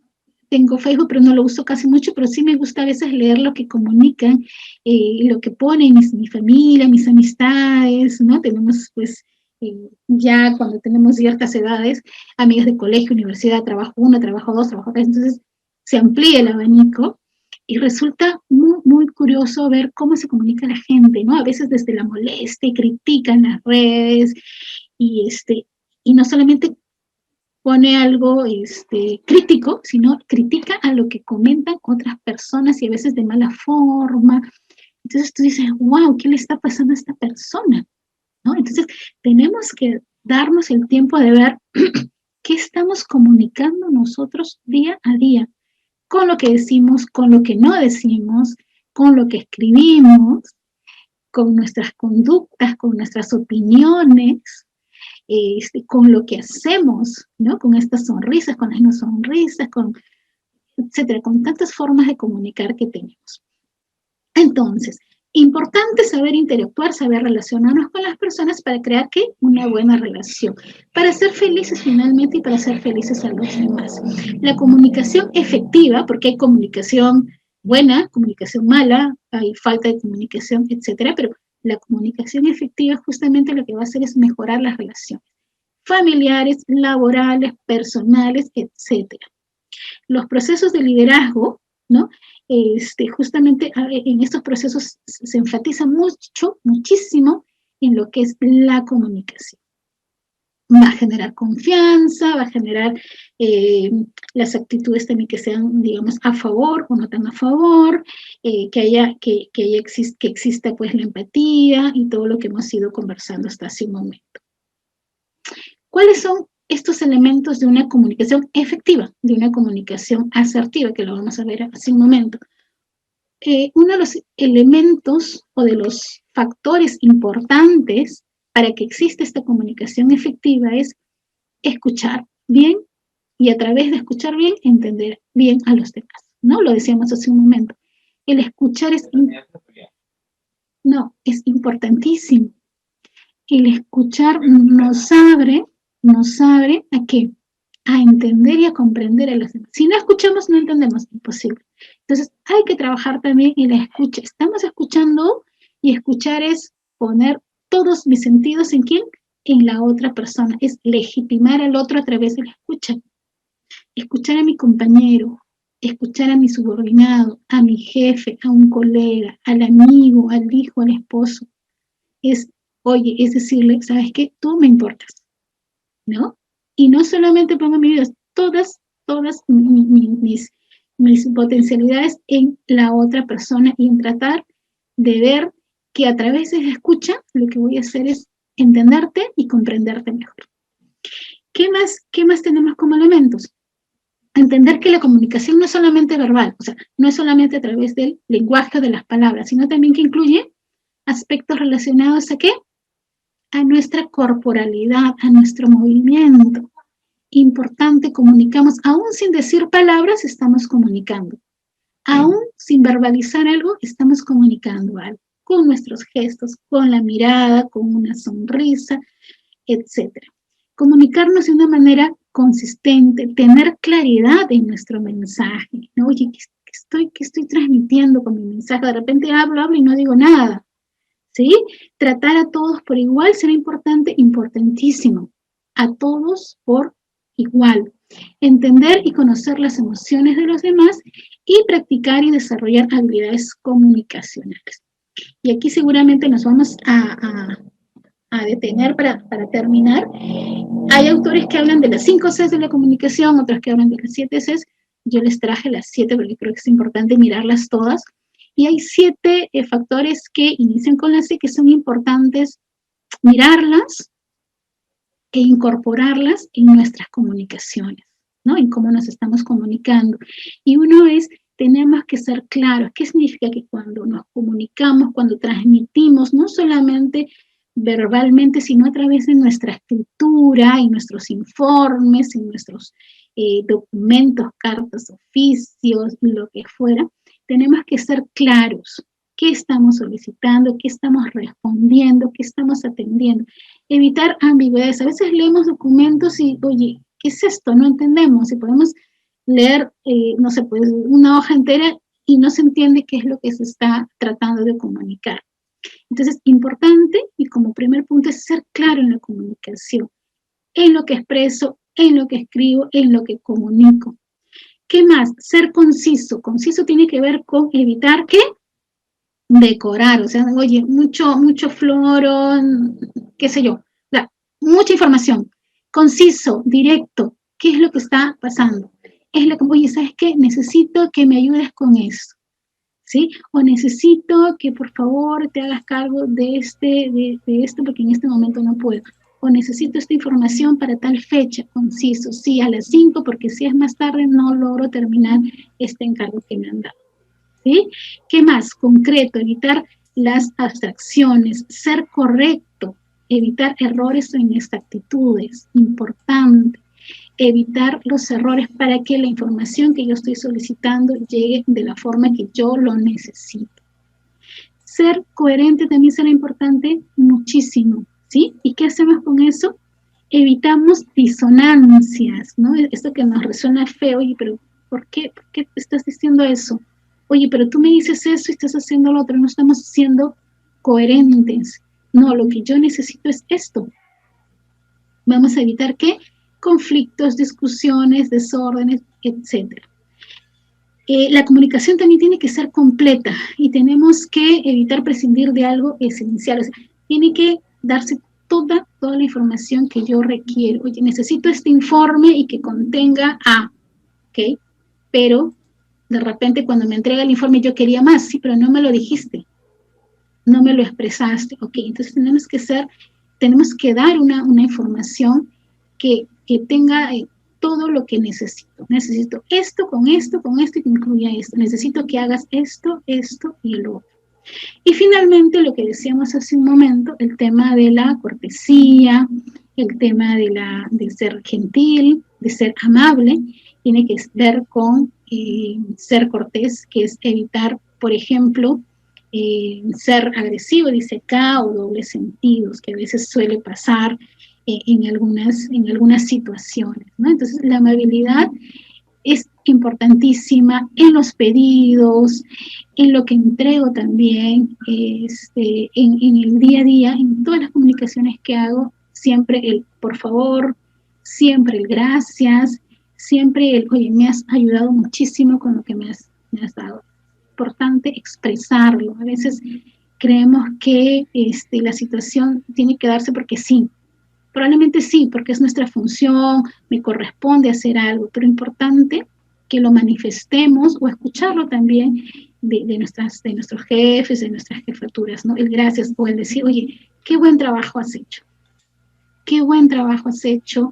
tengo Facebook, pero no lo uso casi mucho, pero sí me gusta a veces leer lo que comunican, lo que ponen mi familia, mis amistades, ¿no? Tenemos, pues, ya cuando tenemos ciertas edades, amigas de colegio, universidad, trabajo 1, trabajo 2, trabajo 3, entonces se amplía el abanico y resulta muy, muy curioso ver cómo se comunica la gente, ¿no? A veces desde la molestia, critican las redes y no solamente pone algo crítico, sino critica a lo que comentan otras personas y a veces de mala forma. Entonces tú dices, wow, ¿qué le está pasando a esta persona? ¿No? Entonces tenemos que darnos el tiempo de ver qué estamos comunicando nosotros día a día, con lo que decimos, con lo que no decimos, con lo que escribimos, con nuestras conductas, con nuestras opiniones, con lo que hacemos, ¿no? Con estas sonrisas, con las no sonrisas, etcétera, con tantas formas de comunicar que tenemos. Entonces, importante saber interactuar, saber relacionarnos con las personas para crear, ¿qué? Una buena relación, para ser felices finalmente y para ser felices a los demás. La comunicación efectiva, porque hay comunicación buena, comunicación mala, hay falta de comunicación, etcétera, pero la comunicación efectiva justamente lo que va a hacer es mejorar las relaciones familiares, laborales, personales, etcétera. Los procesos de liderazgo, ¿no? Justamente en estos procesos se enfatiza muchísimo en lo que es la comunicación. Va a generar confianza, va a generar las actitudes también que sean, digamos, a favor o no tan a favor, que exista pues la empatía y todo lo que hemos ido conversando hasta hace un momento. ¿Cuáles son estos elementos de una comunicación efectiva, de una comunicación asertiva, que lo vamos a ver hace un momento? Uno de los elementos o de los factores importantes para que exista esta comunicación efectiva es escuchar bien y a través de escuchar bien, entender bien a los demás, ¿no? Lo decíamos hace un momento. El escuchar es importantísimo. El escuchar nos abre ¿a qué? A entender y a comprender a los demás. Si no escuchamos, no entendemos, imposible. Entonces, hay que trabajar también en la escucha. Estamos escuchando y escuchar es poner todos mis sentidos ¿en quién? En la otra persona. Es legitimar al otro a través de la escucha. Escuchar a mi compañero, escuchar a mi subordinado, a mi jefe, a un colega, al amigo, al hijo, al esposo. Es decirle, ¿sabes qué? Tú me importas, ¿no? Y no solamente pongo mi vida, todas mis potencialidades en la otra persona y en tratar de ver que a través de la escucha lo que voy a hacer es entenderte y comprenderte mejor. ¿Qué más tenemos como elementos? Entender que la comunicación no es solamente verbal, o sea, no es solamente a través del lenguaje de las palabras, sino también que incluye aspectos relacionados ¿a qué? A nuestra corporalidad, a nuestro movimiento. Importante, comunicamos, aún sin decir palabras, estamos comunicando. Aún sin verbalizar algo, estamos comunicando algo. Con nuestros gestos, con la mirada, con una sonrisa, etc. Comunicarnos de una manera consistente, tener claridad en nuestro mensaje, ¿no? Oye, ¿qué estoy transmitiendo con mi mensaje? De repente hablo y no digo nada, ¿sí? Tratar a todos por igual será importante, importantísimo. A todos por igual. Entender y conocer las emociones de los demás y practicar y desarrollar habilidades comunicacionales. Y aquí seguramente nos vamos a detener para terminar. Hay autores que hablan de las 5 Cs de la comunicación, otros que hablan de las 7 Cs. Yo les traje las 7 porque creo que es importante mirarlas todas. Y hay 7 factores que inician con la C que son importantes mirarlas e incorporarlas en nuestras comunicaciones, ¿no? En cómo nos estamos comunicando. Y uno es, tenemos que ser claros. ¿Qué significa que cuando nos comunicamos, cuando transmitimos, no solamente verbalmente, sino a través de nuestra escritura y nuestros informes y nuestros documentos, cartas, oficios, lo que fuera, tenemos que ser claros. ¿Qué estamos solicitando? ¿Qué estamos respondiendo? ¿Qué estamos atendiendo? Evitar ambigüedades. A veces leemos documentos y, oye, ¿qué es esto? No entendemos. Y podemos leer, no sé, pues una hoja entera y no se entiende qué es lo que se está tratando de comunicar. Entonces, importante y como primer punto es ser claro en la comunicación, en lo que expreso, en lo que escribo, en lo que comunico. ¿Qué más? Ser conciso. Conciso tiene que ver con evitar ¿qué? Decorar, o sea, oye, mucho floro, qué sé yo, mucha información. Conciso, directo, ¿qué es lo que está pasando? Es lo que, oye, ¿sabes qué? Necesito que me ayudes con esto. ¿Sí? O necesito que por favor te hagas cargo de esto porque en este momento no puedo. O necesito esta información para tal fecha, conciso, sí, a las 5 porque si es más tarde no logro terminar este encargo que me han dado. ¿Sí? ¿Qué más? Concreto, evitar las abstracciones, ser correcto, evitar errores en exactitudes, importante. Evitar los errores para que la información que yo estoy solicitando llegue de la forma que yo lo necesito. Ser coherente también será importante muchísimo, ¿sí? ¿Y qué hacemos con eso? Evitamos disonancias, ¿no? Esto que nos resuena feo, oye, pero ¿por qué estás diciendo eso? Oye, pero tú me dices eso y estás haciendo lo otro, no estamos siendo coherentes. No, lo que yo necesito es esto. Vamos a evitar ¿qué? Conflictos, discusiones, desórdenes, etc. La comunicación también tiene que ser completa y tenemos que evitar prescindir de algo esencial. O sea, tiene que darse toda la información que yo requiero. Oye, necesito este informe y que contenga A, ¿ok? Pero de repente cuando me entrega el informe yo quería más, sí, pero no me lo dijiste, no me lo expresaste, ¿ok? Entonces tenemos que dar una información que tenga todo lo que necesito. Necesito esto, con esto y que incluya esto. Necesito que hagas esto y lo otro. Y finalmente, lo que decíamos hace un momento, el tema de la cortesía, el tema de ser gentil, de ser amable, tiene que ver con ser cortés, que es evitar, por ejemplo, ser agresivo, dice acá, o dobles sentidos, que a veces suele pasar en algunas situaciones, ¿no? Entonces, la amabilidad es importantísima en los pedidos, en lo que entrego también, en el día a día, en todas las comunicaciones que hago, siempre el por favor, siempre el gracias, siempre el, oye, me has ayudado muchísimo con lo que me has dado. Importante expresarlo. A veces creemos que la situación tiene que darse porque sí. Probablemente sí, porque es nuestra función, me corresponde hacer algo, pero importante que lo manifestemos o escucharlo también de nuestros jefes, de nuestras jefaturas, ¿no? El gracias o el decir, oye, qué buen trabajo has hecho. Qué buen trabajo has hecho.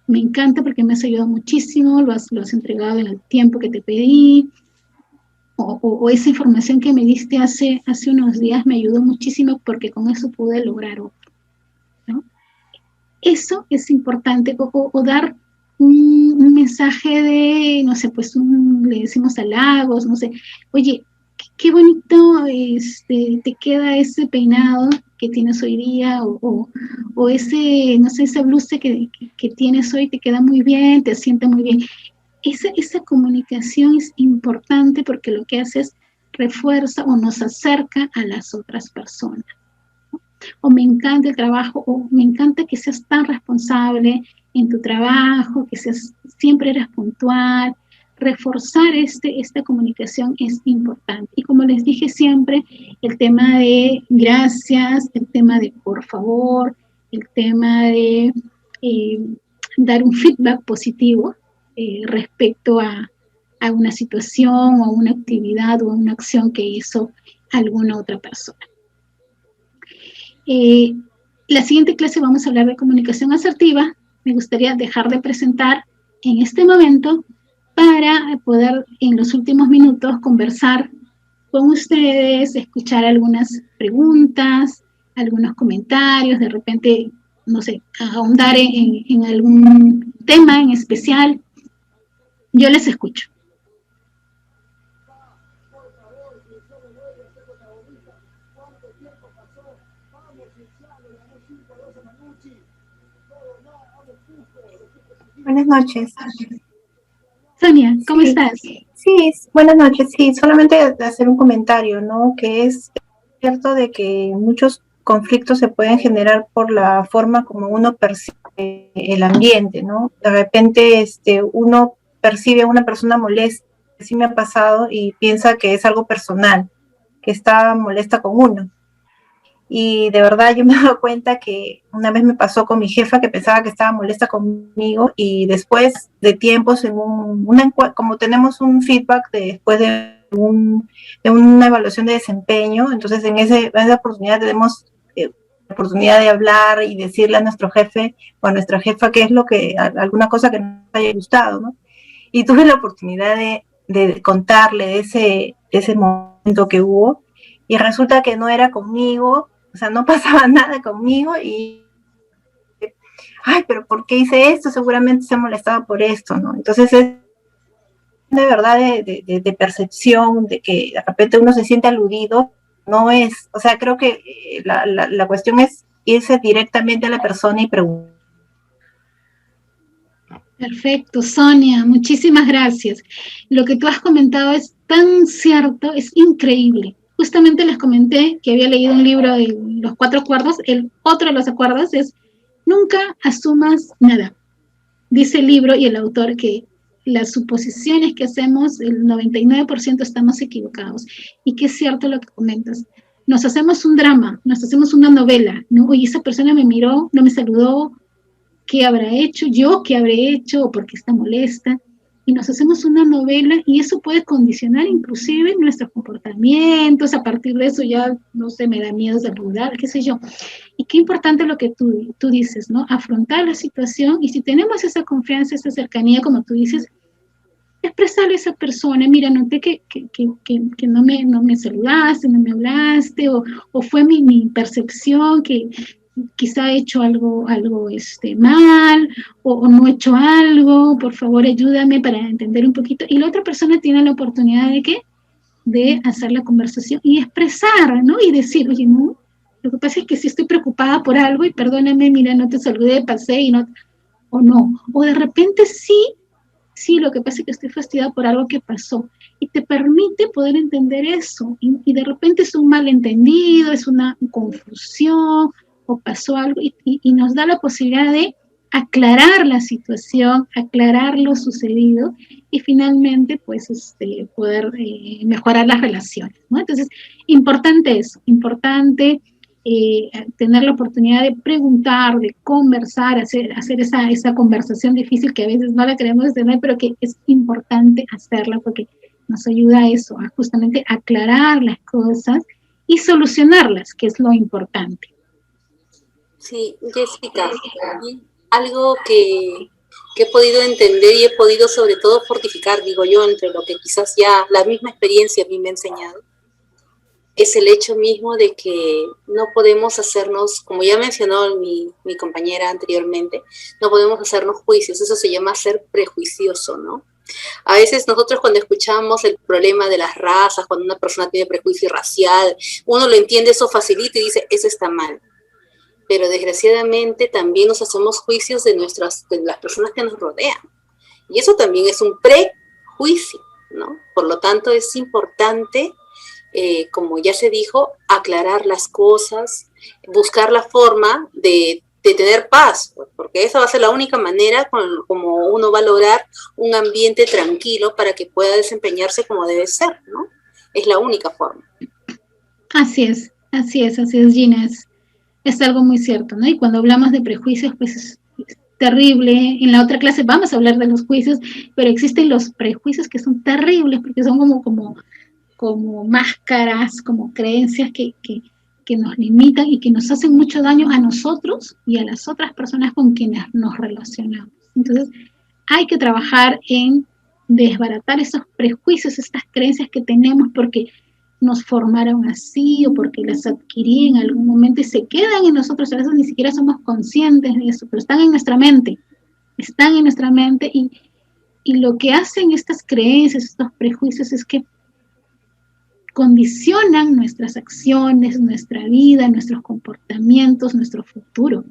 Me encanta porque me has ayudado muchísimo, lo has entregado en el tiempo que te pedí. O esa información que me diste hace unos días me ayudó muchísimo porque con eso pude lograr otro, ¿no? Eso es importante, o dar un mensaje de, no sé, pues le decimos halagos, no sé, oye, qué bonito te queda ese peinado que tienes hoy día, o ese, no sé, esa blusa que tienes hoy te queda muy bien, te siente muy bien. Esa comunicación es importante porque lo que hace es refuerza o nos acerca a las otras personas. O me encanta el trabajo, o me encanta que seas tan responsable en tu trabajo, que siempre eres puntual. Reforzar esta comunicación es importante. Y como les dije siempre, el tema de gracias, el tema de por favor, el tema de dar un feedback positivo respecto a una situación o a una actividad o a una acción que hizo alguna otra persona. La siguiente clase vamos a hablar de comunicación asertiva. Me gustaría dejar de presentar en este momento para poder en los últimos minutos conversar con ustedes, escuchar algunas preguntas, algunos comentarios, de repente, no sé, ahondar en algún tema en especial. Yo les escucho. Buenas noches. Sonia, ¿cómo estás? Sí, buenas noches. Sí, solamente hacer un comentario, ¿no? Que es cierto de que muchos conflictos se pueden generar por la forma como uno percibe el ambiente, ¿no? De repente uno percibe a una persona molesta, sí me ha pasado, y piensa que es algo personal, que está molesta con uno. Y de verdad yo me he dado cuenta que una vez me pasó con mi jefa que pensaba que estaba molesta conmigo, y después de tiempos como tenemos un feedback después de una evaluación de desempeño, entonces en esa oportunidad tenemos la oportunidad de hablar y decirle a nuestro jefe o a nuestra jefa qué es alguna cosa que nos haya gustado, ¿no? Y tuve la oportunidad de contarle de ese momento que hubo, y resulta que no era conmigo. O sea, no pasaba nada conmigo y, ay, pero ¿por qué hice esto? Seguramente se molestaba por esto, ¿no? Entonces es de verdad de percepción, de que de repente uno se siente aludido, no es, o sea, creo que la cuestión es irse directamente a la persona y preguntar. Perfecto, Sonia, muchísimas gracias. Lo que tú has comentado es tan cierto, es increíble. Justamente les comenté que había leído un libro de los 4 acuerdos. El otro de los acuerdos es nunca asumas nada. Dice el libro y el autor que las suposiciones que hacemos, el 99% estamos equivocados. Y que es cierto lo que comentas. Nos hacemos un drama, nos hacemos una novela, ¿no? Oye, esa persona me miró, no me saludó, ¿qué habrá hecho? ¿Yo qué habré hecho? ¿O por qué está molesta? Y nos hacemos una novela y eso puede condicionar inclusive nuestros comportamientos. A partir de eso ya, no sé, me da miedo saludar, qué sé yo. Y qué importante lo que tú dices, ¿no? Afrontar la situación, y si tenemos esa confianza, esa cercanía, como tú dices, expresarle a esa persona, mira, noté que no me saludaste, no me hablaste, o fue mi percepción que quizá he hecho algo mal, o no he hecho algo, por favor ayúdame para entender un poquito. Y la otra persona tiene la oportunidad de ¿qué? De hacer la conversación y expresar, ¿no? Y decir, oye, no, lo que pasa es que sí estoy preocupada por algo y perdóname, mira, no te saludé, pasé y no, o no. O de repente sí, lo que pasa es que estoy fastidiada por algo que pasó. Y te permite poder entender eso. Y de repente es un malentendido, es una confusión, o pasó algo, y nos da la posibilidad de aclarar la situación, aclarar lo sucedido, y finalmente, pues, poder mejorar las relaciones, ¿no? Entonces, importante eso, importante tener la oportunidad de preguntar, de conversar, hacer esa conversación difícil que a veces no la queremos tener, pero que es importante hacerla porque nos ayuda a eso, a justamente aclarar las cosas y solucionarlas, que es lo importante. Sí, Jessica, algo que he podido entender y he podido sobre todo fortificar, digo yo, entre lo que quizás ya la misma experiencia a mí me ha enseñado, es el hecho mismo de que no podemos hacernos, como ya mencionó mi compañera anteriormente, no podemos hacernos juicios, eso se llama ser prejuicioso, ¿no? A veces nosotros cuando escuchamos el problema de las razas, cuando una persona tiene prejuicio racial, uno lo entiende eso facilito y dice, eso está mal. Pero desgraciadamente también nos hacemos juicios de las personas que nos rodean. Y eso también es un prejuicio, ¿no? Por lo tanto, es importante, como ya se dijo, aclarar las cosas, buscar la forma de tener paz, porque esa va a ser la única manera como uno va a lograr un ambiente tranquilo para que pueda desempeñarse como debe ser, ¿no? Es la única forma. Así es, Gina, es algo muy cierto, ¿no? Y cuando hablamos de prejuicios, pues es terrible. En la otra clase vamos a hablar de los juicios, pero existen los prejuicios que son terribles, porque son como máscaras, como creencias que nos limitan y que nos hacen mucho daño a nosotros y a las otras personas con quienes nos relacionamos. Entonces, hay que trabajar en desbaratar esos prejuicios, estas creencias que tenemos porque nos formaron así o porque las adquirí en algún momento y se quedan en nosotros, a veces ni siquiera somos conscientes de eso, pero están en nuestra mente y lo que hacen estas creencias, estos prejuicios es que condicionan nuestras acciones, nuestra vida, nuestros comportamientos, nuestro futuro,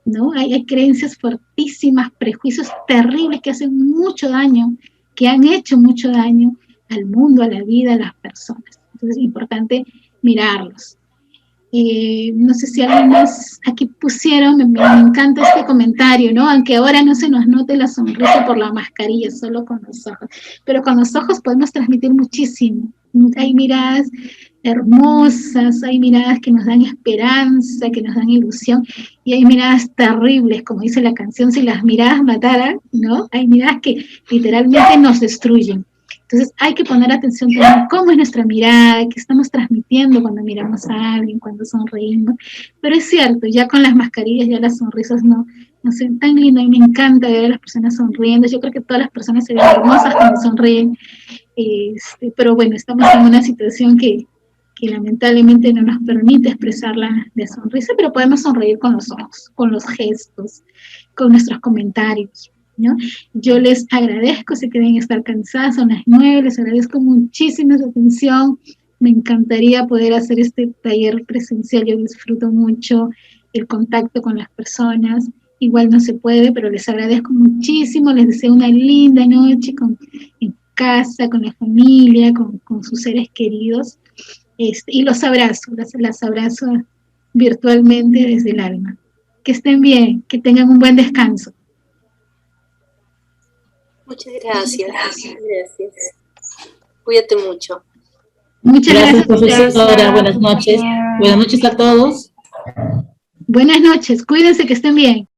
¿no? Hay creencias fuertísimas, prejuicios terribles que hacen mucho daño, que han hecho mucho daño al mundo, a la vida, a las personas. Entonces es importante mirarlos. No sé si alguien más aquí pusieron, me encanta este comentario, ¿no? Aunque ahora no se nos note la sonrisa por la mascarilla, solo con los ojos. Pero con los ojos podemos transmitir muchísimo. Hay miradas hermosas, hay miradas que nos dan esperanza, que nos dan ilusión, y hay miradas terribles, como dice la canción, si las miradas mataran, ¿no? Hay miradas que literalmente nos destruyen. Entonces hay que poner atención también cómo es nuestra mirada, qué estamos transmitiendo cuando miramos a alguien, cuando sonreímos. Pero es cierto, ya con las mascarillas, ya las sonrisas no se ven tan lindas. A mí me encanta ver a las personas sonriendo. Yo creo que todas las personas se ven hermosas cuando sonríen. Pero bueno, estamos en una situación que lamentablemente no nos permite expresar la sonrisa, pero podemos sonreír con los ojos, con los gestos, con nuestros comentarios, ¿no? Yo les agradezco, sé que deben estar cansadas, son las 9, les agradezco muchísimo su atención. Me encantaría poder hacer este taller presencial, yo disfruto mucho el contacto con las personas, igual no se puede, pero les agradezco muchísimo, les deseo una linda noche en casa, con la familia, con sus seres queridos, y los abrazo, las abrazo virtualmente desde el alma. Que estén bien, que tengan un buen descanso. Muchas gracias. Cuídate mucho. Muchas gracias, profesora. Buenas noches. Buenas noches a todos. Buenas noches. Cuídense, que estén bien.